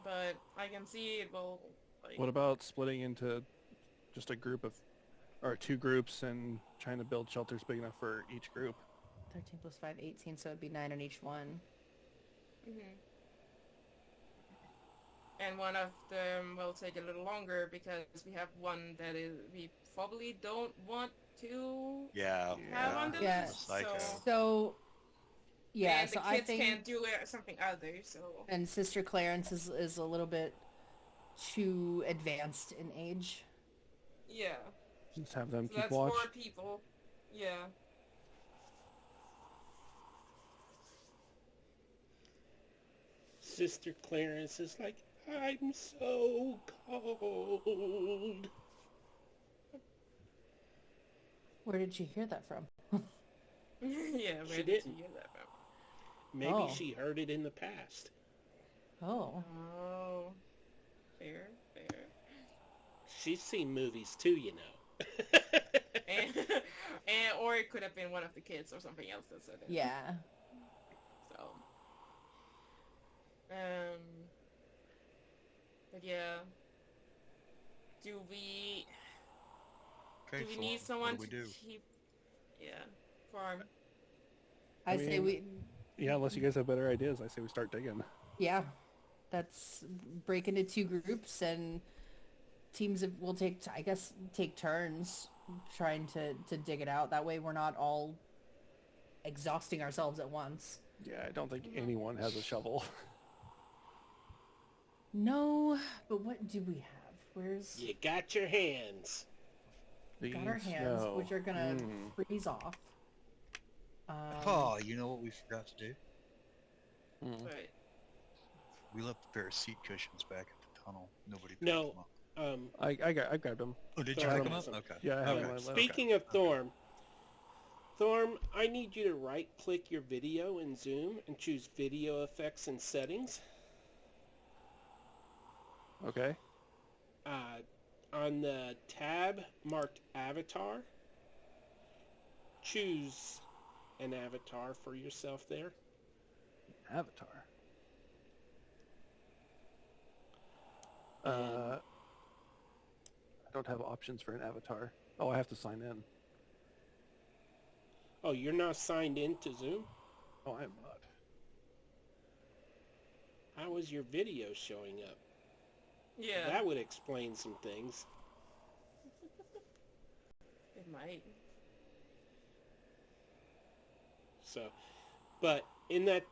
but I can see it will. Like, What about splitting into just a group of, or 2 groups and trying to build shelters big enough for each group? 13 plus 5, 18, so it'd be 9 on each one. Mhm. And one of them will take a little longer because we have one that is we probably don't want to Yeah. have on the Yeah. list. Psycho. So, yeah, and so the I kids think... can't do something other. So And Sister Clarence is a little bit too advanced in age. yeah, Just have them so keep that's watch. 4 people. Yeah. Sister Clarence is like, I'm so cold. Where did you hear that from? Yeah, where She did didn't. you hear that from? Maybe Oh. she heard it in the past. Oh. Oh, fair. She's seen movies too, you know. And or it could have been one of the kids or something else that said it. Yeah. So, but yeah, do we Okay, do we so need someone what do we do? to keep? Yeah, farm. I say mean- Yeah, unless you guys have better ideas, I say we start digging. yeah, that's break into 2 groups and teams will take turns trying to dig it out. That way we're not all exhausting ourselves at once. Yeah, I don't think anyone has a shovel. No, but what do we have? Where's You got your hands. got our Beans, hands, no. which are gonna Mm. freeze off. Oh, you know what we forgot to do? Mm. Right. We left a pair of seat cushions back at the tunnel. Nobody picked No. them up. I grabbed them. Oh, did you Thorm pick them has up? them. Okay. Yeah, I have Okay. them on my list. Speaking of Thorm, I need you to right-click your video in Zoom and choose Video Effects and Settings. Okay. On the tab marked Avatar, choose an avatar for yourself there. Avatar. I don't have options for an avatar. Oh, I have to sign in. Oh, you're not signed in to Zoom? Oh, I am not. How is your video showing up? Yeah, That would explain some things. it might. So, but in that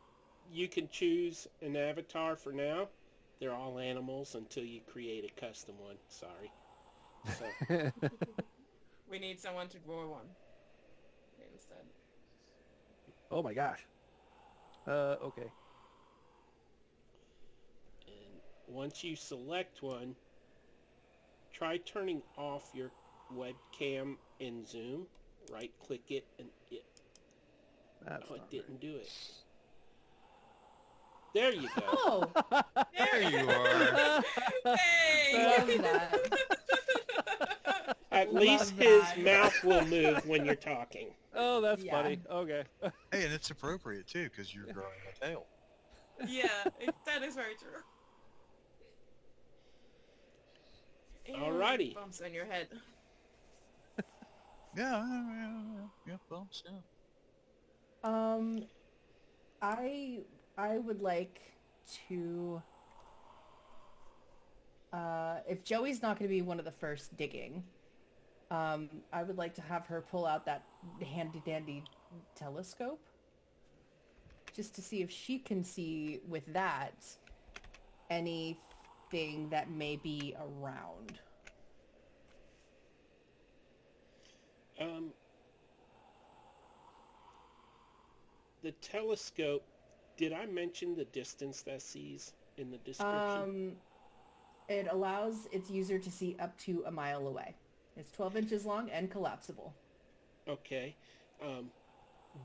you can choose an avatar for now. They're all animals until you create a custom one. Sorry. So, We need someone to draw one instead. Oh my gosh. Okay. and once you select one, try turning off your webcam in Zoom. Right click it and it That's oh, it not didn't do it. There you go. Oh, There you are. Hey! love that. At Love least his that. mouth will move when you're talking. Oh, that's Yeah. funny. Okay. Hey, and it's appropriate too because you're growing a tail. Yeah, that is very true. And Alrighty. bumps on your head. Yeah, bumps, yeah. I would like to if Joey's not going to be one of the first digging, I would like to have her pull out that handy dandy telescope just to see if she can see with that anything that may be around. The telescope, did I mention the distance that sees in the description? It allows its user to see up to a mile away. It's 12 inches long and collapsible. Okay.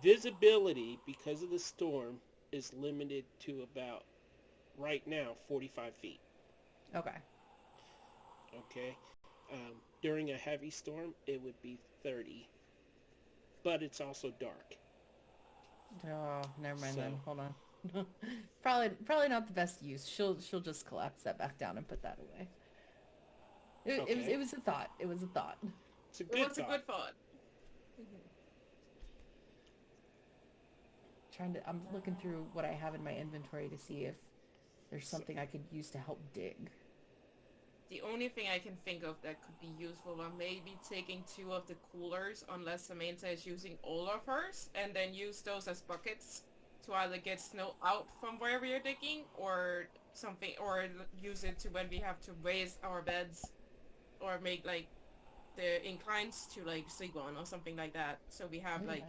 Visibility, because of the storm, is limited to about, right now, 45 feet. Okay. Okay. During a heavy storm, it would be 30. But it's also dark. Oh, never mind So- then. Hold on. probably not the best use. She'll just collapse that back down and put that away. Okay. It was a thought. It was a thought. It's a It good was a thought. good thought. I'm looking through what I have in my inventory to see if there's something I could use to help dig. The only thing I can think of that could be useful are maybe taking 2 of the coolers, unless Samantha is using all of hers, and then use those as buckets to either get snow out from wherever you're digging, or something, or use it to when we have to raise our beds, or make like the inclines to like sleep on, or something like that. So we have like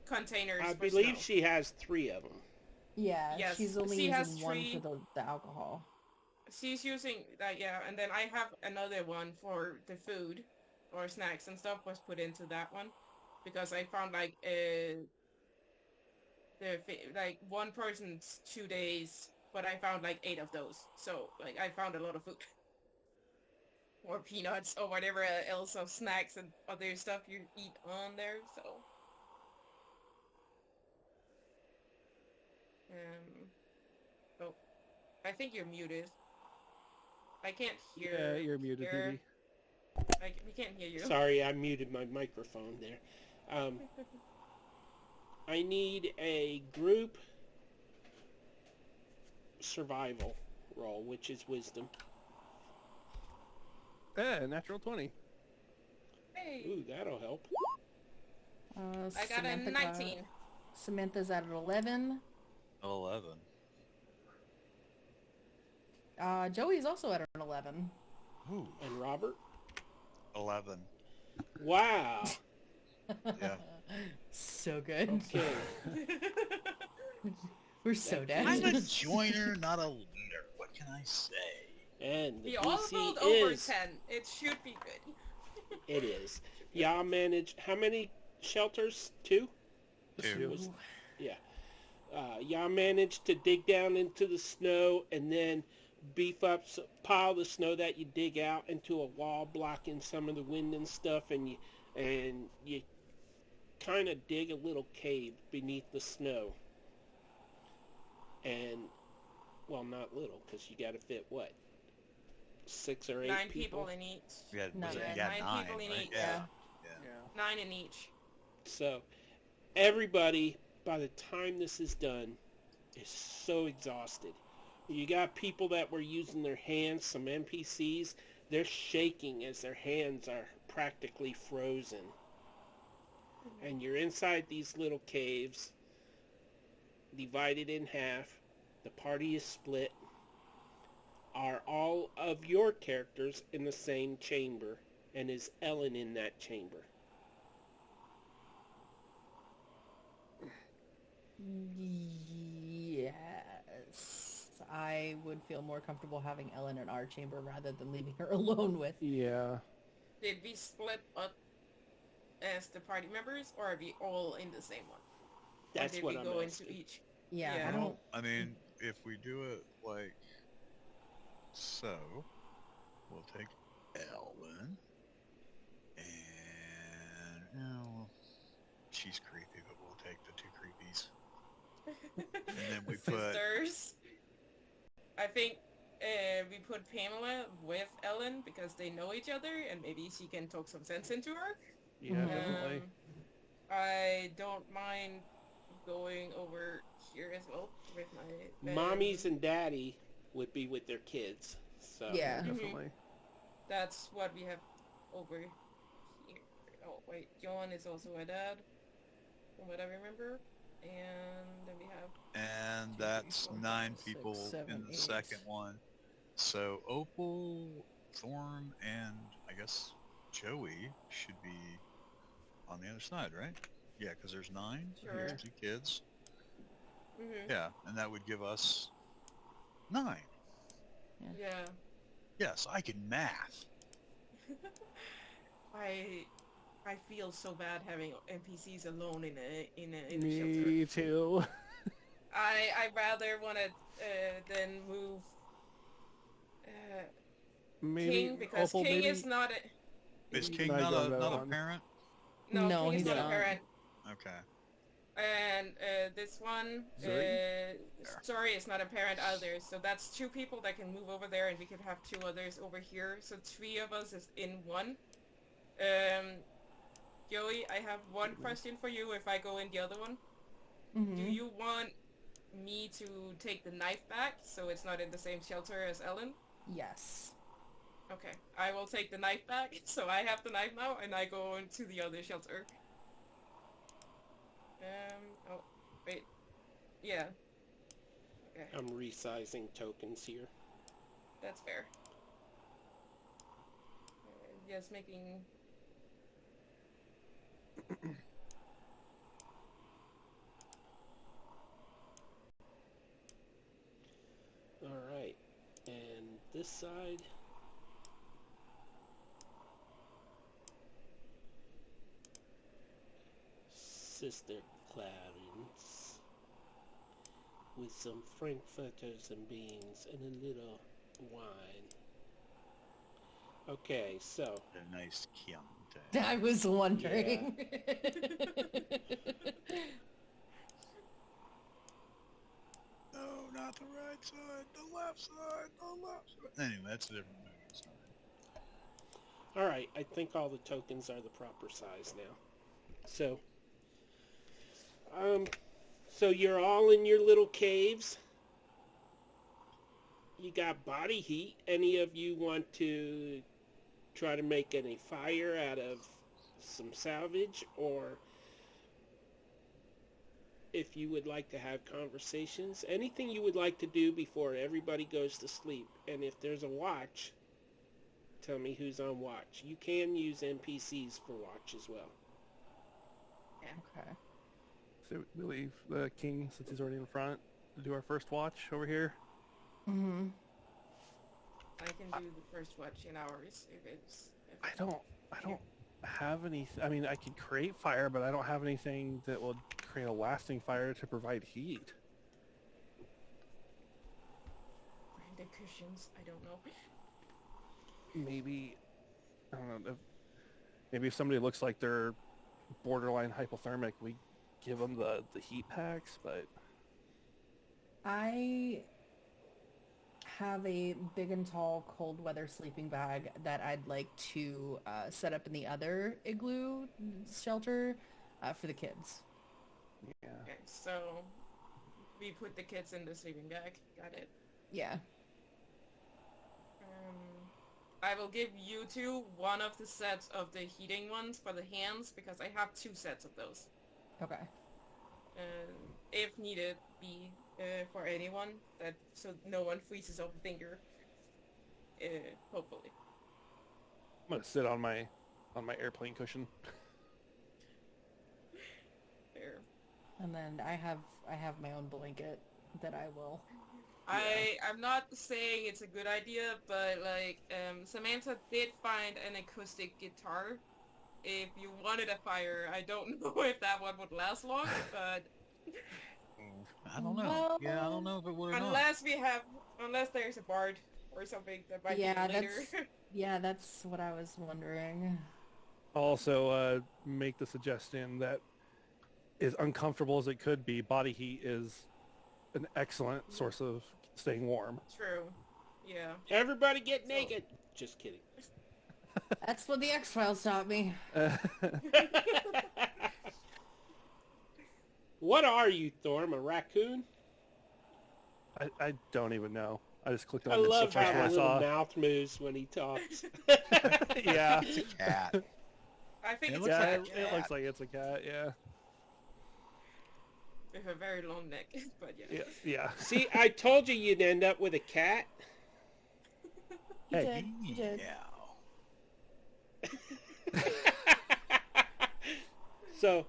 containers. I for believe snow. she has 3 of them. Yeah, Yes, she's only she has using one 3. for the alcohol. She's using that, yeah, and then I have another one for the food or snacks and stuff was put into that one because I found like like one person's 2 days, but I found like 8 of those, so like I found a lot of food or peanuts or whatever else of snacks and other stuff you eat on there. So oh, I think you're muted. I can't hear. Yeah, you're muted, hear- Dee we can't hear you. Sorry, I muted my microphone there. I need a group survival roll, which is wisdom. Yeah, natural 20. Hey, Ooh, that'll help. I got a 19. Samantha's at an 11. 11. Joey's also at an 11. Ooh, And Robert? 11. Wow. Yeah. So good. Okay. We're so dead. I'm a joiner, not a leader. What can I say? And the We all DC rolled over is... 10. It should be good. It is. Y'all manage... How many shelters? 2? 2. Was- Yeah. Y'all managed to dig down into the snow and then beef up, pile the snow that you dig out into a wall blocking some of the wind and stuff, and you kind of dig a little cave beneath the snow. And, well, not little, because you got to fit what? 6 or 8 9 people. people in each. You had, No, was it, yeah, you got 9 people 9, in right? each. Yeah. Yeah. Yeah. 9 in each. So everybody, by the time this is done, is so exhausted. You got people that were using their hands, some NPCs, they're shaking as their hands are practically frozen. And you're inside these little caves, divided in half. The party is split. Are all of your characters in the same chamber? And is Ellen in that chamber? Yes. I would feel more comfortable having Ellen in our chamber rather than leaving her alone with. Yeah. Did we split up as the party members, or are we all in the same one? Or That's did what we I'm go asking. into each? Yeah, Yeah. I don't. I mean, if we do it like so, we'll take Ellen, and she's creepy, but we'll take the 2 creepies. And then we put Sisters. I think we put Pamela with Ellen because they know each other, and maybe she can talk some sense into her. Yeah, Mhm. definitely. I don't mind going over here as well with my Mommies and daddy would be with their kids. So Yeah. Definitely. That's what we have over here. Oh wait, John is also a dad, from what I remember. And then we have and 2, 3, that's 4, 9 6, people 7, in the 8. second one. So Opal, Thorn, and I guess Joey should be on the other side, right? Yeah, because there's 9. Sure. Here's 2 kids. mhm. Yeah, and that would give us 9. Yeah. Yes, I can math. I feel so bad having NPCs alone in a shelter. Me too. I rather want to than move Maybe King, because Opal, King maybe is not a Is King Now you not got a another not a one. parent? no, No, King is he's not a not. parent. Okay. And this one, Story is not a parent either. So that's 2 people that can move over there, and we could have 2 others over here. So 3 of us is in one. Joey, I have one question for you. If I go in the other one, do you want me to take the knife back so it's not in the same shelter as Ellen? Yes. Okay, I will take the knife back. So I have the knife now, and I go into the other shelter. Oh, wait. Yeah. Okay, I'm resizing tokens here. that's fair. Yes, making... All right. And this side. Sister Clarence. With some frankfurters and beans and a little wine. Okay, so A nice Chianti. I was wondering. No, not the right side, the left side, the left side. Anyway, that's a different movie. Sorry. all right, I think all the tokens are the proper size now. So you're all in your little caves. You got body heat. Any of you want to try to make any fire out of some salvage, or if you would like to have conversations, anything you would like to do before everybody goes to sleep. And if there's a watch, tell me who's on watch. You can use NPCs for watch as well. Okay. So we leave the king, since he's already in front, to do our first watch over here. Mm-hmm. I can do the first watch in ours if it's... I don't have any. I mean, I can create fire, but I don't have anything that will create a lasting fire to provide heat. The cushions, I don't know. Maybe, I don't know. Maybe if somebody looks like they're borderline hypothermic, we give them the heat packs, but... I have a big and tall cold weather sleeping bag that I'd like to set up in the other igloo shelter for the kids. Yeah. Okay, so we put the kids in the sleeping bag. Got it. Yeah. I will give you two one of the sets of the heating ones for the hands because I have two sets of those. Okay. If needed, be for anyone that so no one freezes off a finger. Hopefully. I'm gonna sit on my airplane cushion. There. And then I have my own blanket that I will. I'm not saying it's a good idea, but like Samantha did find an acoustic guitar. If you wanted a fire, I don't know if that one would last long, but I don't know. Well, Yeah, I don't know if it would or not. unless there's a bard or something that might Yeah, be later. that's what I was wondering. I'll also make the suggestion that, as uncomfortable as it could be, body heat is an excellent source of staying warm. True. Yeah. Everybody get naked. Just kidding. That's what the X-Files taught me. What are you, Thorm? A raccoon? I don't even know. I just clicked on I it. love It's the first how one his I little saw. mouth moves when he talks. Yeah. It's a cat. I think It it's looks a Yeah, cat it looks like it's a cat. Yeah. with a very long neck, but yeah. Yeah. Yeah. See, I told you you'd end up with a cat. You Hey. did. You did. Yeah. So,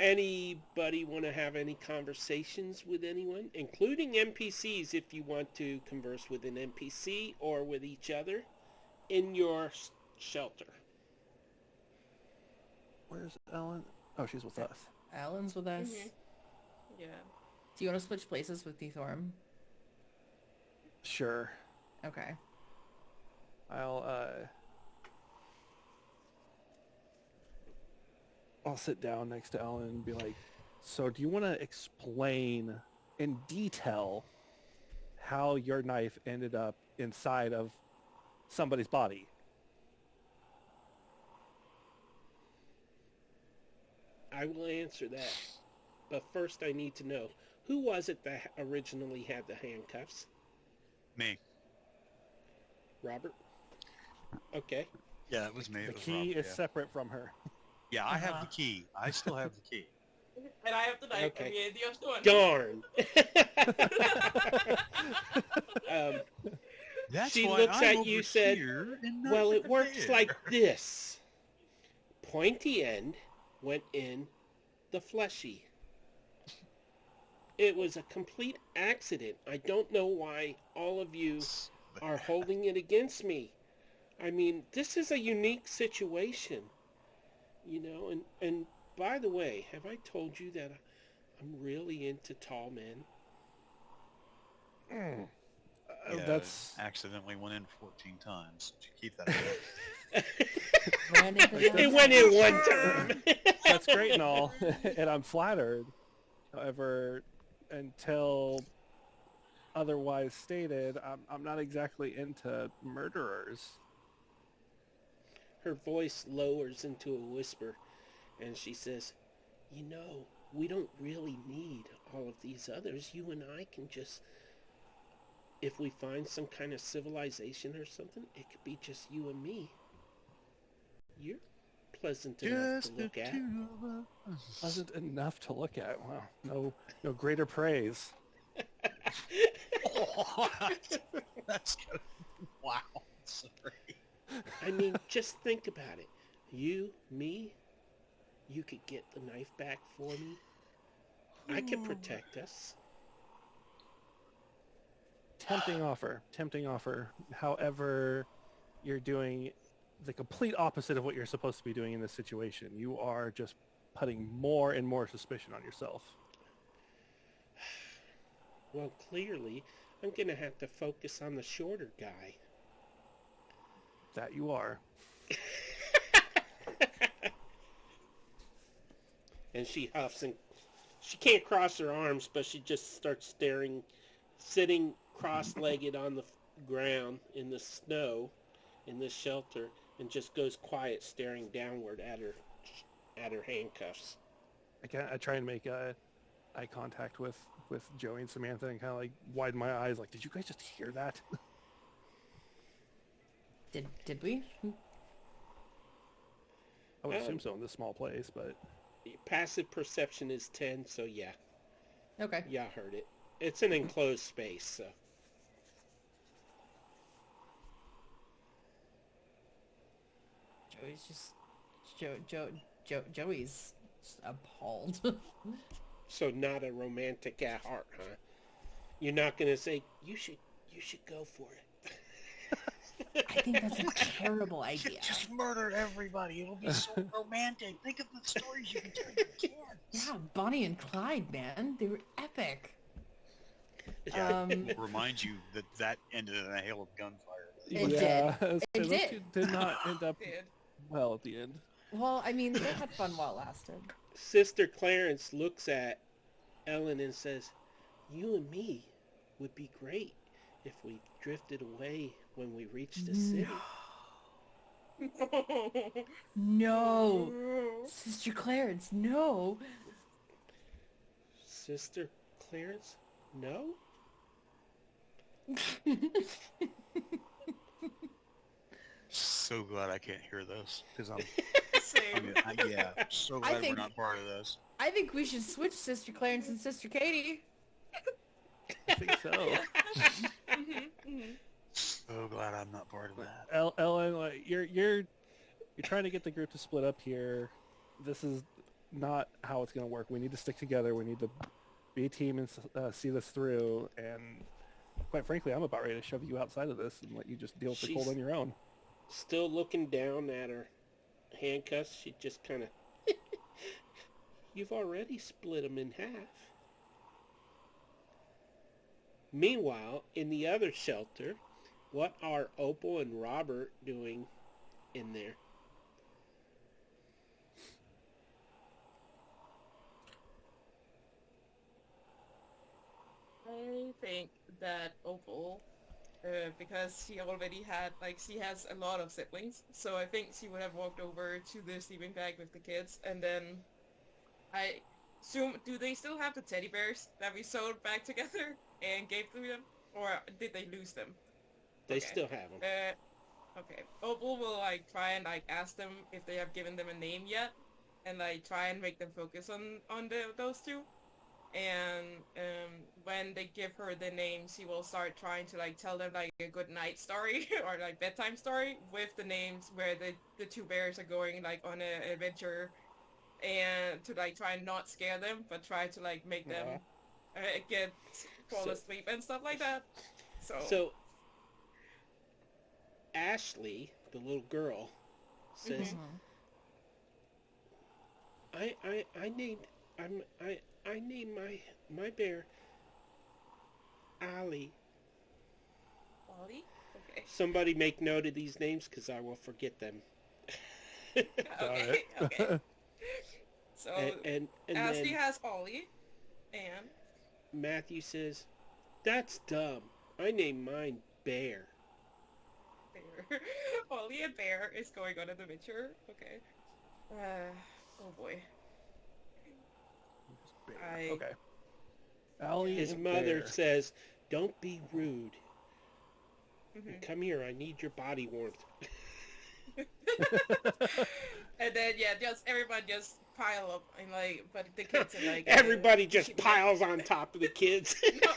anybody want to have any conversations with anyone, including NPCs if you want to converse with an NPC or with each other in your shelter? Where's Ellen? Oh, she's with us. Alan's with us. Mhm. Yeah. Do you want to switch places with Thorm? Sure. Okay. I'll sit down next to Ellen and be like, so do you want to explain in detail how your knife ended up inside of somebody's body? I will answer that. But first I need to know, who was it that originally had the handcuffs? Me. Robert? Okay. Yeah, it was me. The It was key Rob, is yeah. separate from her. Yeah, I have Uh-huh. the key. I still have the key. And I have the knife Okay. and the idiot one. Darn. That's She why looks I'm at over you, said, here and not well, it over works there." like this. Pointy end went in the fleshy. It was a complete accident. I don't know why all of you are holding it against me. I mean, this is a unique situation, you know, and by the way, have I told you that I'm really into tall men? Yeah, That's accidentally went in 14 times. Keep that in mind. It went in one term. that's great and all, and I'm flattered. However, until otherwise stated, I'm not exactly into murderers. Her voice lowers into a whisper, and she says, you know, we don't really need all of these others. You and I can just, if we find some kind of civilization or something, it could be just you and me. You're pleasant enough Just to the look at. two of us. Wasn't enough to look at. Wow, no greater praise. That's good. Wow. Sorry. I mean, just think about it. You, me, you could get the knife back for me. I could protect us. Tempting offer. However, you're doing the complete opposite of what you're supposed to be doing in this situation. You are just putting more and more suspicion on yourself. Well, clearly, I'm going to have to focus on the shorter guy. That you are. And she huffs and she can't cross her arms, but she just starts staring, sitting cross-legged on the ground in the snow in this shelter and just goes quiet, staring downward at her handcuffs. I try and make eye contact with Joey and Samantha and kind of like widen my eyes like, did you guys just hear that? Did we? I would assume so in this small place, but... Passive perception is 10, so yeah. Okay. Yeah, I heard it. It's an enclosed space, so. Joey's just Joey's just appalled. So not a romantic at heart, huh? You're not gonna say you should go for it. I think that's a terrible idea. Just murder everybody. It'll be so romantic. Think of the stories you can tell your kids. Yeah, Bonnie and Clyde, man, they were epic. Yeah, it will remind you that ended in a hail of gunfire. It yeah, did. It those did. two did not end up Did. well at the end. Well, I mean, they had fun while it lasted. Sister Clarence looks at Ellen and says, "You and me would be great if we drifted away when we reached the city." No, Sister Clarence, no. Sister Clarence? No? So glad I can't hear this because I'm Same. yeah, so glad think- we're not part of this. I think we should switch Sister Clarence and Sister Katie. I think so. So glad I'm not part of that. Ellen, like, you're trying to get the group to split up here. This is not how it's going to work. We need to stick together. We need to be a team and see this through. And quite frankly, I'm about ready to shove you outside of this and let you just deal with the cold on your own. Still looking down at her handcuffs, she just kind of... You've already split them in half. Meanwhile, in the other shelter, what are Opal and Robert doing in there? I think that Opal, because she already had, like, she has a lot of siblings, so I think she would have walked over to the sleeping bag with the kids, and then I assume, do they still have the teddy bears that we sewed back together and gave to them, or did they lose them? They Okay. still have them. Okay. Opal will, like, try and, like, ask them if they have given them a name yet, and, like, try and make them focus on those two. And when they give her the names, she will start trying to, like, tell them, like, a good night story or, like, bedtime story with the names where the two bears are going, like, on an adventure, and to, like, try and not scare them, but try to, like, make them fall So- asleep and stuff like that. So, Ashley, the little girl, says, I named my bear Ollie. Ollie? Okay. Somebody make note of these names because I will forget them. Okay. Okay. So And Ashley then has Ollie, and Matthew says, "That's dumb. I named mine Bear." Bear. Ollie and Bear is going on an adventure. Okay. Oh boy. Okay. Allie His and mother Bear. says, "Don't be rude. Mhm. Come here. I need your body warmth." And then yeah, just everybody just pile up and like, but the kids are like Everybody just piles on top of the kids. No,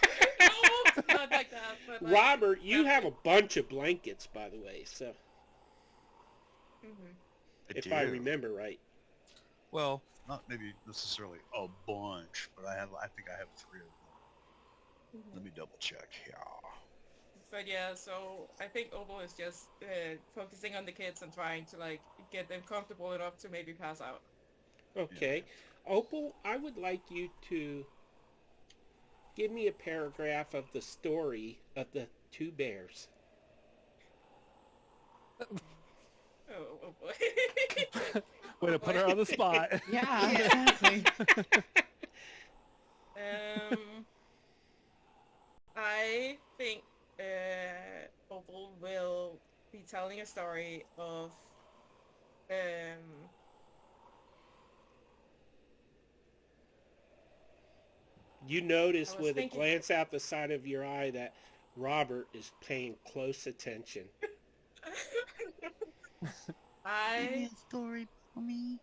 not like that. But like, Robert, you have a bunch of blankets, by the way, so Mhm. if I remember right. Well, not maybe necessarily a bunch, but I think I have 3 of them. Let me double check. Yeah. But yeah, so I think Opal is just focusing on the kids and trying to like get them comfortable enough to maybe pass out. Okay. Opal, I would like you to give me a paragraph of the story of the 2 bears. Oh boy. Way to put her on the spot. Yeah, exactly. I think Opal will be telling a story of um You I notice was with a thinking glance out the side of your eye that Robert is paying close attention. Give me I a story, mommy.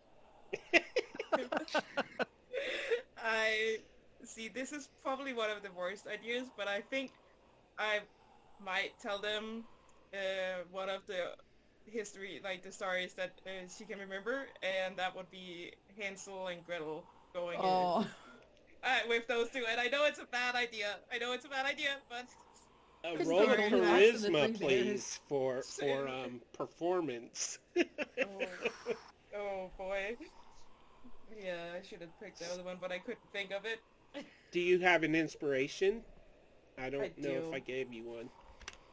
I see this is probably one of the worst ideas, but I think I might tell them one of the history, like the stories that she can remember, and that would be Hansel and Gretel going Oh, with those two. And I know it's a bad idea. I know it's a bad idea, but the Roll a Christopher only laughs at the charisma, three bears. please, for performance. oh, oh boy. Yeah, I should have picked the other one, but I couldn't think of it. Do you have an inspiration? I I don't know if do. I gave you one.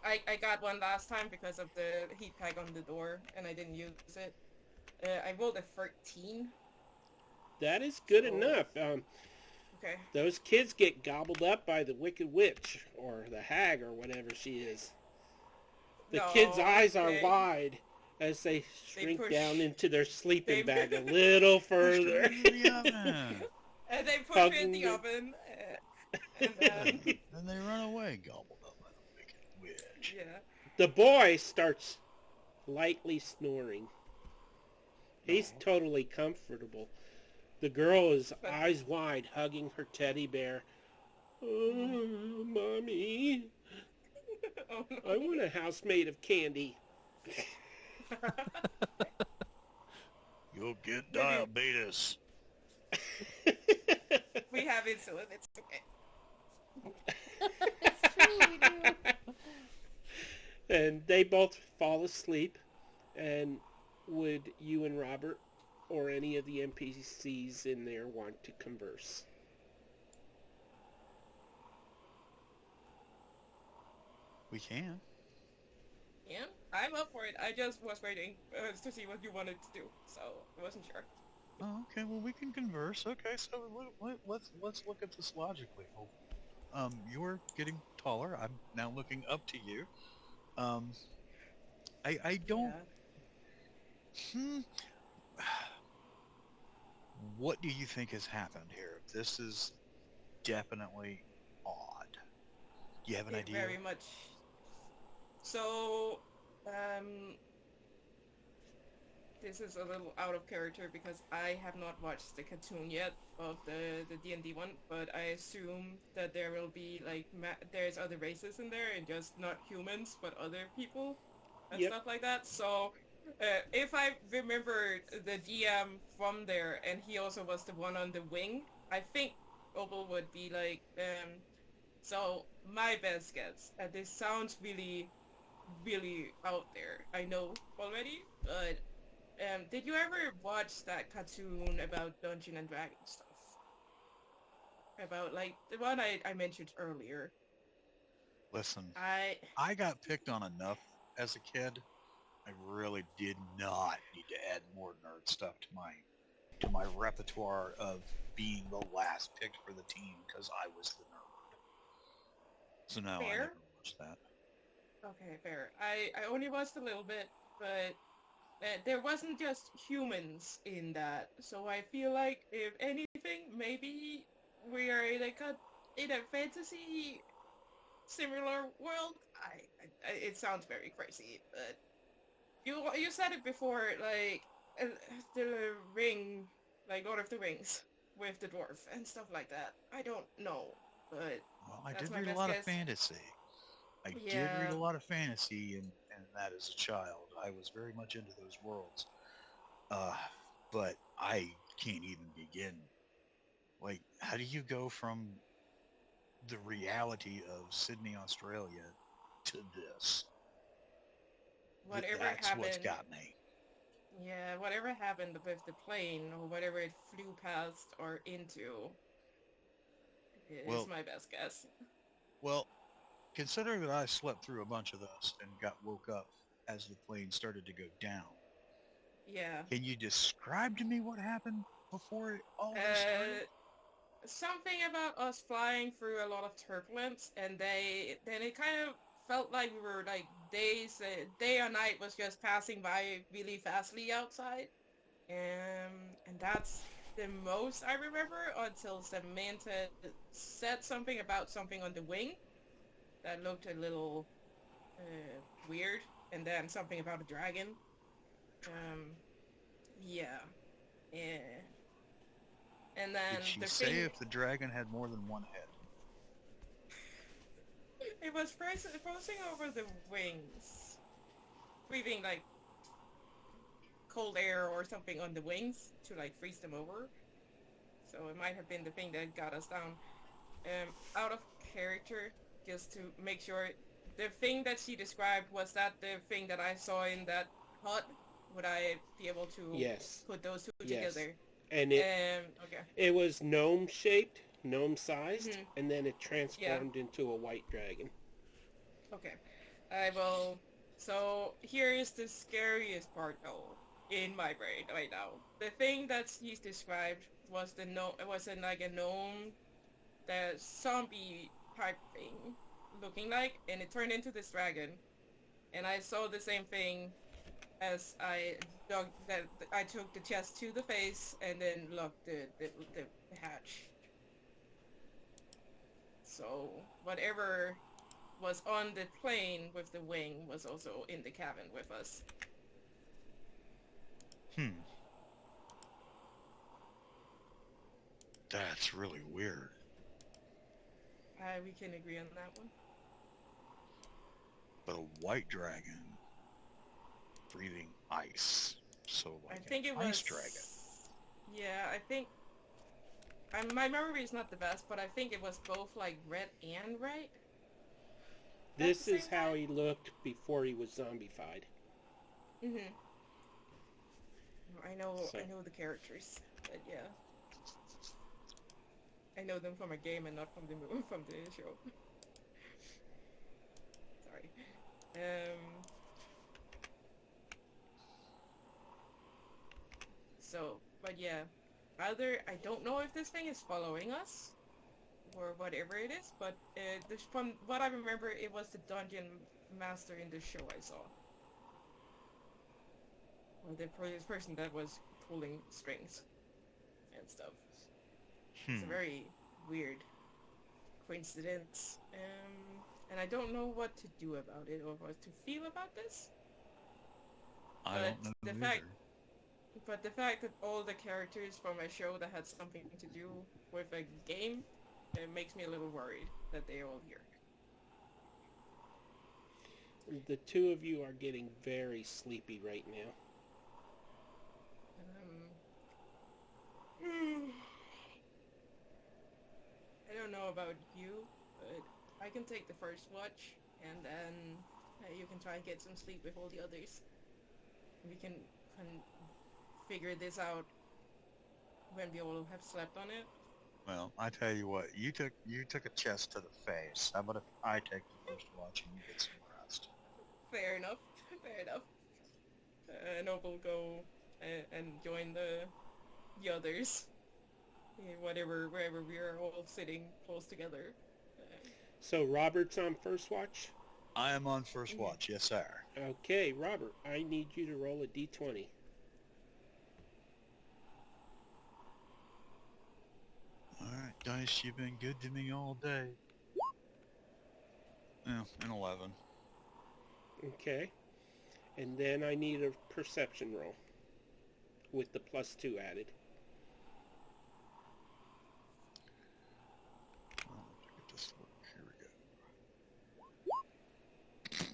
I got one last time because of the heat pack on the door, and I didn't use it. I rolled a 13. That is good So, enough. okay. Those kids get gobbled up by the Wicked Witch, or the hag, or whatever she is. The kids' No, eyes are wide as they They shrink push- down into their sleeping they- bag a little Push further. them into the oven. And they put me in Hugging the you. oven, and Then they run away, gobbled up by the wicked witch. yeah. The boy starts lightly snoring. He's totally comfortable. The girl is eyes wide, hugging her teddy bear. Oh, Mommy, Oh, no. I want a house made of candy. You'll get diabetes. We have insulin. It's okay. It's true, we do. And they both fall asleep. And would you and Robert or any of the NPCs in there want to converse? We can. Yeah, I'm up for it. I just was waiting to see what you wanted to do, so I wasn't sure. Oh, okay. Well, we can converse. Okay, so let's look at this logically. You're getting taller. I'm now looking up to you. I don't. Hmm. What do you think has happened here? This is definitely odd. Do you have an It idea? very much. So, this is a little out of character because I have not watched the cartoon yet of the D&D one, but I assume that there will be like there's other races in there and just not humans but other people and Yep. stuff like that. So, if I remember the DM from there and he also was the one on the wing, I think Opal would be like, so my best guess, and this sounds really, really out there, I know already, but did you ever watch that cartoon about Dungeon and Dragon stuff? About like the one I mentioned earlier. Listen, I I got picked on enough as a kid. I really did not need to add more nerd stuff to my repertoire of being the last picked for the team because I was the nerd. So no, I Fair. never watched that. Okay, fair. I only watched a little bit, but there wasn't just humans in that. So I feel like if anything, maybe we are in a fantasy similar world. It sounds very crazy, but you said it before, like the ring, like Lord of the Rings with the dwarf and stuff like that. I don't know, but Well, I that's did my read a best lot of guess. fantasy. I did Yeah. read a lot of fantasy, and that as a child. I was very much into those worlds. But I can't even begin. Like, how do you go from the reality of Sydney, Australia to this? Whatever That's happened. what's got me. Yeah, whatever happened with the plane or whatever it flew past or into is Well- my best guess. Well, considering that I slept through a bunch of this and got woke up as the plane started to go down, Yeah. can you describe to me what happened before all this started? something about us flying through a lot of turbulence, and then it kind of felt like we were like day or night was just passing by really fastly outside. And that's the most I remember until Samantha said something about something on the wing that looked a little weird, and then something about a dragon. Um, yeah, yeah. And then Did she the say thing, if the dragon had more than one head? it was frozen over the wings, breathing like cold air or something on the wings to like freeze them over. So it might have been the thing that got us down. Out of character, just to make sure, the thing that she described, was that the thing that I saw in that hut? Would I be able to Yes. put those two Yes. together? And Okay. it was gnome shaped, gnome sized, Mhm. and then it transformed into a white dragon. Okay. I will. So here is the scariest part, though, in my brain right now. The thing that she's described was the no. It was like a gnome, the zombie type thing, looking like, and it turned into this dragon. And I saw the same thing as I dug that I took the chest to the face and then locked the hatch. So whatever was on the plane with the wing was also in the cabin with us. That's really weird. We can agree on that one. But a white dragon breathing ice. So I like think an it was. ice dragon. Yeah, I think. My memory is not the best, but I think it was both like red and white. This the is same how time? he looked before he was zombified. Mhm. I know So- the characters, but yeah. I know them from a game and not from the from the show. Sorry. So, but yeah. I don't know if this thing is following us or whatever it is, but from what I remember, it was the dungeon master in the show I saw. Or the previous person that was pulling strings and stuff. It's a very weird coincidence. And I don't know what to do about it or what to feel about this. I don't know the either. fact But the fact that all the characters from a show that had something to do with a game, it makes me a little worried that they're all here. The two of you are getting very sleepy right now. I don't know about you, but I can take the first watch, and then you can try and get some sleep with all the others. We can figure this out when we all have slept on it. Well, I tell you what, you took a chest to the face. How about if I take the first watch and you get some rest? Fair enough. Fair enough. And we'll go and join the others. Wherever we are all sitting close together. So Robert's on first watch? I am on first watch, yes sir. Okay, Robert, I need you to roll a d20. Alright, dice, you've been good to me all day. Yeah, an 11. Okay. And then I need a perception roll with the +2 added. Well, if I get this look, here we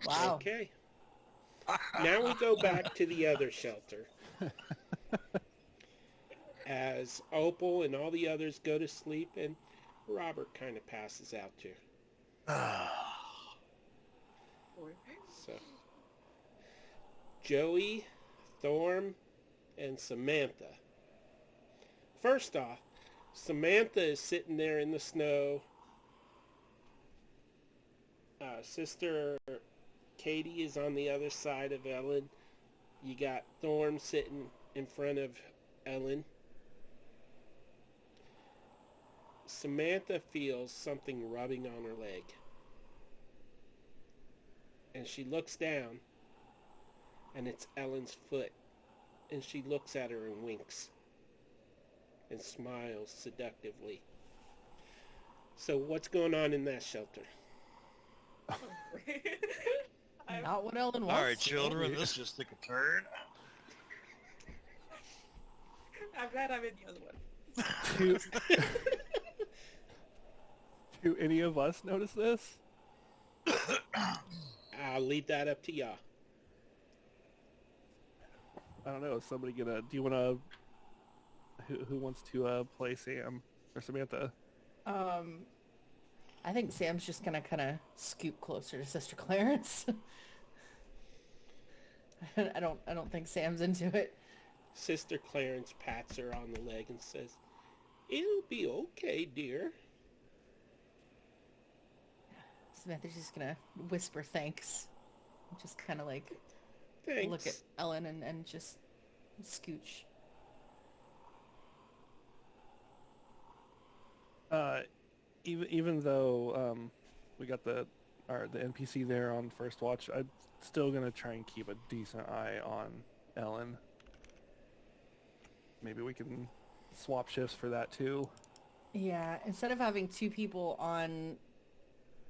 go. Wow. Okay. Now we go back to the other shelter. As Opal and all the others go to sleep, and Robert kind of passes out too. So, Joey, Thorm, and Samantha. First off, Samantha is sitting there in the snow. Sister Katie is on the other side of Ellen. You got Thorm sitting in front of Ellen. Samantha feels something rubbing on her leg. And she looks down, and it's Ellen's foot. And she looks at her and winks and smiles seductively. So what's going on in that shelter? Not what Ellen wants. All right, children, this just took a turn. I'm glad I'm in the other one. Do any of us notice this? I'll leave that up to y'all. I don't know. Is somebody gonna? Do you wanna? Who wants to play Sam or Samantha? I think Sam's just gonna kind of scoot closer to Sister Clarence. I don't think Sam's into it. Sister Clarence pats her on the leg and says, "It'll be okay, dear." Samantha's just gonna whisper thanks. Just kind of like Thanks. look at Ellen and just scooch. Even though we got the NPC there on first watch, I'm still gonna try and keep a decent eye on Ellen. Maybe we can swap shifts for that too. Yeah, instead of having two people on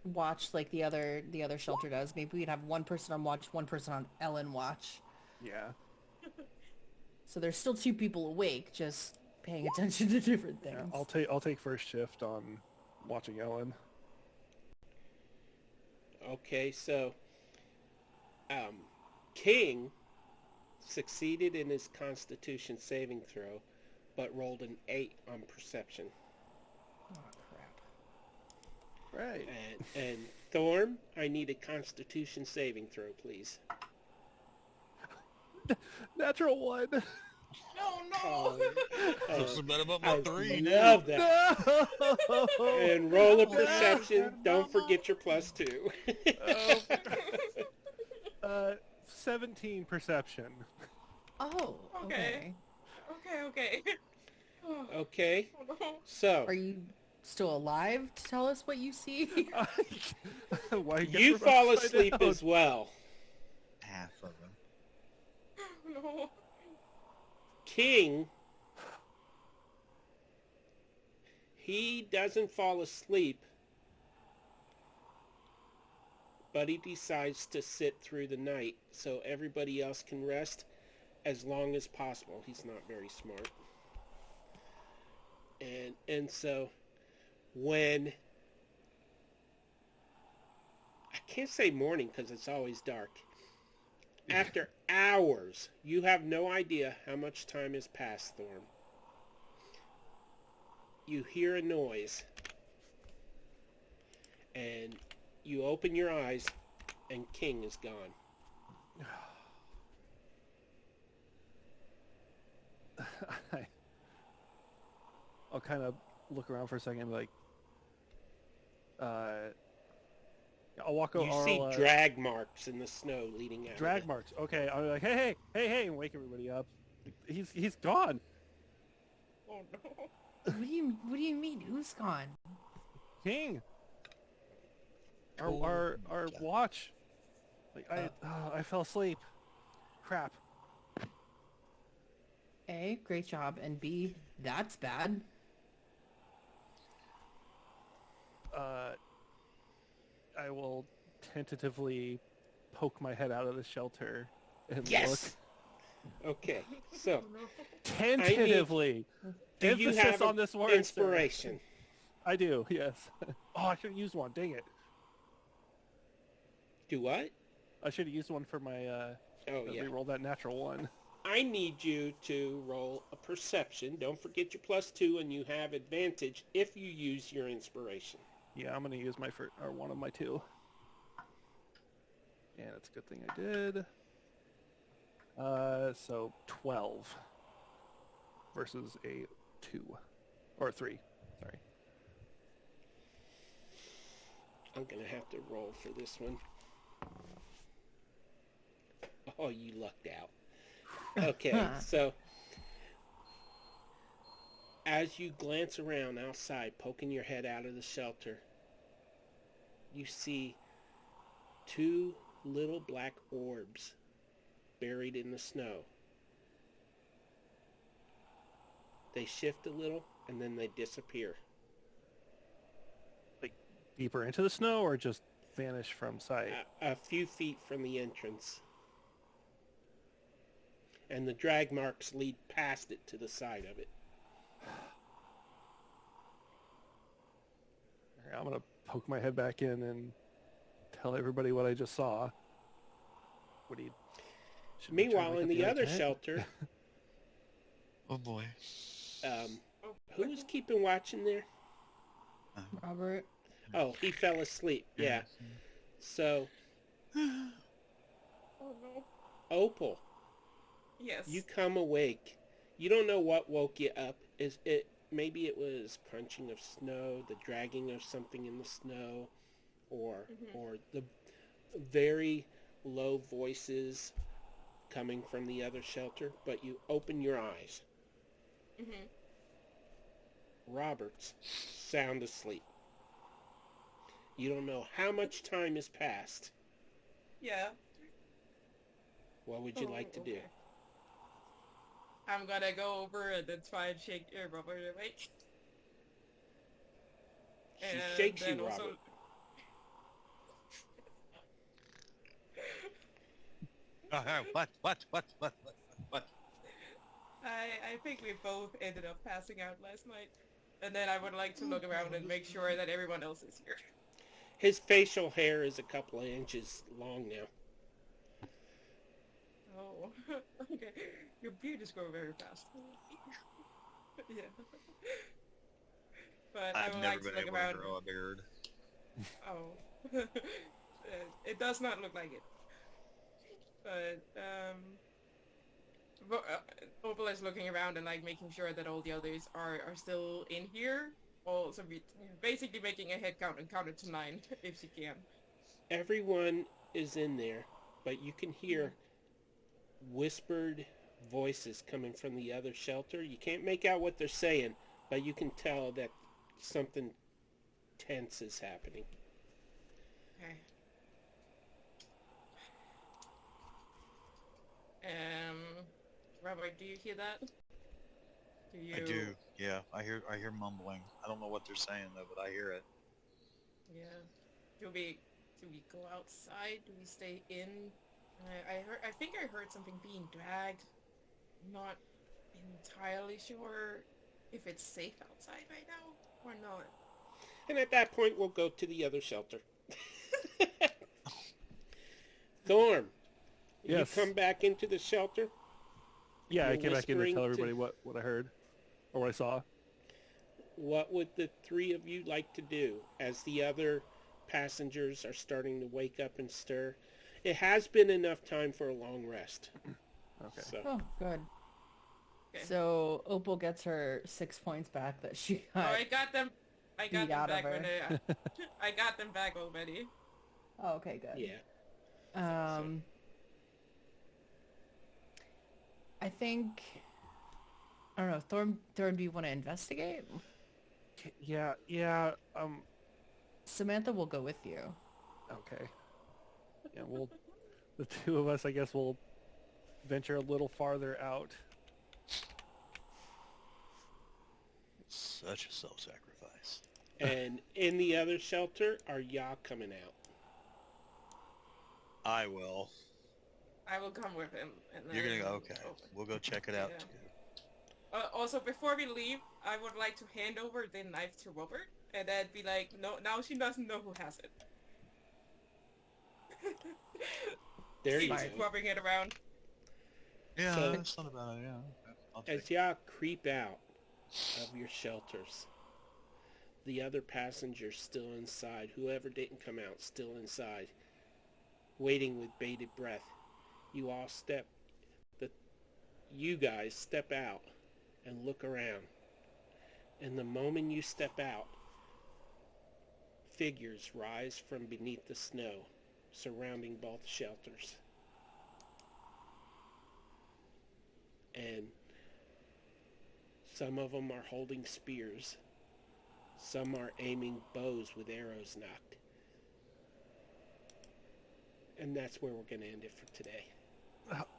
watch like the other shelter does, maybe we'd have one person on watch, one person on Ellen watch. Yeah. So there's still two people awake, just paying attention to different things. Yeah, I'll take first shift on watching Ellen. Okay, so King succeeded in his Constitution saving throw, but rolled an 8 on perception. Oh crap! Right. And Thorn, I need a Constitution saving throw, please. Natural one. No. What's about my I 3? love that. No. And roll a perception. Don't forget your +2. 17 perception. Oh, Okay. Okay. Okay, Oh, no. so Are you still alive to tell us what you see? Why you fall asleep as well. Half of them. No. King, he doesn't fall asleep, but he decides to sit through the night so everybody else can rest as long as possible. He's not very smart. And so when, I can't say morning because it's always dark. After hours, you have no idea how much time has passed, Thorn. You hear a noise, and you open your eyes, and King is gone. I'll kind of look around for a second and be like, I'll walk over. You see drag marks in the snow leading out. drag marks. Okay, I'll be like, hey, and wake everybody up. He's gone. Oh no. What do you mean? Who's gone? King. Our watch. Like I fell asleep. Crap. A, great job, and B, that's bad. I will tentatively poke my head out of the shelter and Yes! Okay, so Oh, no. look. Tentatively. do you Emphasis have on this word, sir. inspiration? I do, yes. Oh, I should have used one. Dang it. Do what? I should have used one for my, Oh, yeah. reroll that natural one. I need you to roll a perception. Don't forget your +2, and you have advantage if you use your inspiration. Yeah, I'm going to use my first, or one of my 2. And it's a good thing I did. So 12 versus a 2. Or 3, sorry. I'm going to have to roll for this one. Oh, you lucked out. Okay, so As you glance around outside, poking your head out of the shelter, you see two little black orbs buried in the snow. They shift a little and then they disappear. Like deeper into the snow or just vanish from sight? A few feet from the entrance. And the drag marks lead past it to the side of it. I'm going to poke my head back in and tell everybody what I just saw. What do you... should we try Meanwhile, like in up the other other tent? shelter, Oh boy. who's keeping watch in there? Robert. Oh, he fell asleep. Yeah. So, Oh no. Opal, Yes. you come awake. You don't know what woke you up. Maybe it was crunching of snow, the dragging of something in the snow, or the very low voices coming from the other shelter, but you open your eyes. Robert's sound asleep. You don't know how much time has passed. Yeah. What would you like to do? Okay. I'm gonna go over and then try and shake Robert awake. She shakes you, then also- Robert. What? I think we both ended up passing out last night. And then I would like to look around and make sure that everyone else is here. His facial hair is a couple of inches long now. Oh, okay. Your beard is growing very fast. Yeah. But I I've would never like to been look able around. to grow a beard. Oh. It does not look like it. But, Opal is looking around and like making sure that all the others are still in here. Also, basically making a head count and count it to 9 if she can. Everyone is in there, but you can hear whispered voices coming from the other shelter. You can't make out what they're saying, but you can tell that something tense is happening. Okay. Robert, do you hear that? Do you? I do. Yeah, I hear mumbling. I don't know what they're saying though, but I hear it. Yeah. Do we go outside? Do we stay in? I think I heard something being dragged. Not entirely sure if it's safe outside right now or not. And at that point, we'll go to the other shelter. Thorm, Yes. you come back into the shelter. Yeah, I You're came back in to whispering tell everybody what I heard or what I saw. What would the three of you like to do as the other passengers are starting to wake up and stir? It has been enough time for a long rest. Okay. So, Oh, good. Okay. So Opal gets her 6 points back that she Oh, got. I got them. I got beat them out of back when her. I got them back already. Oh, okay, good. yeah. I think, I don't know, Thorn, do you want to investigate? Yeah. Samantha will go with you. Okay. Yeah, the two of us, I guess, will venture a little farther out. Such a self-sacrifice. And in the other shelter, are y'all coming out? I will. I will come with him. And You're gonna then go. Okay. open. We'll go check it out Yeah. too. Also, before we leave, I would like to hand over the knife to Robert, and then be like, no, now she doesn't know who has it. There you Keep go. swapping it around. Yeah, So- that's not about it. Yeah. Okay. I'll take As y'all creep out of your shelters, the other passengers still inside, whoever didn't come out, still inside, waiting with bated breath. You guys step out and look around. And the moment you step out, figures rise from beneath the snow, surrounding both shelters. And Some of them are holding spears. Some are aiming bows with arrows knocked. And that's where we're going to end it for today.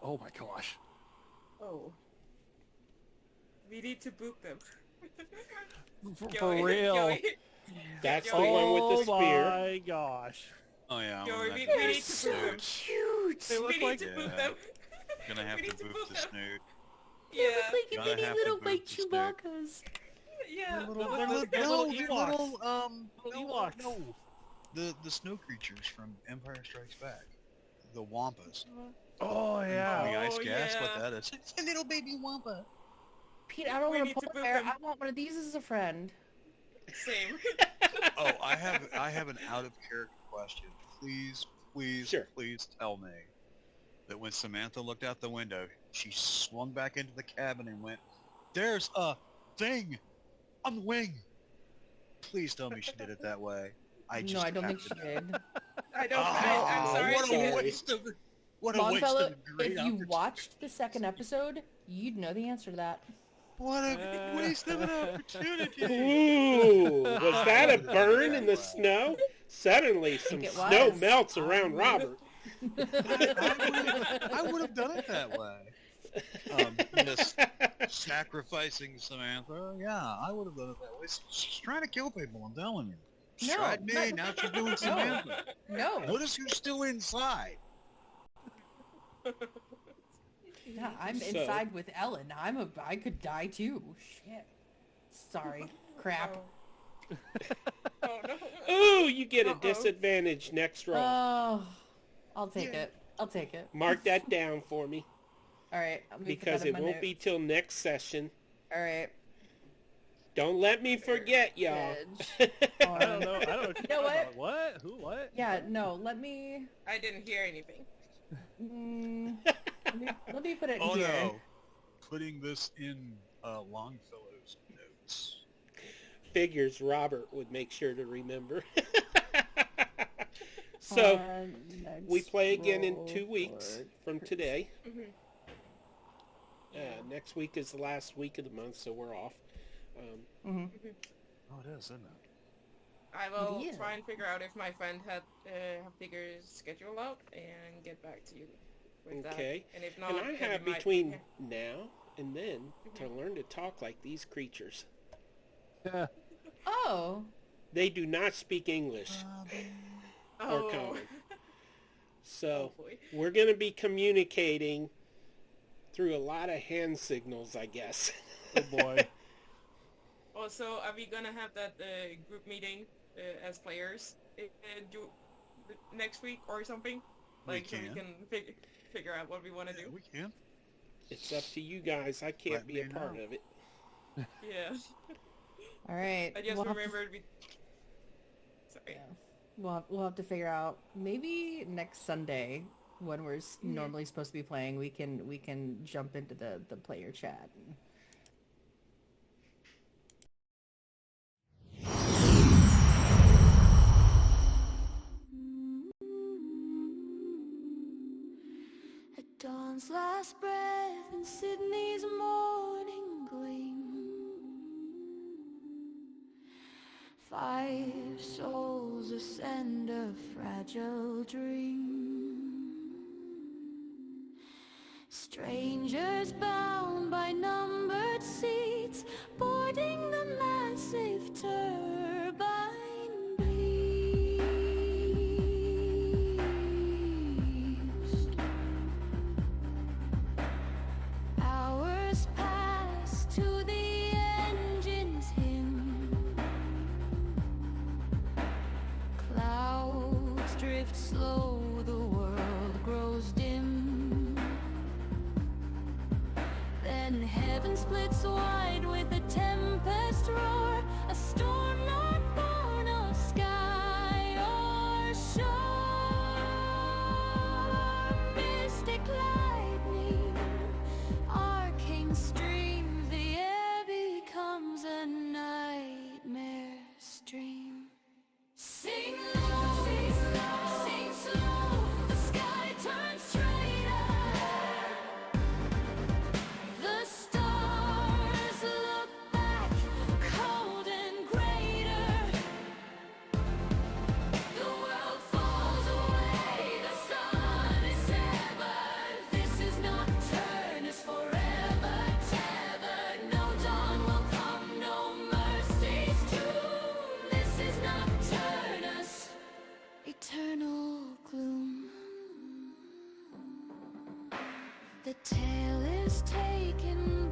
Oh my gosh. Oh. We need to boot them. For real. Joey, That's the Joey, one with the Oh spear. my gosh. Oh yeah, Joey, we gonna need have to boot them. Cute. They look We need like to Yeah. boot them. Gonna have We to need to boot boot the them. snoot. They Yeah. look like Gotta mini have to little boot white the stick. Chewbacca's. Yeah. They're no, little they're Ewoks. little Ewoks. no. The snow creatures from Empire Strikes Back. The Wampas. Oh You yeah. guys Oh, guess what yeah. that is? It's a little baby Wampa. Pete, I don't We want need a to polar boot bear. them. I want one of these as a friend. Same. Oh, I have an out of character question. Please, Sure. please tell me that when Samantha looked out the window, she swung back into the cabin and went, "There's a thing on the wing." Please tell me she did it that way. I just No, I don't think have she to know. did. I don't. Ah, I'm sorry. what she a didn't. waste of what a waste Longfellow, of a great if you opportunity. watched the second episode, you'd know the answer to that. What a waste of an opportunity. Ooh, was that a burn in the snow? Suddenly some it snow was. melts around Robert. I would have done it that way. Just sacrificing Samantha. Yeah, I would have done it that way. She's trying to kill people, I'm telling you. She No, tried me, now she's doing Samantha. No. Notice who's still inside. Yeah, I'm So- inside with Ellen. I could die too. Shit. Sorry. Crap. Oh. Oh no. Ooh, you get a Uh-oh. disadvantage next roll. Oh, I'll take it. I'll take it. Mark that down for me All right. I'm gonna put because that in it my won't be notes. till next session. All right. Don't let me forget, y'all. Edge. I don't know. I don't know. You know what? What? Who? What? Yeah. No. Let me. I didn't hear anything. Let me put it Oh here. no. Putting this in Longfellow's notes. Figures Robert would make sure to remember. So we play again in 2 weeks from today. Mhm. Next week is the last week of the month, so we're off. Mm-hmm. Oh, it is, isn't it? I will Yeah. try and figure out if my friend had figures scheduled out and get back to you with Okay. that. And if not, And I then have we might- between now and then to learn to talk like these creatures. Oh. They do not speak English or Oh. common. So Oh, boy. we're going to be communicating through a lot of hand signals, I guess. Oh boy. Also, are we gonna have that group meeting as players next week or something? Like, so we can. can figure out what we want to Yeah, do. we can. It's up to you guys. I can't Let be a me part know. of it. Yeah. All right. I just we'll have to- remembered we. Sorry. Yeah. We'll have to figure out maybe next Sunday when we're normally supposed to be playing. We can jump into the player chat. At dawn's last breath in Sydney's morning gleam, 5 souls ascend a fragile dream. Strangers bound by numbered seats, boarding the massive turbine beast. Hours pass to the engine's hymn. Clouds drift slow, the world grows dim. Then heaven splits wide with a tempest roar, a storm not born of sky or shore. Mystic lightning, arcing stream, the air becomes a nightmare stream. Sing low, sing slow, the sky turns straighter. The stars look The tale is taken